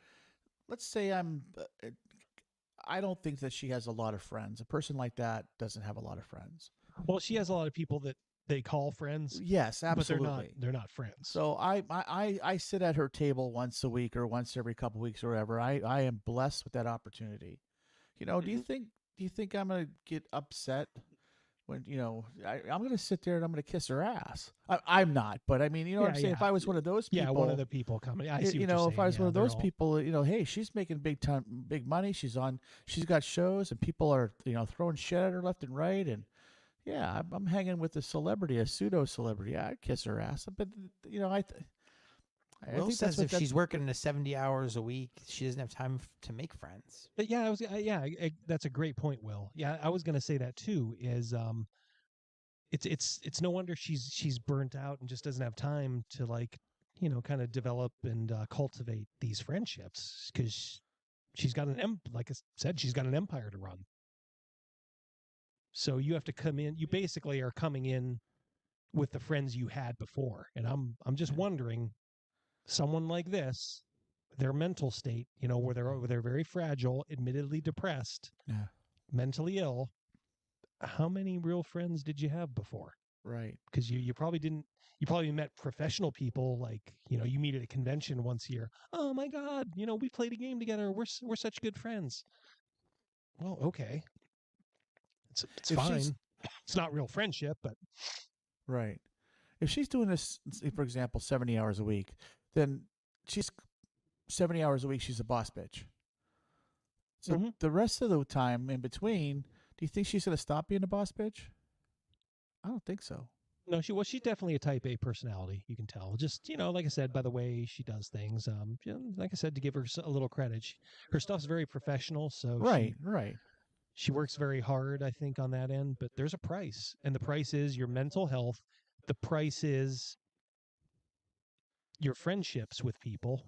Let's say I don't think that she has a lot of friends. A person like that doesn't have a lot of friends. Well, she has a lot of people that they call friends. Yes, absolutely. But they're not friends. So I sit at her table once a week or once every couple of weeks or whatever. I am blessed with that opportunity. Do you think I'm gonna get upset when I'm gonna sit there and I'm gonna kiss her ass? I'm not, but I mean, what I'm saying. If I was one of those people, one of the people coming. I see what you're saying. If I was one of those people, hey, she's making big money. She's got shows and people are throwing shit at her left and right, and Yeah, I'm hanging with a celebrity, a pseudo celebrity. I'd kiss her ass, but I Will think says if she's working 70 hours a week, she doesn't have time to make friends. But yeah, that's a great point, Will. Yeah, I was going to say that too. Is it's no wonder she's burnt out and just doesn't have time to kind of develop and cultivate these friendships because she's got like I said, she's got an empire to run. So you have to come in. You basically are coming in with the friends you had before, and I'm just wondering, someone like this, their mental state, where they're very fragile, admittedly depressed, mentally ill. How many real friends did you have before? Right. Because you probably didn't. You probably met professional people, like you meet at a convention once a year. Oh my God, we played a game together. We're such good friends. Well, okay, it's fine. It's not real friendship, but right. If she's doing this, for example, 70 hours a week, then she's 70 hours a week. She's a boss bitch. So the rest of the time in between, do you think she's going to stop being a boss bitch? I don't think so. No, she's definitely a type A personality. You can tell. Just like I said, by the way she does things. Like I said, to give her a little credit, her stuff's very professional. So right. She works very hard, I think, on that end. But there's a price, and the price is your mental health. The price is your friendships with people,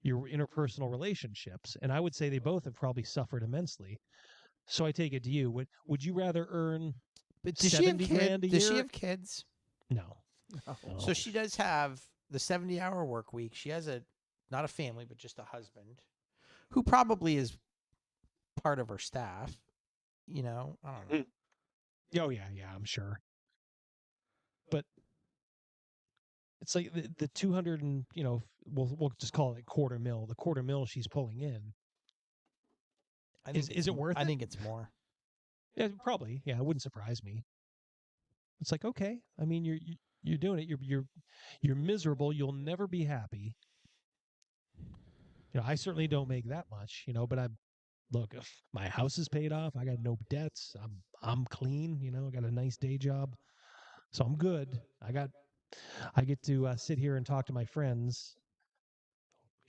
your interpersonal relationships, and I would say they both have probably suffered immensely. So I take it to you. Would you rather earn Does $70 grand a year? Does she have kids? No. So she does have the 70-hour work week. She has not a family, but just a husband who probably is part of her staff. I don't know. Oh yeah, I'm sure. But it's like the 200 and we'll just call it quarter mil. The quarter mil she's pulling in. Is it worth it? I think it's more. Yeah, probably. Yeah, it wouldn't surprise me. It's like, okay. I mean, you're doing it. You're miserable. You'll never be happy. I certainly don't make that much. But look, my house is paid off. I got no debts. I'm clean. I got a nice day job, so I'm good. I get to sit here and talk to my friends.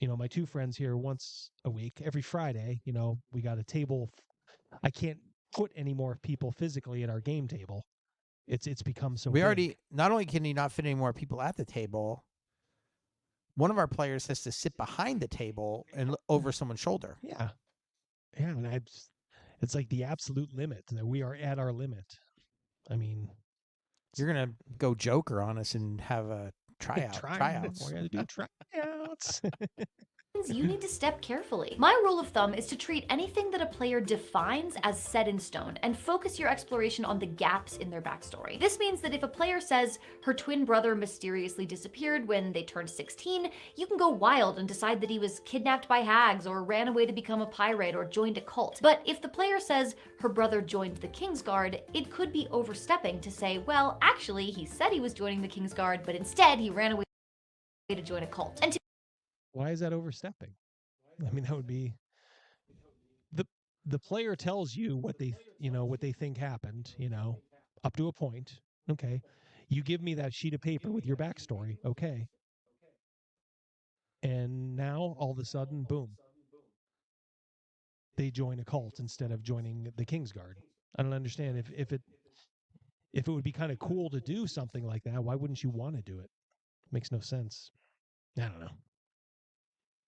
My two friends here once a week, every Friday. We got a table. I can't put any more people physically at our game table. It's become so. We big. already not only can you not fit any more people at the table, one of our players has to sit behind the table and over someone's shoulder. Yeah, and it's like the absolute limit. That we are at our limit. I mean, you're gonna go Joker on us and have a tryouts. We're gonna do tryouts. You need to step carefully. My rule of thumb is to treat anything that a player defines as set in stone and focus your exploration on the gaps in their backstory. This means that if a player says her twin brother mysteriously disappeared when they turned 16, you can go wild and decide that he was kidnapped by hags or ran away to become a pirate or joined a cult. But if the player says her brother joined the Kingsguard, it could be overstepping to say, well, actually, he said he was joining the Kingsguard, but instead he ran away to join a cult. And Why is that overstepping? I mean, that would be the player tells you what they think happened, up to a point. Okay. You give me that sheet of paper with your backstory. Okay. And now all of a sudden, boom, they join a cult instead of joining the Kingsguard. I don't understand if it would be kind of cool to do something like that. Why wouldn't you want to do it? Makes no sense. I don't know.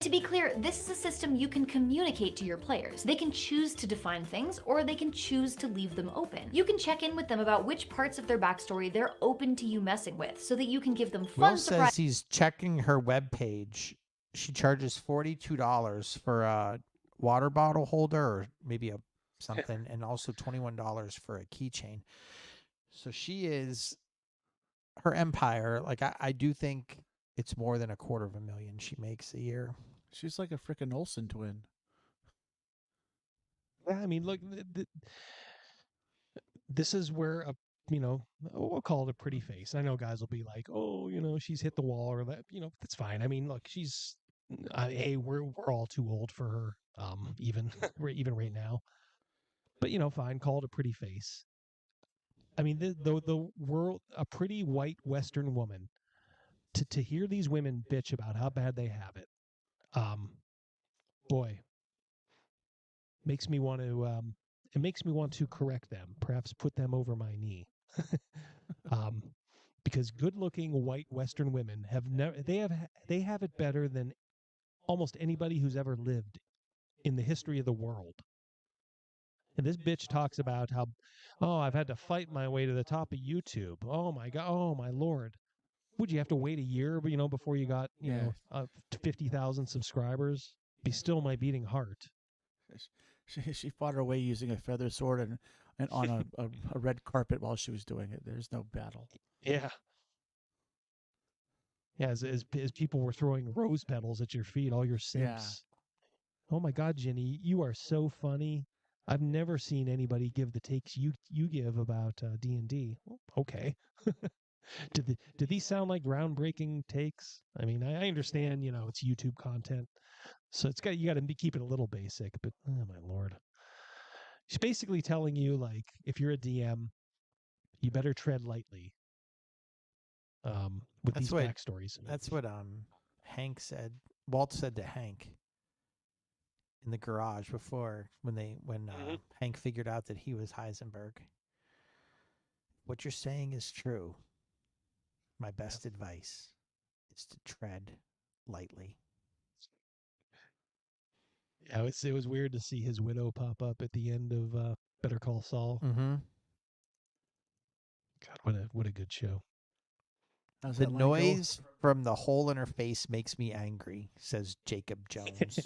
to be clear, this is a system you can communicate to your players. They can choose to define things, or they can choose to leave them open. You can check in with them about which parts of their backstory they're open to you messing with, so that you can give them fun Will says he's checking her webpage. She charges $42 for a water bottle holder, or maybe something, and also $21 for a keychain. So she is, her empire, like I do think it's more than $250,000 she makes a year. She's like a freaking Olsen twin. Yeah, I mean, look, this is where we'll call it a pretty face. I know guys will be like, oh, she's hit the wall, or that, that's fine. I mean, look, she's we're all too old for her, even right now. But fine, call it a pretty face. I mean, the world, a pretty white Western woman, to hear these women bitch about how bad they have it, boy, makes me want to. It makes me want to correct them, perhaps put them over my knee. Because good-looking white Western women they have it better than almost anybody who's ever lived in the history of the world. And this bitch talks about how, oh, I've had to fight my way to the top of YouTube. Oh my God, oh my Lord. Would you have to wait a year, before you got, 50,000 subscribers? Be still my beating heart. She fought her way using a feather sword and on a red carpet while she was doing it. There's no battle. Yeah. Yeah, as people were throwing rose petals at your feet, all your simps. Yeah. Oh my God, Ginny, you are so funny. I've never seen anybody give the takes you give about D&D. Okay. Do these sound like groundbreaking takes? I mean, I understand, it's YouTube content, so you got to keep it a little basic. But oh my Lord, she's basically telling you, like, if you're a DM, you better tread lightly. With these backstories. That's what Hank said. Walt said to Hank in the garage before when Hank figured out that he was Heisenberg. What you're saying is true. My best advice is to tread lightly. Yeah, it was weird to see his widow pop up at the end of Better Call Saul. Mm-hmm. God, what a good show. The noise from the hole in her face makes me angry, says Jacob Jones.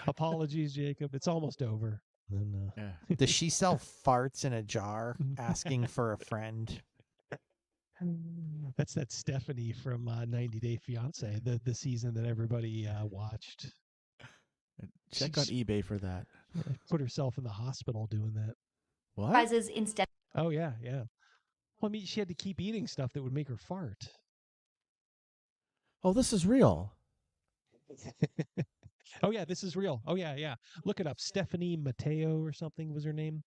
Apologies, Jacob. It's almost over. And, Does she sell farts in a jar asking for a friend? That's Stephanie from 90 Day Fiance, the season that everybody watched. Check on eBay for that. Put herself in the hospital doing that. What? Prizes instead. Oh, yeah. Well, I mean, she had to keep eating stuff that would make her fart. Oh, this is real. Oh, yeah, this is real. Oh, yeah. Look it up. Stephanie Mateo or something was her name.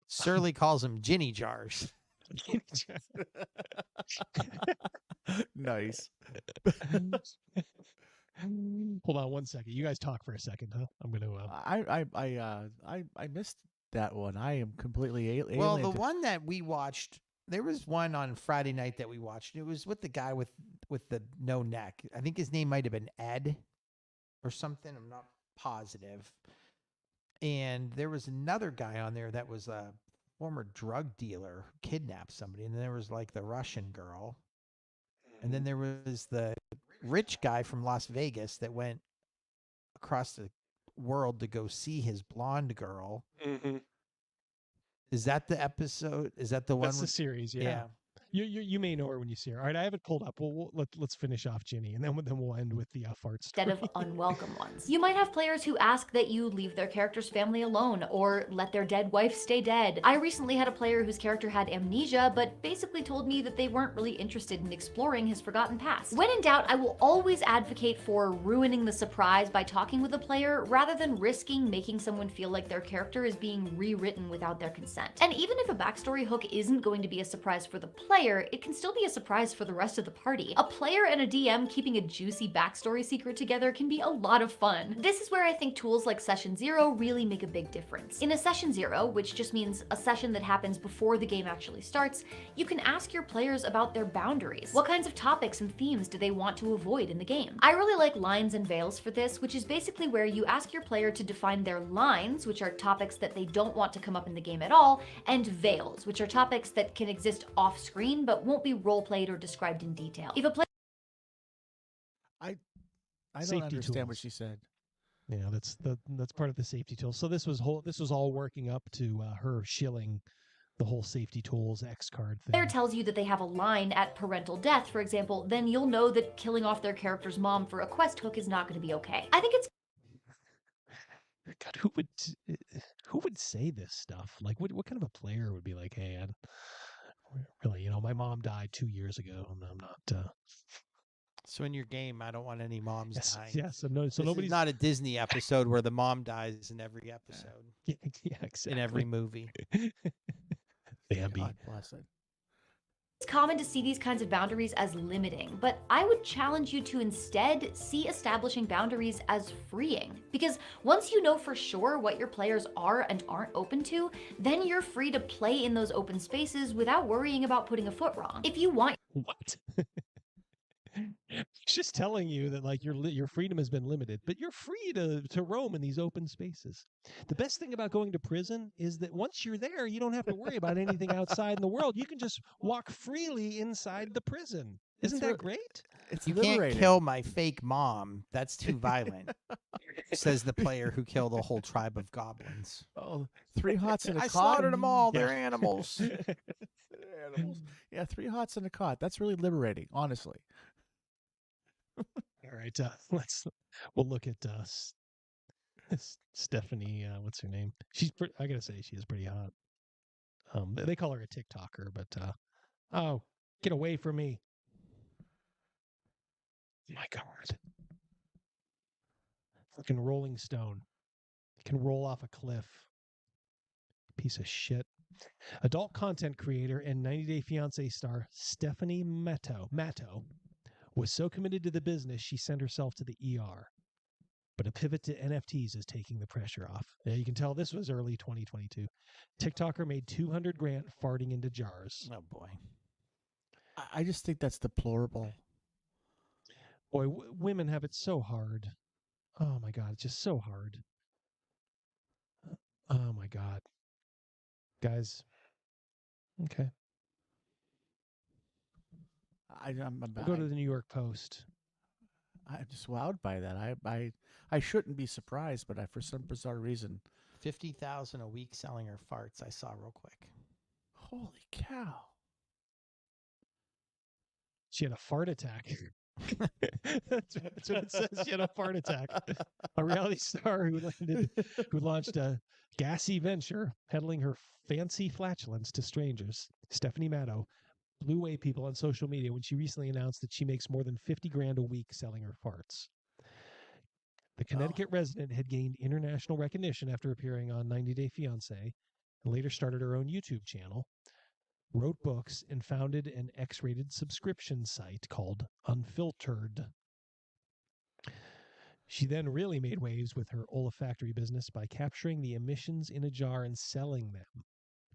Surly calls them Ginny jars. Nice. Hold on one second. You guys talk for a second, huh? I'm gonna. I missed that one. I am completely alien. Well, the one that we watched, there was one on Friday night that we watched. It was with the guy with the no neck. I think his name might have been Ed or something. I'm not positive. And there was another guy on there that was a former drug dealer who kidnapped somebody. And then there was like the Russian girl. And then there was the rich guy from Las Vegas that went across the world to go see his blonde girl. Mm-hmm. Is that the episode? Is that the one? That's the series, yeah. You may know her when you see her. All right, I have it pulled up. Let's finish off Ginny, and then we'll end with the fart story. Instead of unwelcome ones. You might have players who ask that you leave their character's family alone or let their dead wife stay dead. I recently had a player whose character had amnesia, but basically told me that they weren't really interested in exploring his forgotten past. When in doubt, I will always advocate for ruining the surprise by talking with a player rather than risking making someone feel like their character is being rewritten without their consent. And even if a backstory hook isn't going to be a surprise for the player, it can still be a surprise for the rest of the party. A player and a DM keeping a juicy backstory secret together can be a lot of fun. This is where I think tools like Session Zero really make a big difference. In a Session Zero, which just means a session that happens before the game actually starts, you can ask your players about their boundaries. What kinds of topics and themes do they want to avoid in the game? I really like lines and veils for this, which is basically where you ask your player to define their lines, which are topics that they don't want to come up in the game at all, and veils, which are topics that can exist off screen but won't be role-played or described in detail. If a player I don't understand what she said. Yeah, that's part of the safety tools. So this was all working up to her shilling the whole safety tools X card thing. Player tells you that they have a line at parental death, for example, then you'll know that killing off their character's mom for a quest hook is not going to be okay. I think it's God, who would say this stuff? Like, what kind of a player would be like, hey, really, my mom died 2 years ago, and I'm not. So in your game, I don't want any moms dying. Yes. So This nobody's is not a Disney episode where the mom dies in every episode. Yeah, exactly. In every movie. Bambi. God bless it. It's common to see these kinds of boundaries as limiting, but I would challenge you to instead see establishing boundaries as freeing. Because once you know for sure what your players are and aren't open to, then you're free to play in those open spaces without worrying about putting a foot wrong. If you want What? Just telling you that like your freedom has been limited, but you're free to roam in these open spaces. The best thing about going to prison is that once you're there, you don't have to worry about anything outside in the world. You can just walk freely inside the prison. Isn't that great? It's You liberating. can't kill my fake mom. That's too violent, says the player who killed a whole tribe of goblins. Oh, 3 hots in a I cot. slaughtered them all. Yeah. They're animals. They're animals. Yeah, 3 hots in a cot. That's really liberating, honestly. All right, we'll look at Stephanie. What's her name? I gotta say she is pretty hot. They call her a TikToker, but oh, get away from me! My God, fucking Rolling Stone can roll off a cliff. Piece of shit. Adult content creator and 90 Day Fiancé star Stephanie Matto was so committed to the business she sent herself to the ER. But a pivot to NFTs is taking the pressure off. Yeah, you can tell this was early 2022. TikToker made $200,000 farting into jars. Oh boy. I just think that's deplorable. Boy, women have it so hard. Oh my God, it's just so hard. Oh my God. Guys. Okay. We'll go to the New York Post. I'm just wowed by that. I shouldn't be surprised, but for some bizarre reason. 50,000 a week selling her farts. I saw real quick. Holy cow. She had a fart attack. That's what it says. She had a fart attack. A reality star who launched a gassy venture peddling her fancy flatulence to strangers. Stephanie Matto blew away people on social media when she recently announced that she makes more than $50,000 a week selling her farts. The Connecticut resident had gained international recognition after appearing on 90 Day Fiancé and later started her own YouTube channel, wrote books, and founded an X-rated subscription site called Unfiltered. She then really made waves with her olfactory business by capturing the emissions in a jar and selling them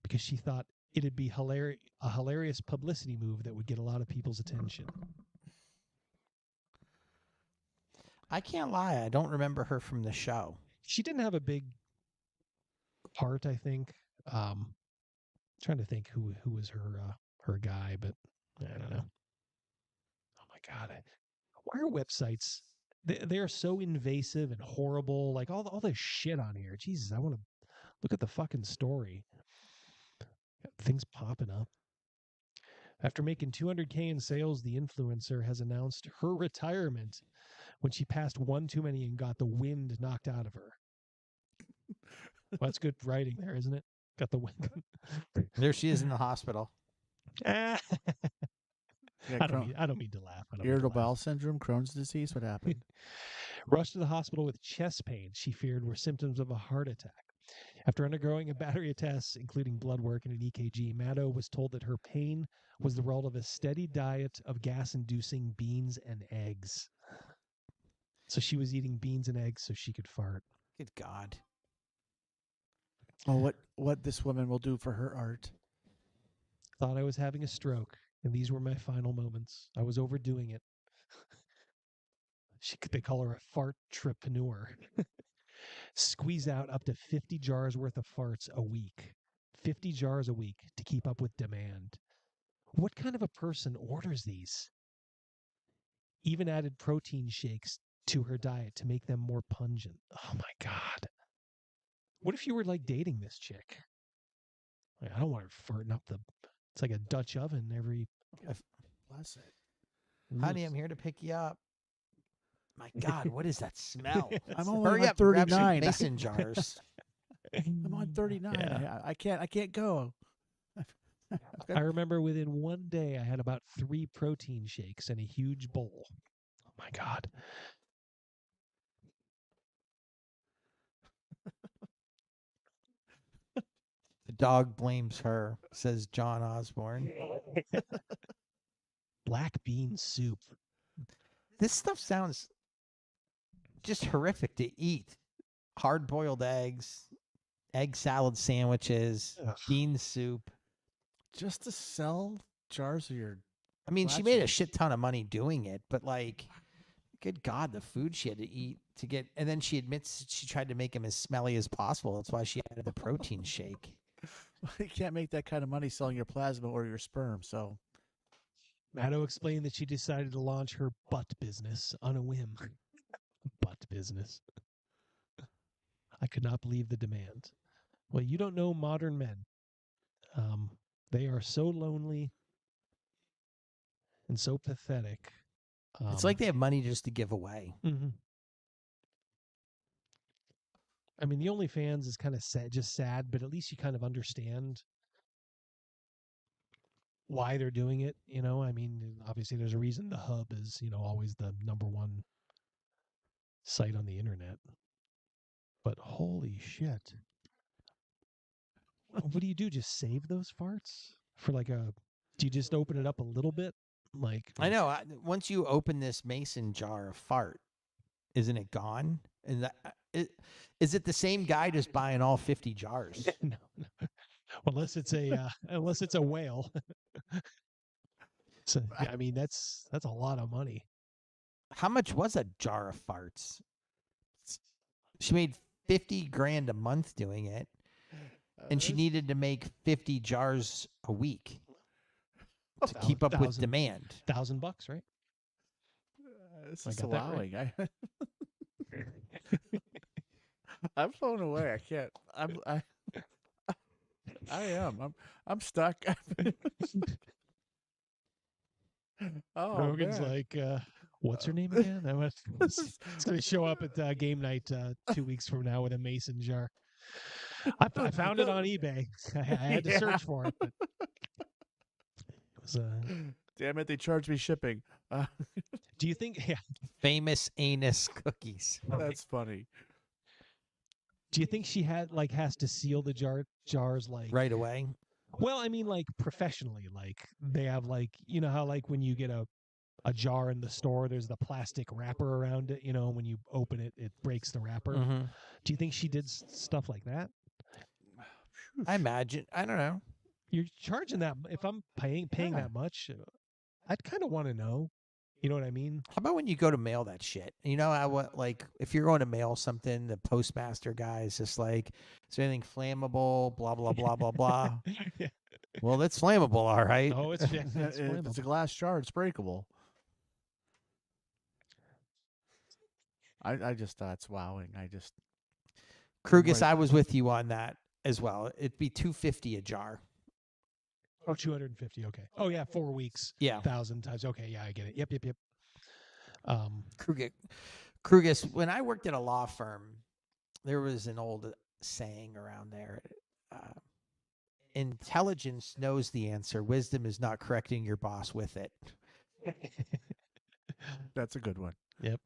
because she thought it'd be a hilarious publicity move that would get a lot of people's attention. I can't lie. I don't remember her from the show. She didn't have a big part, I think. Trying to think who was her guy, but I don't know. Oh my God. Why are websites, they are so invasive and horrible, like all this shit on here. Jesus, I want to look at the fucking story. Things popping up. After making $200,000 in sales, the influencer has announced her retirement when she passed one too many and got the wind knocked out of her. Well, that's good writing there, isn't it? Got the wind. There she is in the hospital. Yeah, I don't mean to laugh. Irritable bowel syndrome, Crohn's disease. What happened? Rushed to the hospital with chest pain she feared were symptoms of a heart attack. After undergoing a battery of tests, including blood work and an EKG, Matto was told that her pain was the result of a steady diet of gas-inducing beans and eggs. So she was eating beans and eggs so she could fart. Good God. Oh, what this woman will do for her art. Thought I was having a stroke, and these were my final moments. I was overdoing it. They call her a fart-trepreneur. Squeeze out up to 50 jars worth of farts a week. 50 jars a week to keep up with demand. What kind of a person orders these? Even added protein shakes to her diet to make them more pungent. Oh my God. What if you were like dating this chick? Like, I don't want her farting up it's like a Dutch oven every. Bless it. Honey, I'm here to pick you up. My God, what is that smell? I'm only Hurry on up, grab some 39. mason jars. I'm on 39. Yeah. I can't go. I remember within one day I had about 3 protein shakes and a huge bowl. Oh my God. The dog blames her, says John Osborne. Black bean soup. This stuff sounds just horrific to eat. Hard-boiled eggs, egg salad sandwiches, bean soup. Just to sell jars of your... I mean, she made a shit ton of money doing it, but like, good God, the food she had to eat to get... And then she admits she tried to make him as smelly as possible. That's why she added the protein shake. You can't make that kind of money selling your plasma or your sperm, so... Maddo explained that she decided to launch her butt business on a whim. Butt business. I could not believe the demand. Well, you don't know modern men. They are so lonely and so pathetic. It's like they have money just to give away. Mm-hmm. I mean, the OnlyFans is kind of sad, just sad, but at least you kind of understand why they're doing it. You know, I mean, obviously there's a reason the hub is, always the #1 site on the internet. But holy shit. What do you do? Just save those farts for do you just open it up a little bit? I know. Once you open this mason jar of fart, isn't it gone? And is it the same guy just buying all 50 jars? No. Unless it's a whale. So I mean, that's a lot of money. How much was a jar of farts? She made $50,000 a month doing it, and she needed to make 50 jars a week to keep up with demand. $1,000, right? This is allowing. Right. I'm blown away. I can't. I am. I'm stuck. Rogan's man. like, what's her name again? It's going to show up at game night 2 weeks from now with a mason jar. I found it on eBay. I had to search for it. But it was Damn it! They charged me shipping. Do you think? Yeah. Famous anus cookies. That's funny. Do you think she has to seal the jars right away? Well, I mean, professionally, they have how when you get a jar in the store, there's the plastic wrapper around it. When you open it, it breaks the wrapper. Mm-hmm. Do you think she did stuff like that? I imagine. I don't know. You're charging that. If I'm paying that much, I'd kind of want to know. You know what I mean? How about when you go to mail that shit? You know how if you're going to mail something, the postmaster guy is just like, is there anything flammable? Blah blah blah blah blah. Yeah. Well, that's flammable, all right. Oh, it's flammable. It's a glass jar. It's breakable. I just thought it's wowing. Krugus, I was with you on that as well. It'd be $250 a jar. Oh, 250. Okay. Oh yeah, 4 weeks. Yeah. 1,000 times. Okay, yeah, I get it. Yep. Krugus, when I worked at a law firm, there was an old saying around there. Intelligence knows the answer. Wisdom is not correcting your boss with it. That's a good one. Yep.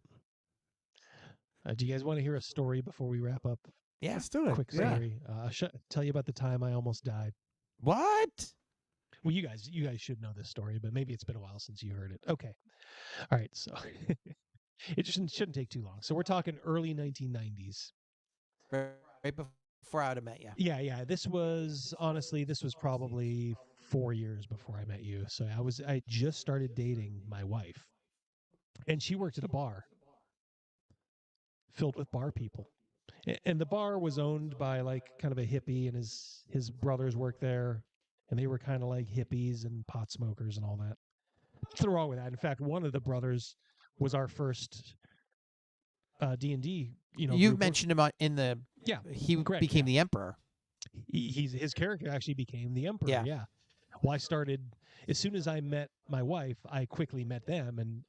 Do you guys want to hear a story before we wrap up? Yeah, let's do it. Quick story. Tell you about the time I almost died. What? Well, you guys should know this story, but maybe it's been a while since you heard it. Okay. All right. So it shouldn't take too long. So we're talking early 1990s. Right before I would have met you. Yeah. This was probably 4 years before I met you. So I just started dating my wife, and she worked at a bar filled with bar people. And the bar was owned by kind of a hippie, and his brothers worked there. And they were kind of like hippies and pot smokers and all that. Nothing wrong with that. In fact, one of the brothers was our first D&D. You've mentioned him in the. Yeah, he correct, became the emperor. His character actually became the emperor. Yeah. Well, I started as soon as I met my wife. I quickly met them, and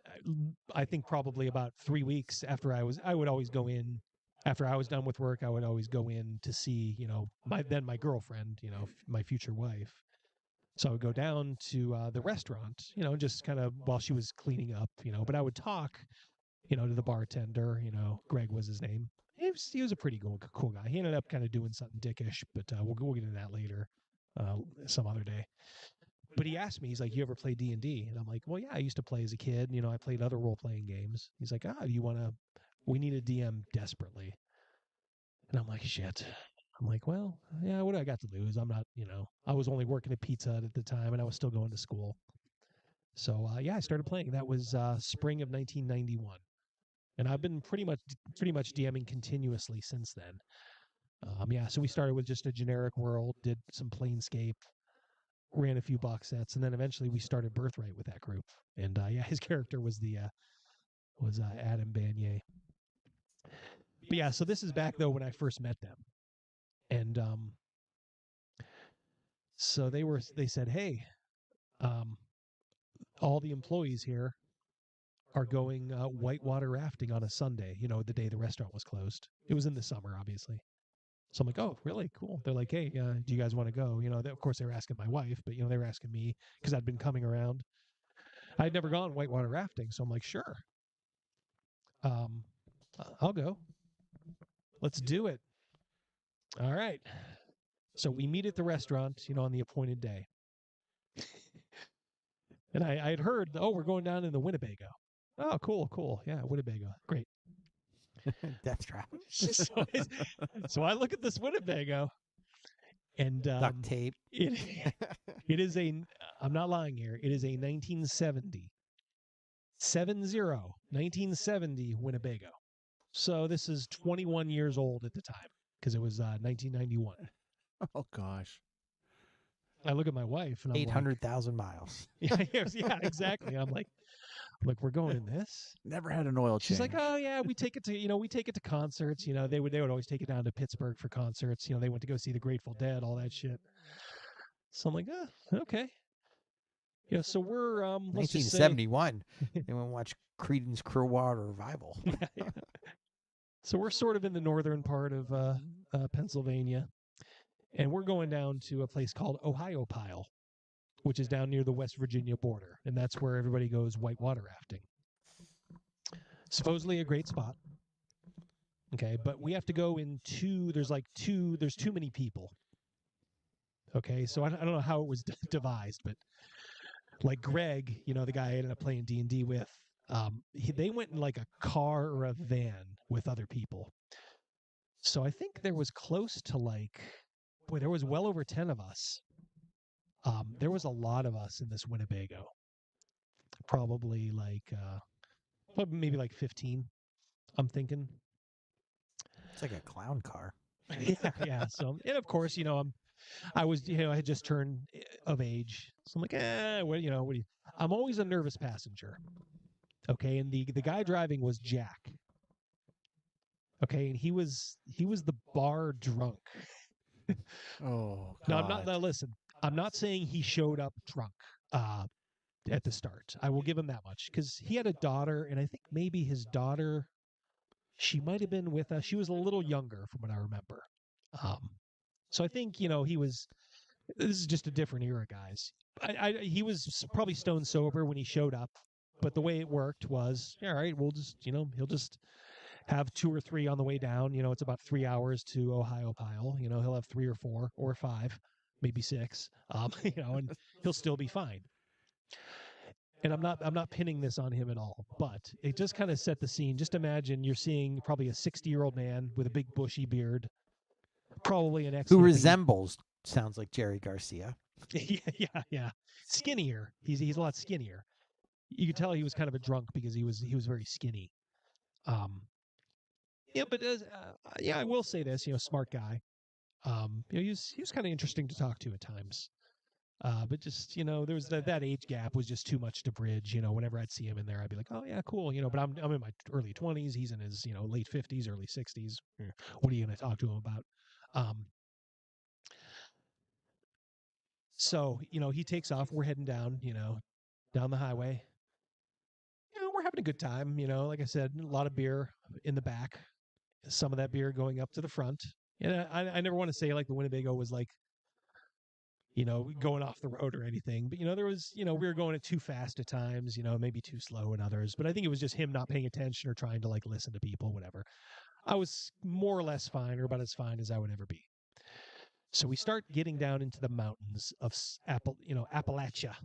I think probably about 3 weeks after I would always go in. After I was done with work, I would always go in to see my girlfriend, my future wife. So I would go down to the restaurant, just kind of while she was cleaning up, but I would talk, to the bartender, Greg was his name. Hey, he was a pretty cool guy. He ended up kind of doing something dickish, but we'll get into that later, some other day. But he asked me, he's like, "You ever play D&D?" And I'm like, "Well, yeah, I used to play as a kid. You know, I played other role playing games." He's like, "Ah, do you want to? We need a DM desperately." And I'm like, "Shit." I'm like, "Well, yeah, what do I got to lose? I'm not, you know, I was only working at Pizza Hut at the time, and I was still going to school." So yeah, I started playing. That was spring of 1991, and I've been pretty much DMing continuously since then. Yeah, so we started with just a generic world, did some Planescape, ran a few box sets, and then eventually we started Birthright with that group. And yeah, his character was Adam Banier. But yeah, so this is back though when I first met them, and so they said, "Hey, all the employees here are going whitewater rafting on a Sunday. You know, the day the restaurant was closed. It was in the summer, obviously." So I'm like, "Oh, really? Cool." They're like, "Hey, do you guys want to go?" You know, of course they were asking my wife, but you know, they were asking me because I'd been coming around. I'd never gone whitewater rafting, so I'm like, "Sure, I'll go. Let's do it." All right. So we meet at the restaurant, you know, on the appointed day. And I had heard, "Oh, we're going down in the Winnebago." "Oh, cool. Yeah, Winnebago. Great." Death trap. So I look at this Winnebago, and duct tape. It is I'm not lying here. It is a 1970 Winnebago. So this is 21 years old at the time because it was 1991. Oh gosh. I look at my wife and I'm 800,000 miles. Yeah, exactly. I'm like, "We're going in this." Never had an oil change. She's like, "Oh yeah, we take it to concerts. You know, they would always take it down to Pittsburgh for concerts. You know, they went to go see the Grateful Dead, all that shit." So I'm like, okay. You know, so we're 1971. They went and watch Creedence Clearwater Revival. Yeah. So we're sort of in the northern part of Pennsylvania, and we're going down to a place called Ohio Pile, which is down near the West Virginia border, and that's where everybody goes whitewater rafting. Supposedly a great spot. Okay, but we have to go in there's too many people. Okay, so I don't know how it was devised, but like Greg, you know, the guy I ended up playing D&D with, they went in like a car or a van with other people. So I think there was close to there was well over 10 of us. There was a lot of us in this Winnebago. Probably maybe like 15, I'm thinking. It's like a clown car. Yeah. So, and of course, you know, I had just turned of age. So I'm like, I'm always a nervous passenger. Okay. And the guy driving was Jack. Okay. And he was the bar drunk. Oh, God. No, I'm not. Now listen, I'm not saying he showed up drunk at the start. I will give him that much because he had a daughter, and I think maybe his daughter, she might have been with us. She was a little younger from what I remember. So I think, you know, this is just a different era, guys. He was probably stone sober when he showed up, but the way it worked was, all right, we'll just, you know, he'll just have 2 or 3 on the way down. You know, it's about 3 hours to Ohio Pile. You know, he'll have 3 or 4 or 5, maybe 6, you know, and he'll still be fine. And I'm not pinning this on him at all, but it just kind of set the scene. Just imagine you're seeing probably a 60-year-old man with a big bushy beard, probably an who resembles, sounds like Jerry Garcia. Yeah. Skinnier. He's a lot skinnier. You could tell he was kind of a drunk because he was very skinny. Yeah, but I will say this, you know, smart guy. You know, he was kind of interesting to talk to at times. But just, you know, there was that age gap was just too much to bridge. You know, whenever I'd see him in there, I'd be like, "Oh yeah, cool." You know, but I'm in my early 20s. He's in his, you know, late 50s, early 60s. What are you going to talk to him about? So, you know, he takes off. We're heading down, you know, down the highway. You know, we're having a good time. You know, like I said, a lot of beer in the back. Some of that beer going up to the front. And I never want to say like the Winnebago was like, you know, going off the road or anything. But, you know, there was, you know, we were going it too fast at times, you know, maybe too slow in others. But I think it was just him not paying attention or trying to like listen to people, whatever. I was more or less fine, or about as fine as I would ever be. So we start getting down into the mountains of Appalachia.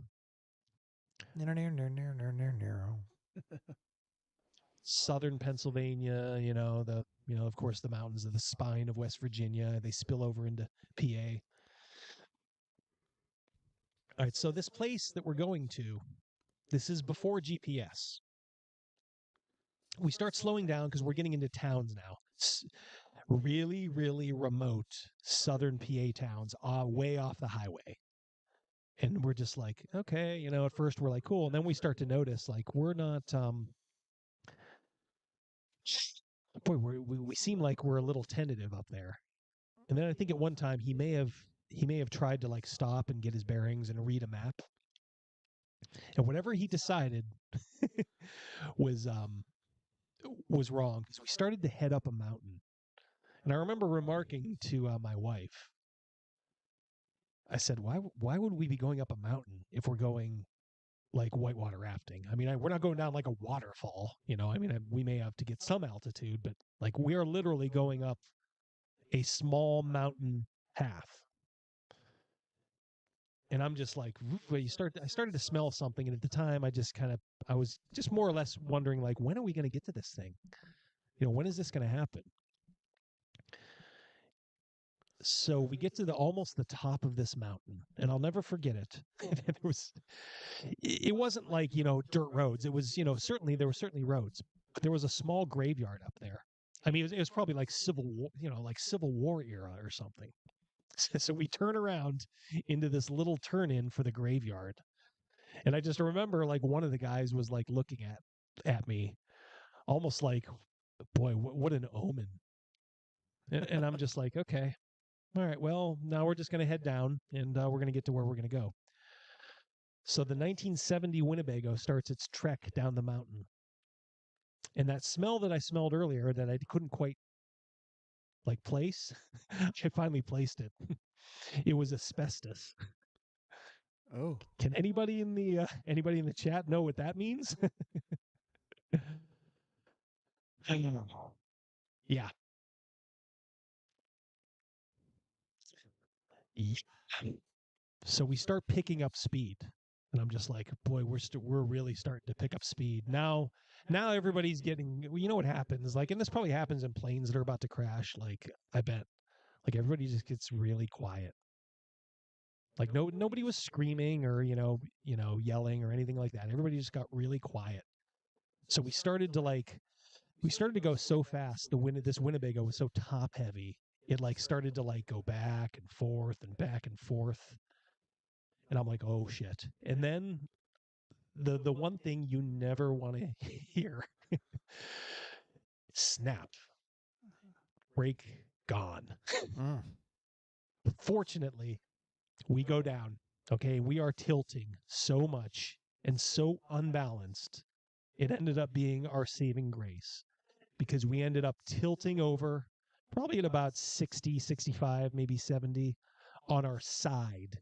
Southern Pennsylvania, of course, the mountains of the spine of West Virginia. They spill over into PA. All right, so this place that we're going to, this is before GPS. We start slowing down because we're getting into towns now. Really, really remote southern PA towns, way off the highway. And we're just like, okay, at first we're like, cool. And then we start to notice, like, we're not, we seem like we're a little tentative up there. And then I think at one time he may have tried to like stop and get his bearings and read a map. And whatever he decided was wrong, because we started to head up a mountain. And I remember remarking to my wife, I said, why would we be going up a mountain if we're going like whitewater rafting? I mean, we're not going down like a waterfall, I mean, we may have to get some altitude, but like we are literally going up a small mountain path. And I'm just like, I started to smell something. And at the time, I was just more or less wondering, like, when are we going to get to this thing? When is this going to happen? So we get to almost the top of this mountain, and I'll never forget it. It wasn't like, dirt roads. It was, there were certainly roads, but there was a small graveyard up there. I mean, it was probably like Civil War era or something. So we turn around into this little turn-in for the graveyard. And I just remember, like, one of the guys was, like, looking at me, almost like, boy, what an omen. And I'm just like, okay, all right, well, now we're just going to head down, and we're going to get to where we're going to go. So the 1970 Winnebago starts its trek down the mountain. And that smell that I smelled earlier that I couldn't quite, like, place, I finally placed it. It was asbestos. Oh. Can anybody in the chat know what that means? Yeah. So we start picking up speed, and I'm just like, boy, we're really starting to pick up speed now. Now everybody's getting, what happens, like, and this probably happens in planes that are about to crash. Like, I bet, like, everybody just gets really quiet. Like, nobody was screaming or yelling or anything like that. Everybody just got really quiet. So we started to go so fast. This Winnebago was so top heavy. It like started to like go back and forth and back and forth. And I'm like, oh shit. And then the one thing you never want to hear, snap, brake gone. Fortunately, we go down. Okay, we are tilting so much and so unbalanced. It ended up being our saving grace, because we ended up tilting over probably at about 60, 65, maybe 70 on our side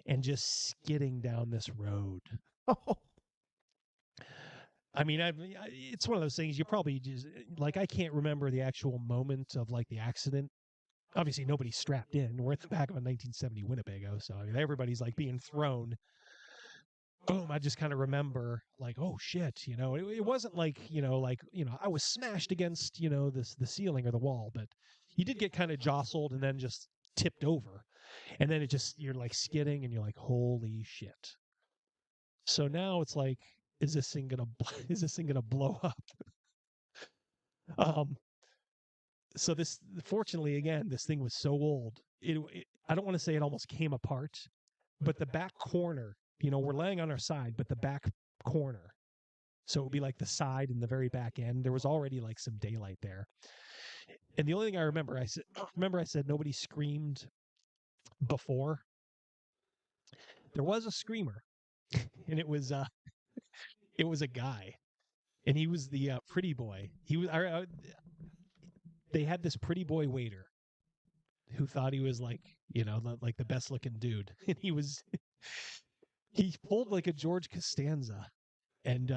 and just skidding down this road. I mean, it's one of those things you probably just, like, I can't remember the actual moment of like the accident. Obviously, nobody's strapped in. We're at the back of a 1970 Winnebago, so I mean, everybody's like being thrown. Boom! I just kind of remember, like, oh shit, it wasn't like, I was smashed against, the ceiling or the wall, but you did get kind of jostled and then just tipped over, and then you're like skidding, and you're like, holy shit. So now it's like, is this thing gonna blow up? So fortunately, again, this thing was so old. I don't want to say it almost came apart, but the back corner, we're laying on our side, but the back corner, so it would be like the side and the very back end, there was already like some daylight there. And the only thing I remember, I said nobody screamed before. There was a screamer, and it was a guy, and he was the pretty boy. He was. They had this pretty boy waiter who thought he was like, like the best looking dude, and he pulled like a George Costanza, and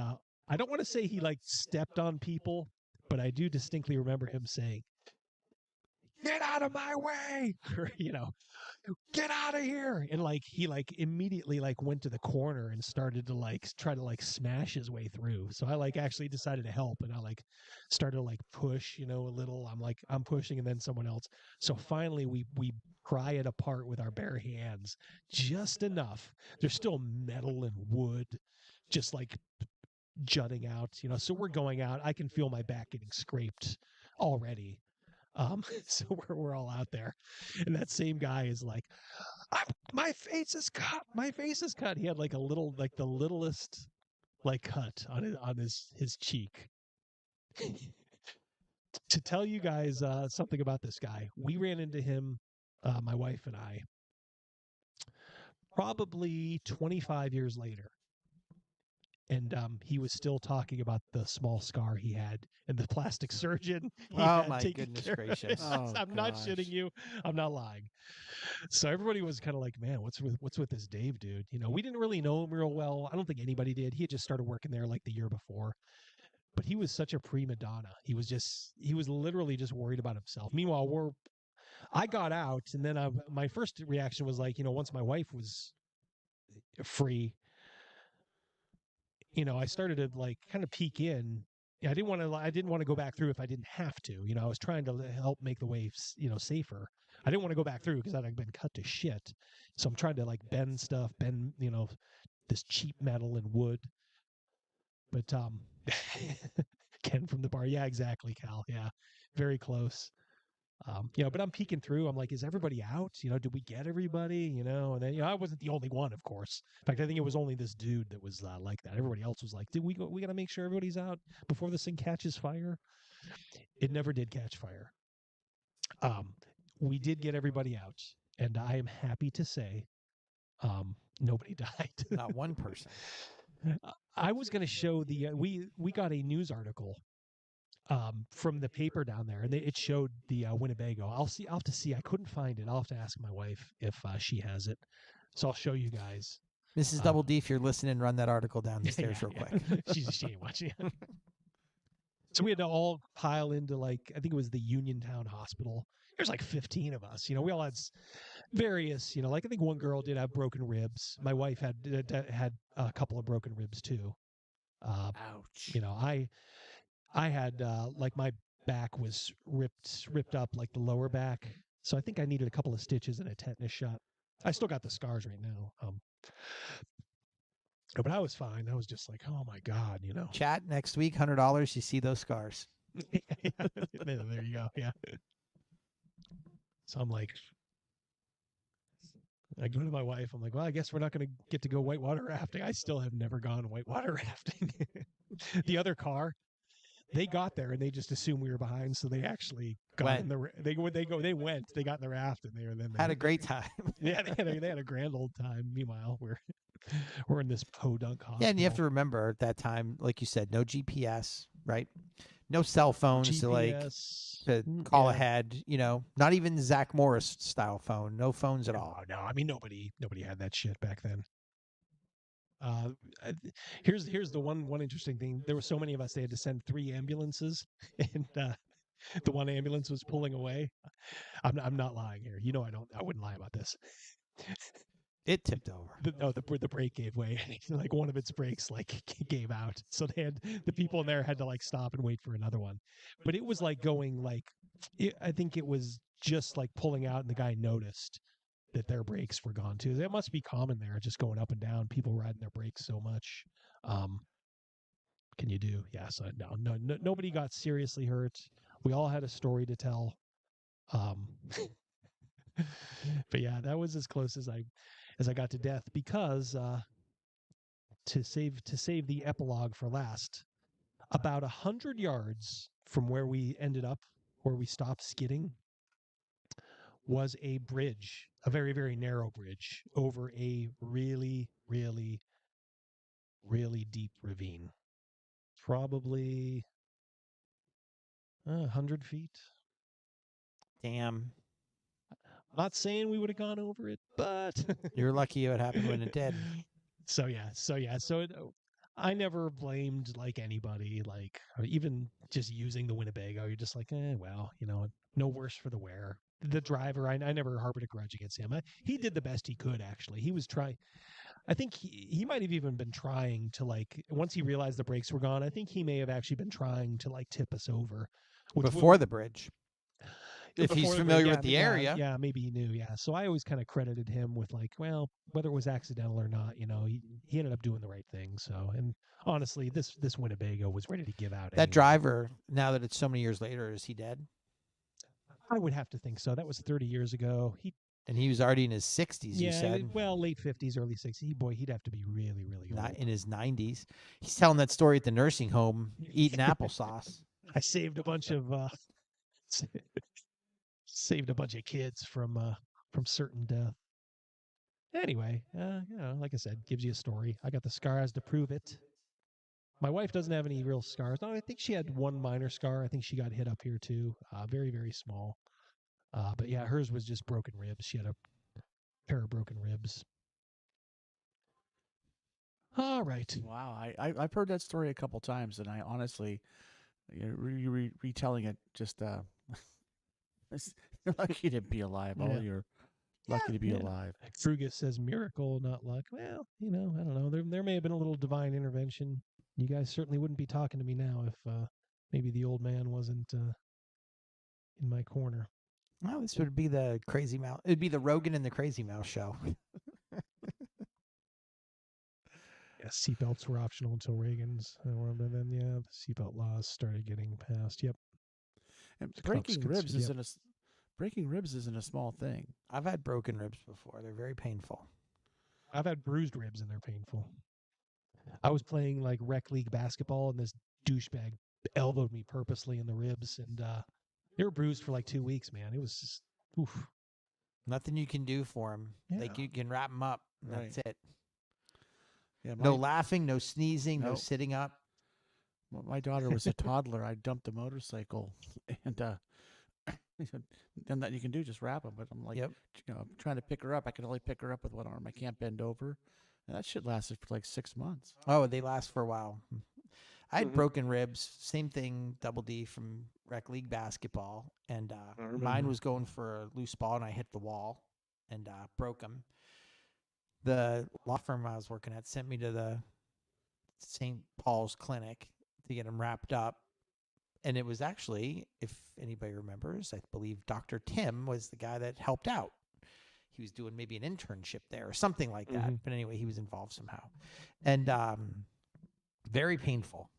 I don't want to say he like stepped on people, but I do distinctly remember him saying, "Get out of my way!" or, "Get out of here!" And like he like immediately like went to the corner and started to like try to like smash his way through. So I like actually decided to help, and I like started to like push, a little. I'm pushing, and then someone else. So finally we pry it apart with our bare hands, just enough. There's still metal and wood, just like jutting out. So we're going out. I can feel my back getting scraped already. So we're all out there, and that same guy is like, my face is cut. My face is cut. He had like a little, like the littlest, like cut on his cheek. To tell you guys something about this guy, we ran into him, my wife and I, probably 25 years later. And he was still talking about the small scar he had and the plastic surgeon. Oh my goodness gracious! I'm not shitting you. I'm not lying. So everybody was kind of like, "Man, what's with this Dave dude?" We didn't really know him real well. I don't think anybody did. He had just started working there like the year before. But he was such a prima donna. He was literally just worried about himself. Meanwhile, I got out, and then my first reaction was like, once my wife was free, I started to like kind of peek in. I didn't want to go back through if I didn't have to. I was trying to help make the way, safer. I didn't want to go back through because I'd been cut to shit. So I'm trying to like bend this cheap metal and wood. But Ken from the bar, yeah, exactly, Cal, yeah, very close. But I'm peeking through. I'm like, is everybody out? Did we get everybody? And then I wasn't the only one, of course. In fact, I think it was only this dude that was like that. Everybody else was like, we got to make sure everybody's out before this thing catches fire. It never did catch fire. We did get everybody out, and I am happy to say, nobody died. Not one person. I was going to show we got a news article from the paper down there, and it showed the Winnebago. I'll have to see. I couldn't find it. I'll have to ask my wife if she has it. So I'll show you guys. Mrs. Double D, if you're listening, run that article down the stairs real quick. She ain't watching. So we had to all pile into like, I think it was the Uniontown Hospital. There's like 15 of us. We all had various, like I think one girl did have broken ribs. My wife had a couple of broken ribs too. Ouch. I had like my back was ripped up, like the lower back. So I think I needed a couple of stitches and a tetanus shot. I still got the scars right now. But I was fine. I was just like, oh my God, Chat next week, $100. You see those scars. There you go. Yeah. So I'm like, I go to my wife. I'm like, well, I guess we're not going to get to go whitewater rafting. I still have never gone whitewater rafting. The other car, they got there and they just assumed we were behind, so they actually got in the. They went. They got in the raft and they had a great time. Yeah, they had a grand old time. Meanwhile, we're in this podunk hospital. Yeah, and you have to remember at that time, like you said, no GPS, right? No cell phones to call ahead. Not even Zach Morris style phone. No phones at all. No, I mean nobody had that shit back then. Here's the one interesting thing. There were so many of us, they had to send 3 ambulances, and the one ambulance was pulling away. I'm not lying here. I wouldn't lie about this. It tipped over. The brake gave way. Like one of its brakes gave out. So the people in there had to like stop and wait for another one. But it was like going I think it was just like pulling out, and the guy noticed that their brakes were gone too. That must be common there, just going up and down, people riding their brakes so much. Can you do? Yeah, so no, nobody got seriously hurt. We all had a story to tell. But yeah, that was as close as I got to death, because to save the epilogue for last, about 100 yards from where we ended up, where we stopped skidding, was a bridge, a very, very narrow bridge over a really, really, really deep ravine. Probably 100 feet. Damn. I'm not saying we would have gone over it, but you're lucky it happened when it did. So I never blamed like anybody, like or even just using the Winnebago. You're just like, well, no worse for the wear. The driver, I never harbored a grudge against him. He did the best he could. Actually, he was trying. I think he might have even been trying to like once he realized the brakes were gone. I think he may have actually been trying to like tip us over before the bridge. If he's before the familiar bridge, with the yeah, area. yeah, maybe he knew. Yeah, so I always kind of credited him with like, well, whether it was accidental or not, he ended up doing the right thing. So, and honestly, this Winnebago was ready to give out. That driver, now that it's so many years later, is he dead? I would have to think so. That was 30 years ago. And he was already in his 60s, Yeah, you said? well, late 50s, early 60s. Boy, he'd have to be really, really old. Not in his 90s. He's telling that story at the nursing home, eating applesauce. I saved a bunch of kids from certain death. Anyway, like I said, gives you a story. I got the scars to prove it. My wife doesn't have any real scars. No, I think she had one minor scar. I think she got hit up here too. Very, very small. But yeah, hers was just broken ribs. She had a pair of broken ribs. All right. Wow, I've heard that story a couple times, and I honestly, retelling it just you're lucky to be alive. Yeah. You're lucky to be alive. Frugus says miracle, not luck. Well, I don't know. There may have been a little divine intervention. You guys certainly wouldn't be talking to me now if maybe the old man wasn't in my corner. Well, this would be the Crazymouse. It'd be the Rogan and the Crazymouse show. Yeah, seatbelts were optional until Reagan's. And then, yeah, the seatbelt laws started getting passed. Yep. And breaking ribs isn't a small thing. I've had broken ribs before. They're very painful. I've had bruised ribs and they're painful. I was playing like rec league basketball and this douchebag elbowed me purposely in the ribs and they were bruised for like 2 weeks, man. It was just, oof. Nothing you can do for him. Yeah. Like you can wrap him up. And Right. That's it. Yeah, No laughing, no sneezing, no Nope. sitting up. When my daughter was a toddler, I dumped a motorcycle, and he said, "Then that you can do, just wrap him." But I'm like, Yep. I'm trying to pick her up. I can only pick her up with one arm. I can't bend over, and that shit lasted for like 6 months. Oh, they last for a while. I had broken ribs. Same thing, Double D from rec league basketball, and mine was going for a loose ball, and I hit the wall and broke them. The law firm I was working at sent me to the St. Paul's Clinic to get them wrapped up. And it was actually, if anybody remembers, I believe Dr. Tim was the guy that helped out. He was doing maybe an internship there or something like that. Mm-hmm. But anyway, he was involved somehow. And very painful.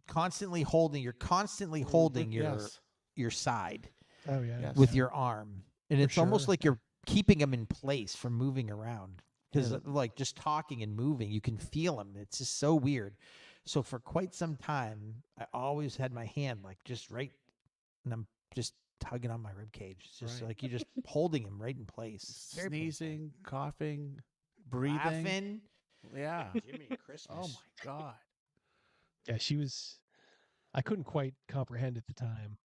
Constantly holding your Yes. your side Oh, yeah. Yes. with your arm. And For it's almost sure. like you're keeping them in place from moving around. Because Yeah. like just talking and moving, you can feel them. It's just so weird. So for quite some time, I always had my hand like just right, and I'm just tugging on my rib cage. It's just Right. like you're just holding him right in place. Very painful. Sneezing, coughing, breathing. Laughing. Yeah. Jimmy Christmas. Oh my God. Yeah, I couldn't quite comprehend at the time,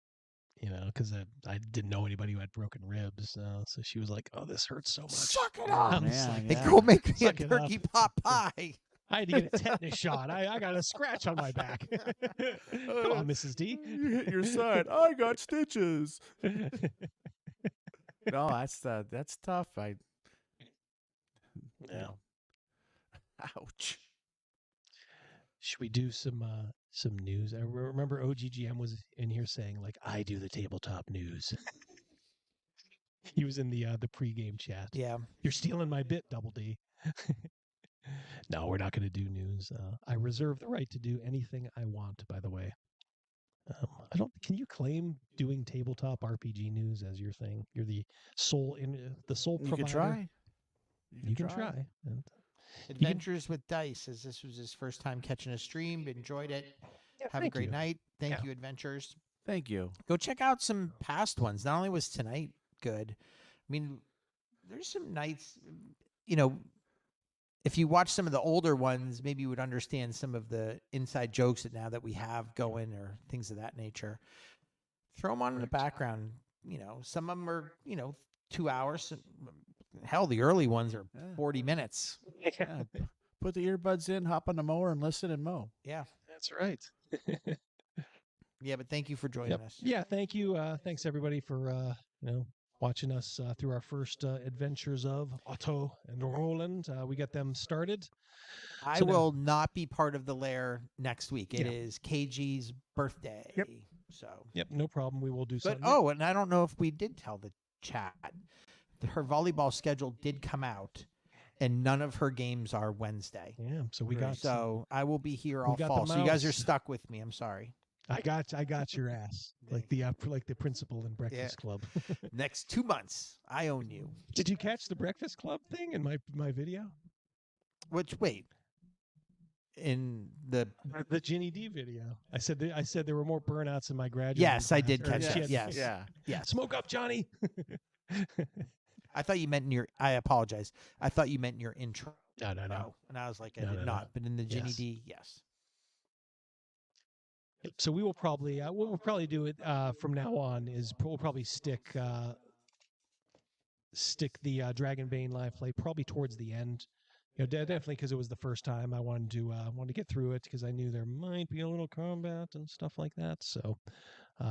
because I didn't know anybody who had broken ribs. So she was like, "Oh, this hurts so much." Suck it Oh, up. I'm just man, like, They yeah. go make me a Suck it up. turkey pot pie. I had to get a tetanus shot. I got a scratch on my back. Come on, Mrs. D. You hit your side. I got stitches. No, that's tough. Yeah. Ouch. Should we do some news? I remember OGGM was in here saying like, "I do the tabletop news." He was in the pregame chat. Yeah. You're stealing my bit, Double D. No, we're not going to do news. I reserve the right to do anything I want. By the way, I don't. Can you claim doing tabletop RPG news as your thing? You're the sole provider. You could try. You can try. And Adventures with Dice, as this was his first time catching a stream. Enjoyed it. Have a thank great you. night. Thank Yeah. you, Adventures. Thank you. Go check out some past ones. Not only was tonight good, I mean, there's some nights, if you watch some of the older ones, maybe you would understand some of the inside jokes that now that we have going or things of that nature. Throw them on in the background. Some of them are, 2 hours. Hell, the early ones are 40 minutes. Yeah. put the earbuds in, hop on the mower, and listen and mow. Yeah. That's right. Yeah, but thank you for joining us. Yeah, thank you. Thanks everybody for watching us through our first adventures of Otto and Roland. We got them started. I So now- will not be part of the lair next week. It is KG's birthday. Yep. So. Yep, no problem. We will do But something. oh, and I don't know if we did tell the chat. Her volleyball schedule did come out, and none of her games are Wednesday. Yeah, so we got. So I will be here we all got the fall. So you guys are mouse. stuck with me. I'm sorry. I got your ass, like the principal in Breakfast Club. Next 2 months, I own you. Did you catch the Breakfast Club thing in my video? Which wait, in the Ginny D video, I said there were more burnouts in my graduate. Yes, I class, did or catch she that. had- Yes. Yeah. Yes. Smoke up, Johnny. I thought you meant in your. I apologize. I thought you meant in your intro. No. And I was like, I No, did no, not. no. But in the Ginny Yes. D, yes. So we will probably what we'll probably do it from now on is we'll probably stick the Dragonbane live play probably towards the end. You know, definitely because it was the first time I wanted to get through it because I knew there might be a little combat and stuff like that. So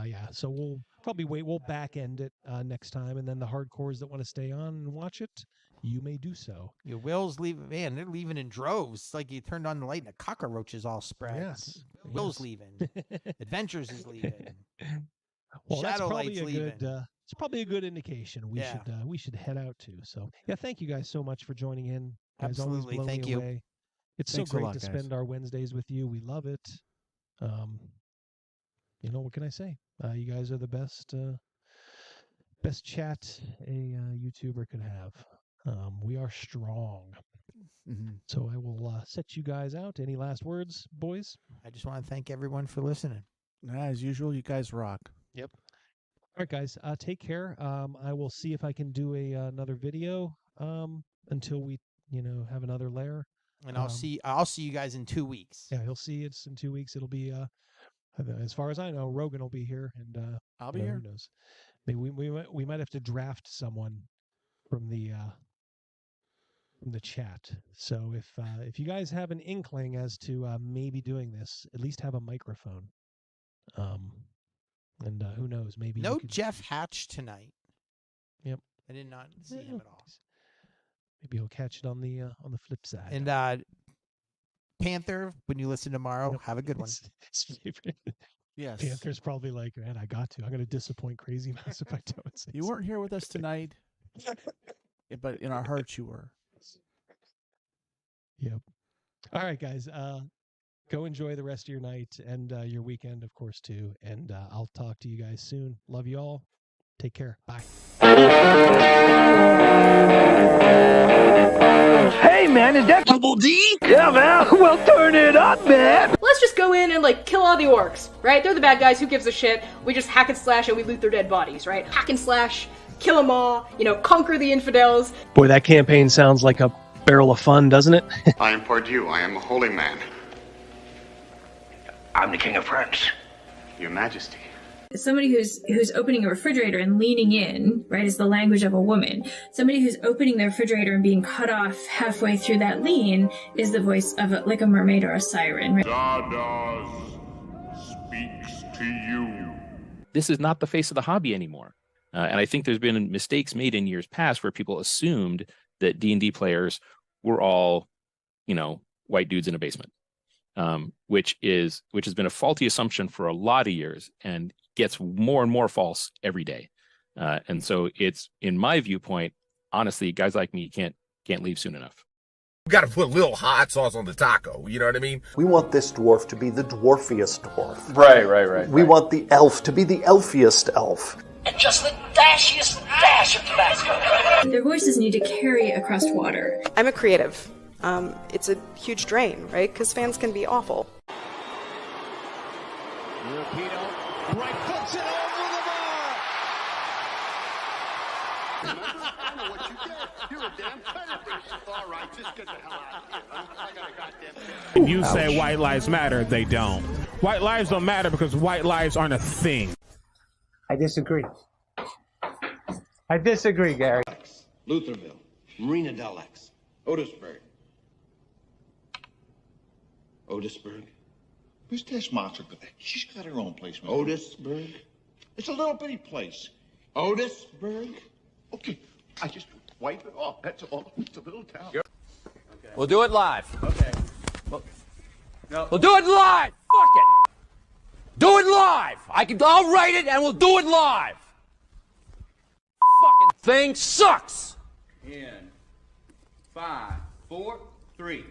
yeah, so we'll probably wait. We'll back end it next time, and then the hardcores that want to stay on and watch it, you may do so. Your Will's leaving. Man, they're leaving in droves. It's like you turned on the light and the cockroaches all spread. Yes. Will's Yes. leaving. Adventures is leaving. Well, that's probably Shadowlight's a leaving. good. It's probably a good indication. We should head out to. So yeah, thank you guys so much for joining in. Guys, always Absolutely, blow me thank you. away. It's Thanks a so great lot, to guys. spend our Wednesdays with you. We love it. You know, what can I say? You guys are the best chat a YouTuber could have. We are strong. Mm-hmm. So I will set you guys out. Any last words, boys? I just want to thank everyone for listening. As usual, you guys rock. Yep. All right, guys. Take care. I will see if I can do another video until we, have another lair. And I'll see you guys in 2 weeks. Yeah, he'll see it's in 2 weeks. It'll be as far as I know, Rogan will be here, and I'll be who here. knows? Maybe we might have to draft someone from the chat. So if you guys have an inkling as to maybe doing this, at least have a microphone. And who knows? Maybe No you could, Jeff Hatch tonight. Yep. I did not see him at all. Maybe he'll catch it on the flip side. And Panther, when you listen tomorrow, have a good one. His favorite. Yes. Panther's probably like, man, I got to. I'm going to disappoint Crazymouse if I don't say You weren't here with us tonight, but in our hearts you were. Yep. All right, guys. Go enjoy the rest of your night and your weekend, of course, too. And I'll talk to you guys soon. Love you all. Take care. Bye. Hey, man, is that Double D? Yeah, man. Well, turn it up, man. Let's just go in and kill all the orcs, right? They're the bad guys. Who gives a shit? We just hack and slash and we loot their dead bodies, right? Hack and slash, kill them all, conquer the infidels. Boy, that campaign sounds like a barrel of fun, doesn't it? I import you. I am a holy man. I'm the king of France. Your Majesty. Somebody who's opening a refrigerator and leaning in, right, is the language of a woman. Somebody who's opening the refrigerator and being cut off halfway through that lean is the voice of a mermaid or a siren. Right? Zardoz speaks to you. This is not the face of the hobby anymore. And I think there's been mistakes made in years past where people assumed that D&D players were all, white dudes in a basement, which has been a faulty assumption for a lot of years and gets more and more false every day. And so it's, in my viewpoint, honestly, guys like me can't leave soon enough. You got to put a little hot sauce on the taco. You know what I mean? We want this dwarf to be the dwarfiest dwarf. Right. We want the elf to be the elfiest elf. And just the dashiest dash of Tabasco. Their voices need to carry across water. I'm a creative. It's a huge drain, right? Because fans can be awful. Europino, right puts it over the bar. I know what you did. You're a damn predator. All right, just get the hell out of here. I got a goddamn If you say white lives matter, they don't. White lives don't matter because white lives aren't a thing. I disagree. I disagree, Gary. Lutherville, Marina Del X, Otisburg, Otisburg. Who's this monster? She's got her own place, man. Otisburg? It's a little bitty place. Otisburg? Okay, I just wipe it off. That's all. It's a little town. We'll do it live. Okay. We'll do it live. Fuck it. Do it live. I'll write it and we'll do it live. Fucking thing sucks. In 5, 4, 3.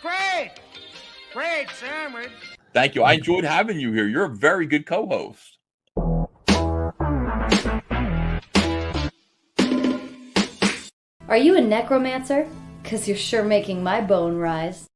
Great sandwich. Thank you. I enjoyed having you here. You're a very good co-host. Are you a necromancer? Because you're sure making my bone rise.